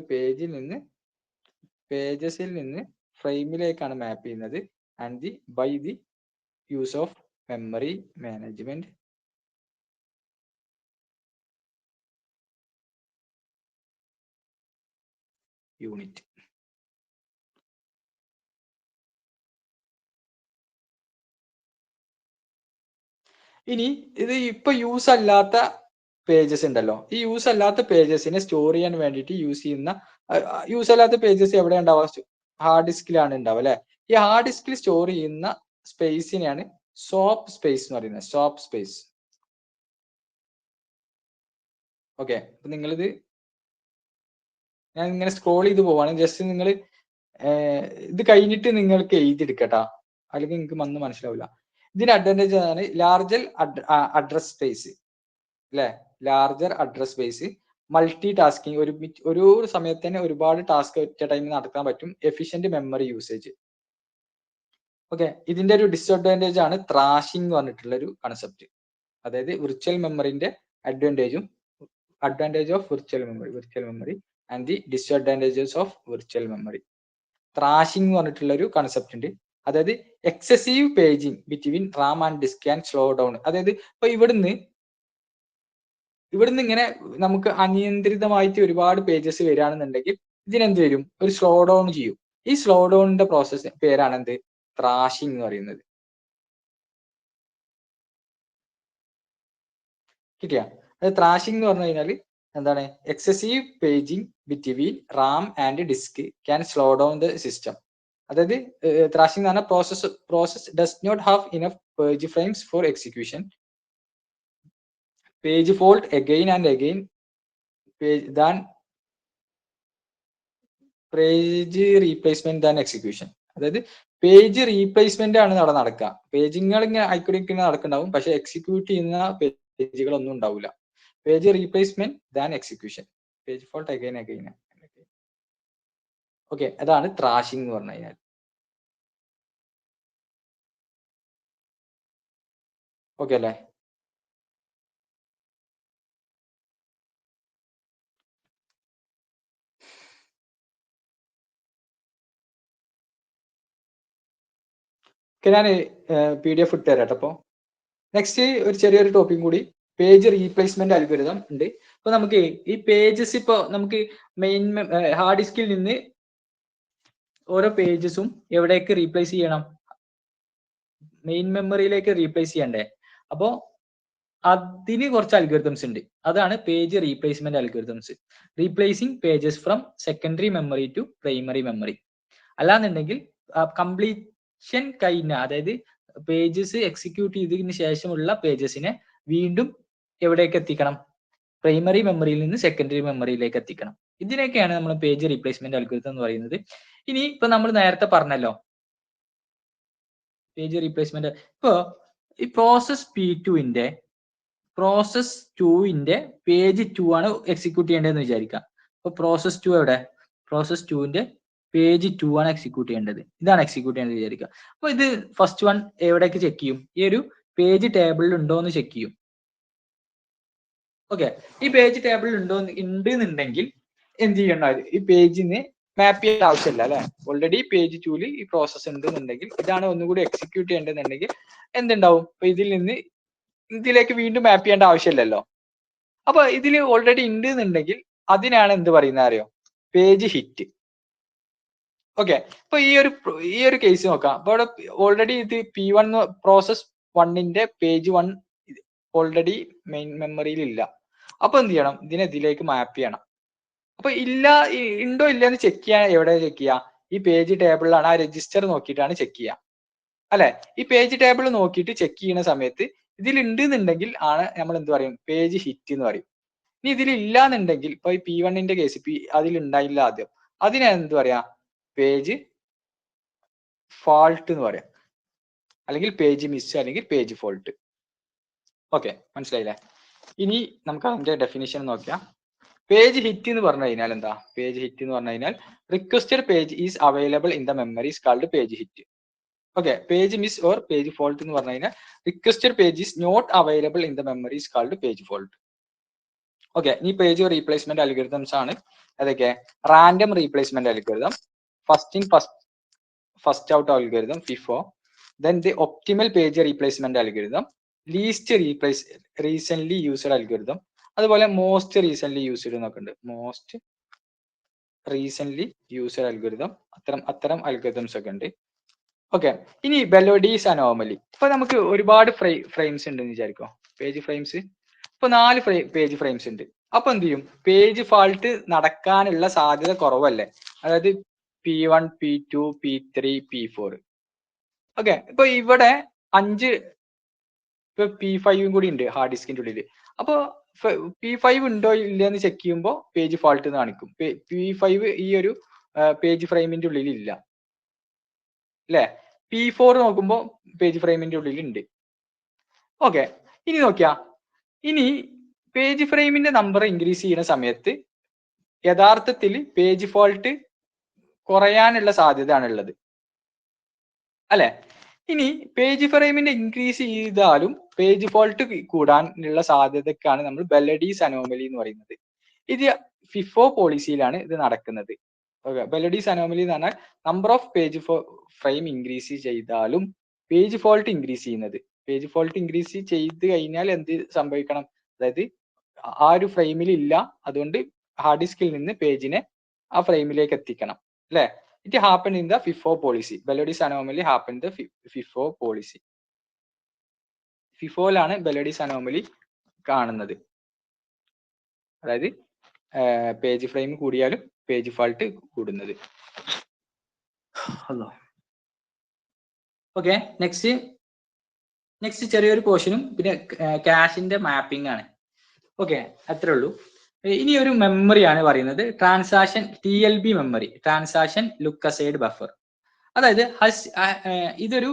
പേജസിൽ നിന്ന് ഫ്രെയിമിലേക്കാണ് മാപ്പ് ചെയ്യുന്നത്. And by the use of memory management unit. ഇനി ഇത് ഇപ്പൊ യൂസ് അല്ലാത്ത പേജസ് ഉണ്ടല്ലോ, ഈ യൂസ് അല്ലാത്ത പേജസിനെ സ്റ്റോർ ചെയ്യാൻ വേണ്ടിയിട്ട് യൂസ് അല്ലാത്ത പേജസ് എവിടെ ഉണ്ടാവുക? ഹാർഡ് ഡിസ്കിലാണ് ഉണ്ടാവുക അല്ലെ. ഈ ഹാർഡ് ഡിസ്കിൽ സ്റ്റോർ ചെയ്യുന്ന സ്പേസിനെയാണ് സോപ്പ് സ്പേസ് എന്ന് പറയുന്നത്. Soap space. ഓക്കെ, അപ്പൊ നിങ്ങളിത് ഞാൻ ഇങ്ങനെ സ്ക്രോൾ ചെയ്ത് പോവാണ്. ജസ്റ്റ് നിങ്ങൾ ഇത് കഴിഞ്ഞിട്ട് നിങ്ങൾക്ക് എഴുതിയെടുക്കട്ടാ, അല്ലെങ്കിൽ നിങ്ങൾക്ക് മനസ്സിലാവില്ല. ഇതിന്റെ അഡ്വാൻറ്റേജ് ആണ് ലാർജർ അഡ്രസ് സ്പേസ് അല്ലെ. Larger address space, multi tasking, ഒരു സമയത്ത് തന്നെ ഒരുപാട് ടാസ്ക് ഒറ്റ ടൈമിൽ നടത്താൻ പറ്റും. Efficient memory usage. ഓക്കെ, ഇതിന്റെ ഒരു ഡിസ്അഡ്വാൻറ്റേജ് ആണ് ത്രാഷിംഗ് എന്ന് പറഞ്ഞിട്ടുള്ള ഒരു കൺസെപ്റ്റ്. അതായത് വിർച്വൽ മെമ്മറിന്റെ advantage of virtual memory and the disadvantages of virtual memory. Thrashing എന്ന് പറഞ്ഞിട്ടുള്ള ഒരു കൺസെപ്റ്റ് ഉണ്ട്. അതായത് excessive paging between RAM and disk can slow down. അതായത് ഇപ്പൊ ഇവിടുന്ന് ഇങ്ങനെ നമുക്ക് അനിയന്ത്രിതമായിട്ട് ഒരുപാട് പേജസ് വരികയാണെന്നുണ്ടെങ്കിൽ ഇതിനെന്ത് വരും? ഒരു സ്ലോ ഡൗൺ ചെയ്യും. ഈ സ്ലോ ഡൗണിന്റെ പ്രോസസ് പേരാണ് എന്ത്? ത്രാഷിംഗ് എന്ന് പറയുന്നത്. കിട്ടിയ? അത് ത്രാഷിംഗ് എന്ന് പറഞ്ഞു കഴിഞ്ഞാൽ എന്താണ്? Excessive paging between RAM and disk can slow down the system. അതായത് ത്രാഷിംഗ് എന്ന് പറഞ്ഞാൽ process does not have enough page frames for execution. Page fault again and again page replacement and execution. അതായത് page replacement ആണ് അവിടെ നടക്കുക. പേജിങ്ങൾ ഇങ്ങനെ ആയിക്കൂടി നടക്കുന്നുണ്ടാവും, പക്ഷെ execute ചെയ്യുന്ന പേജുകളൊന്നും ഉണ്ടാവില്ല. Page replacement than execution, page fault again again. Okay, അതാണ് ട്രാഷിംഗ് എന്ന് പറഞ്ഞു കഴിഞ്ഞാൽ. ഓക്കെ അല്ലേ? ഞാൻ PDF ഇട്ട് തരാം കേട്ടോ. അപ്പൊ നെക്സ്റ്റ് ഒരു ചെറിയൊരു ടോപ്പിക് കൂടി, പേജ് റീപ്ലേസ്മെന്റ് അൽഗോരിതം ഉണ്ട്. അപ്പൊ നമുക്ക് ഈ പേജസ് ഇപ്പൊ നമുക്ക് മെയിൻ ഹാർഡ് ഡിസ്കിൽ നിന്ന് ഓരോ പേജസും എവിടേക്ക് റീപ്ലേസ് ചെയ്യണം? മെയിൻ മെമ്മറിയിലേക്ക് റീപ്ലേസ് ചെയ്യണ്ടേ? അപ്പോ അതിന് കുറച്ച് അൽഗോരിതംസ് ഉണ്ട്. അതാണ് page replacement algorithms. Replacing pages from secondary memory to primary memory. അല്ലാന്നുണ്ടെങ്കിൽ കംപ്ലീഷൻ കഴിഞ്ഞ, അതായത് പേജസ് എക്സിക്യൂട്ട് ചെയ്തതിന് ശേഷമുള്ള പേജസിനെ വീണ്ടും എവിടേക്ക് എത്തിക്കണം? പ്രൈമറി മെമ്മറിയിൽ നിന്ന് സെക്കൻഡറി മെമ്മറിയിലേക്ക് എത്തിക്കണം. ഇതിനൊക്കെയാണ് നമ്മൾ പേജ് റീപ്ലേസ്മെന്റ് അൽഗോരിതം എന്ന് പറയുന്നത്. ഇനി ഇപ്പൊ നമ്മൾ നേരത്തെ പറഞ്ഞല്ലോ പേജ് റീപ്ലേസ്മെന്റ്. ഇപ്പോ ഈ പ്രോസസ് P2ന്റെ പേജ് 2 ആണ് എക്സിക്യൂട്ട് ചെയ്യേണ്ടതെന്ന് വിചാരിക്കാം. അപ്പൊ പ്രോസസ് 2 എവിടെ? പ്രോസസ് 2ന്റെ പേജ് 2 ആണ് എക്സിക്യൂട്ട് ചെയ്യേണ്ടത്. ഇതാണ് എക്സിക്യൂട്ട് ചെയ്യേണ്ടത് വിചാരിക്കുക. അപ്പൊ ഇത് ഫസ്റ്റ് വൺ എവിടേക്ക് ചെക്ക് ചെയ്യും? ഈ ഒരു പേജ് ടേബിളിൽ ഉണ്ടോ എന്ന് ചെക്ക് ചെയ്യും. ഓക്കെ, ഈ പേജ് ടേബിളിൽ ഉണ്ടെന്നുണ്ടെങ്കിൽ എന്ത് ചെയ്യണം? ഈ പേജിന് മാപ്പ് ചെയ്യേണ്ട ആവശ്യമില്ല അല്ലെ? ഓൾറെഡി പേജ് 2ല് ഈ പ്രോസസ് ഉണ്ടെന്നുണ്ടെങ്കിൽ, ഇതാണ് ഒന്നുകൂടി എക്സിക്യൂട്ട് ചെയ്യേണ്ടതെന്നുണ്ടെങ്കിൽ എന്തുണ്ടാവും? അപ്പൊ ഇതിൽ നിന്ന് ഇതിലേക്ക് വീണ്ടും മാപ്പ് ചെയ്യേണ്ട ആവശ്യമില്ലല്ലോ. അപ്പൊ ഇതിൽ ഓൾറെഡി ഉണ്ട് എന്നുണ്ടെങ്കിൽ അതിനാണ് എന്ത് പറയുന്നത് അറിയോ? Page hit. ഓക്കെ, ഇപ്പൊ ഈ ഒരു കേസ് നോക്കാം. അപ്പൊ ഇവിടെ ഓൾറെഡി ഇത് P1 പ്രോസസ് 1ന്റെ പേജ് 1 ഓൾറെഡി മെയിൻ മെമ്മറിയിൽ ഇല്ല. അപ്പൊ എന്ത് ചെയ്യണം? ഇതിലേക്ക് മാപ്പ് ചെയ്യണം. അപ്പൊ ഉണ്ടോ ഇല്ല എന്ന് ചെക്ക് ചെയ്യാൻ എവിടെ ചെക്ക് ചെയ്യാം? ഈ പേജ് ടേബിളിലാണ്, ആ രജിസ്റ്റർ നോക്കിയിട്ടാണ് ചെക്ക് ചെയ്യുക അല്ലെ? ഈ പേജ് ടേബിൾ നോക്കിയിട്ട് ചെക്ക് ചെയ്യുന്ന സമയത്ത് ഇതിൽ ഉണ്ട് എന്നുണ്ടെങ്കിൽ ആണ് നമ്മൾ എന്ത് പറയും? പേജ് ഹിറ്റ് എന്ന് പറയും. ഇനി ഇതിൽ ഇല്ല എന്നുണ്ടെങ്കിൽ, ഇപ്പൊ ഈ P1ന്റെ കേസ് അതിൽ ഉണ്ടായില്ല ആദ്യം, അതിനെ എന്ത് പറയാ? പേജ് ഫാൾട്ട് എന്ന് പറയാം, അല്ലെങ്കിൽ പേജ് മിസ്, അല്ലെങ്കിൽ പേജ് ഫോൾട്ട്. ഓക്കെ, മനസ്സിലായില്ലേ? ഇനി നമുക്ക് അതിന്റെ ഡെഫിനിഷൻ നോക്കിയാൽ, പേജ് ഹിറ്റ് എന്ന് പറഞ്ഞു കഴിഞ്ഞാൽ എന്താ? പേജ് ഹിറ്റ് എന്ന് പറഞ്ഞു കഴിഞ്ഞാൽ requested page is available in the memory is called page hit. Okay, page miss or page fault എന്ന് പറഞ്ഞു കഴിഞ്ഞാൽ requested page is not available in the memory is called page fault. Okay, ഈ page replacement algorithms ആണ് അതൊക്കെ. Random replacement algorithm, first out algorithm FIFO, then the optimal page replacement algorithm, least recently used algorithm, അതുപോലെ most recent used എന്നൊക്കെ ഉണ്ട്. Most recent used algorithm, അത്തരം algorithms ഒക്കെ ഉണ്ട്. Okay, ഇനി ബെലോഡീസ് അനോമലി. ഇപ്പൊ നമുക്ക് ഒരുപാട് ഫ്രെയിംസ് ഉണ്ട് എന്ന് വിചാരിക്കോ, പേജ് ഫ്രെയിംസ്. ഇപ്പൊ 4 പേജ് ഫ്രെയിംസ് ഉണ്ട്. അപ്പൊ എന്ത് ചെയ്യും? പേജ് ഫാൾട്ട് നടക്കാനുള്ള സാധ്യത കുറവല്ലേ? അതായത് P1, P2, P3, P4. Okay, ഇപ്പൊ ഇവിടെ 5 P5 കൂടി ഉണ്ട് ഹാർഡ് ഡിസ്കിന്റെ ഉള്ളിൽ. അപ്പൊ P5 ഉണ്ടോ ഇല്ലയെന്ന് ചെക്ക് ചെയ്യുമ്പോൾ പേജ് ഫാൾട്ട് കാണിക്കും. P5 ഈ ഒരു പേജ് ഫ്രെയിമിന്റെ ഉള്ളിൽ ഇല്ല അല്ലെ? P4 നോക്കുമ്പോൾ പേജ് ഫ്രെയിമിന്റെ ഉള്ളിൽ ഉണ്ട്. ഓക്കെ, ഇനി നോക്കിയാ, ഇനി പേജ് ഫ്രെയിമിന്റെ നമ്പർ ഇൻക്രീസ് ചെയ്യുന്ന സമയത്ത് യഥാർത്ഥത്തിൽ പേജ് ഫോൾട്ട് കുറയാനുള്ള സാധ്യതയാണ് ഉള്ളത് അല്ലെ? ഇനി പേജ് ഫ്രെയിമിന്റെ ഇൻക്രീസ് ചെയ്താലും പേജ് ഫോൾട്ട് കൂടാനുള്ള സാധ്യതക്കാണ് നമ്മൾ ബെലഡീസ് അനോമലി എന്ന് പറയുന്നത്. ഇത് FIFO പോളിസിയിലാണ് ഇത് നടക്കുന്നത്. ഓക്കെ, ബെലഡീസ് അനോമലി എന്ന് പറഞ്ഞാൽ number of page frame increase ചെയ്താലും പേജ് ഫോൾട്ട് ഇൻക്രീസ് ചെയ്യുന്നത്. പേജ് ഫോൾട്ട് ഇൻക്രീസ് ചെയ്ത് കഴിഞ്ഞാൽ എന്ത് സംഭവിക്കണം? അതായത് ആ ഒരു ഫ്രെയിമിൽ ഇല്ല, അതുകൊണ്ട് ഹാർഡ് ഡിസ്കിൽ നിന്ന് പേജിനെ ആ ഫ്രെയിമിലേക്ക് എത്തിക്കണം അല്ലെ? It happened in the FIFO policy. Belady's anomaly happened in the FIFO policy. FIFO-ലാണ് ബെലഡീസ് അനോമലി കാണുന്നത്. അതായത് പേജ് ഫ്രെയിം കൂടിയാലും പേജ് ഫാൾട്ട് കൂടുന്നത്. ഓക്കെ, നെക്സ്റ്റ് ചെറിയൊരു പോർഷനും പിന്നെ ക്യാഷിന്റെ മാപ്പിംഗ് ആണ്. ഓക്കെ, അത്രേ ഉള്ളൂ. ഇനി ഒരു മെമ്മറിയാണ് പറയുന്നത് transaction TLB memory, transaction look aside buffer. അതായത് ഇതൊരു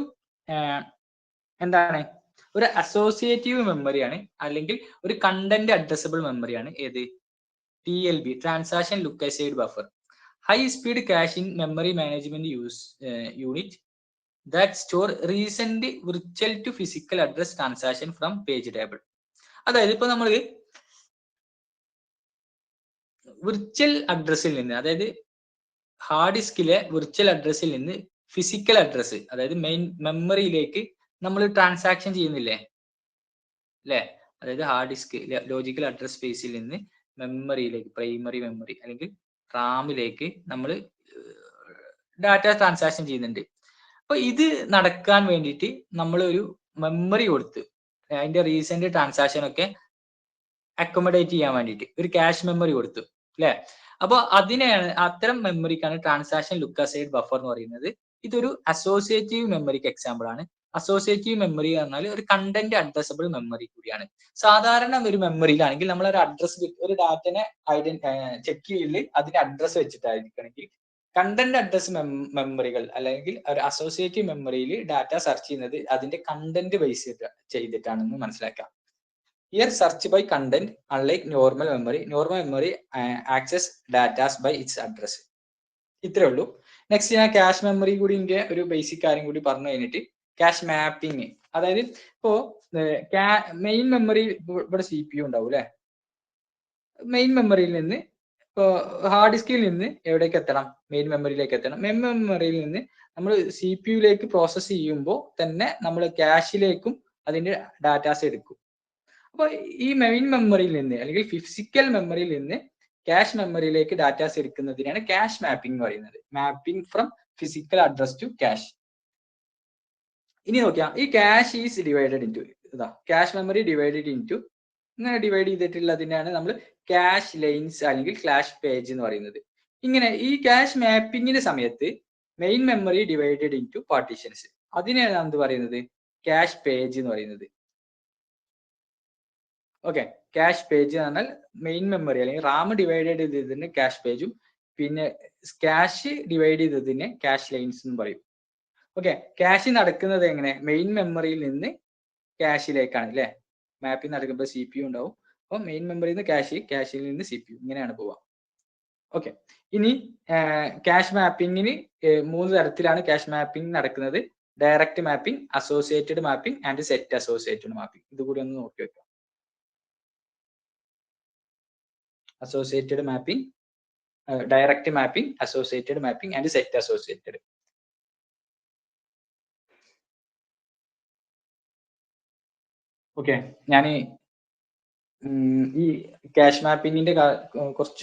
എന്താണ്, ഒരു അസോസിയേറ്റീവ് മെമ്മറിയാണ്, അല്ലെങ്കിൽ ഒരു കണ്ടന്റ് അഡ്രസബിൾ മെമ്മറിയാണ്. ഏത്? TLB, transaction look aside buffer. High speed caching memory management unit that store recent virtual to physical address transaction from page table. അതായത് ഇപ്പൊ നമ്മൾ വിർച്വൽ അഡ്രസ്സിൽ നിന്ന്, അതായത് ഹാർഡ് ഡിസ്കിലെ വിർച്വൽ അഡ്രസ്സിൽ നിന്ന് ഫിസിക്കൽ അഡ്രസ്സ്, അതായത് മെയിൻ മെമ്മറിയിലേക്ക് നമ്മൾ ട്രാൻസാക്ഷൻ ചെയ്യുന്നില്ലേ അല്ലെ? അതായത് ഹാർഡ് ഡിസ്ക് ലോജിക്കൽ അഡ്രസ് സ്പേസിൽ നിന്ന് മെമ്മറിയിലേക്ക്, പ്രൈമറി മെമ്മറി അല്ലെങ്കിൽ റാമിലേക്ക് നമ്മൾ ഡാറ്റ ട്രാൻസാക്ഷൻ ചെയ്യുന്നുണ്ട്. അപ്പൊ ഇത് നടക്കാൻ വേണ്ടിയിട്ട് നമ്മൾ ഒരു മെമ്മറി കൊടുത്ത് അതിന്റെ റീസെന്റ് ട്രാൻസാക്ഷൻ ഒക്കെ അക്കോമഡേറ്റ് ചെയ്യാൻ വേണ്ടിയിട്ട് ഒരു ക്യാഷ് മെമ്മറി കൊടുത്തു അല്ലെ? അപ്പൊ അതിനെയാണ്, അത്തരം മെമ്മറിക്കാണ് ട്രാൻസാക്ഷൻ ലുക്ക് അസൈഡ് ബഫർ എന്ന് പറയുന്നത്. ഇതൊരു അസോസിയേറ്റീവ് മെമ്മറിക്ക് എക്സാമ്പിൾ ആണ്. അസോസിയേറ്റീവ് മെമ്മറി പറഞ്ഞാൽ ഒരു കണ്ടന്റ് അഡ്രസബിൾ മെമ്മറി കൂടിയാണ്. സാധാരണ ഒരു മെമ്മറിയിലാണെങ്കിൽ നമ്മൾ ഒരു അഡ്രസ്, ഒരു ഡാറ്റനെ ചെക്ക് ചെയ്യല് അതിന്റെ അഡ്രസ് വെച്ചിട്ടായിരിക്കണമെങ്കിൽ, കണ്ടന്റ് അഡ്രസ് മെമ്മറികൾ അല്ലെങ്കിൽ ഒരു അസോസിയേറ്റീവ് മെമ്മറിയിൽ ഡാറ്റ സെർച്ച് ചെയ്യുന്നത് അതിന്റെ കണ്ടന്റ് ബേസ് ചെയ്തിട്ടാണെന്ന് മനസ്സിലാക്കാം. Here search by content unlike normal memory access datas by its address. ഇത്രേ ഉള്ളൂ. നെക്സ്റ്റ് ഞാൻ ക്യാഷ് മെമ്മറി കൂടി ഒരു ബേസിക് കാര്യം കൂടി പറഞ്ഞു കഴിഞ്ഞിട്ട് ക്യാഷ് മാപ്പിംഗ്. അതായത് ഇപ്പോ മെയിൻ മെമ്മറി ഇവിടെ CPU ഉണ്ടാവും അല്ലെ? മെയിൻ മെമ്മറിയിൽ നിന്ന് ഇപ്പോ ഹാർഡ് ഡിസ്കിൽ നിന്ന് എവിടേക്ക് എത്തണം? മെയിൻ മെമ്മറിയിലേക്ക് എത്തണം. മെയിൻ മെമ്മറിയിൽ നിന്ന് നമ്മൾ CPU പ്രോസസ് ചെയ്യുമ്പോൾ തന്നെ നമ്മൾ ക്യാഷിലേക്കും അതിന്റെ ഡാറ്റാസ് എടുക്കും. അപ്പൊ ഈ മെയിൻ മെമ്മറിയിൽ നിന്ന് അല്ലെങ്കിൽ ഫിസിക്കൽ മെമ്മറിയിൽ നിന്ന് ക്യാഷ് മെമ്മറിയിലേക്ക് ഡാറ്റാസ് എടുക്കുന്നതിനാണ് ക്യാഷ് മാപ്പിംഗ് എന്ന് പറയുന്നത്. Mapping from physical address to cache. ഇനി നോക്കിയാൽ ഈ ക്യാഷ് ഈസ് ഡിവൈഡഡ് ഇൻറ്റു, ഇതാ ക്യാഷ് മെമ്മറി ഡിവൈഡഡ് ഇൻറ്റു, ഇങ്ങനെ ഡിവൈഡ് ചെയ്തിട്ടുള്ളതിനാണ് നമ്മൾ ക്യാഷ് ലൈൻസ് അല്ലെങ്കിൽ ക്യാഷ് പേജ് എന്ന് പറയുന്നത്. ഇങ്ങനെ ഈ ക്യാഷ് മാപ്പിങ്ങിന്റെ സമയത്ത് main memory divided into partitions, അതിനെയാണ് എന്ത് പറയുന്നത്? ക്യാഷ് പേജ് എന്ന് പറയുന്നത്. ഓക്കെ, ക്യാഷ് പേജ് എന്ന് പറഞ്ഞാൽ മെയിൻ മെമ്മറി അല്ലെങ്കിൽ റാം ഡിവൈഡഡ് ചെയ്തതിന് ക്യാഷ് പേജും, പിന്നെ ക്യാഷ് ഡിവൈഡ് ചെയ്തതിന് ക്യാഷ് ലൈൻസ് എന്ന് പറയും. ഓക്കെ, ക്യാഷ് നടക്കുന്നത് എങ്ങനെ? മെയിൻ മെമ്മറിയിൽ നിന്ന് ക്യാഷിലേക്കാണ് അല്ലെ? മാപ്പിംഗ് നടക്കുമ്പോൾ CPU ഉണ്ടാവും. അപ്പൊ മെയിൻ മെമ്മറിയിൽ നിന്ന് ക്യാഷിൽ നിന്ന് CPU, ഇങ്ങനെയാണ് പോവുക. ഓക്കെ, ഇനി ക്യാഷ് മാപ്പിങ്ങിന് 3 തരത്തിലാണ് ക്യാഷ് മാപ്പിംഗ് നടക്കുന്നത്. Direct mapping, associated mapping and set associated mapping. ഇതുകൂടി ഒന്ന് നോക്കി വെക്കാം. Associated mapping, direct mapping, associated mapping and set associated. Okay, ഞാൻ ഈ ക്യാഷ് മാപ്പിങ്ങിന്റെ കുറച്ച്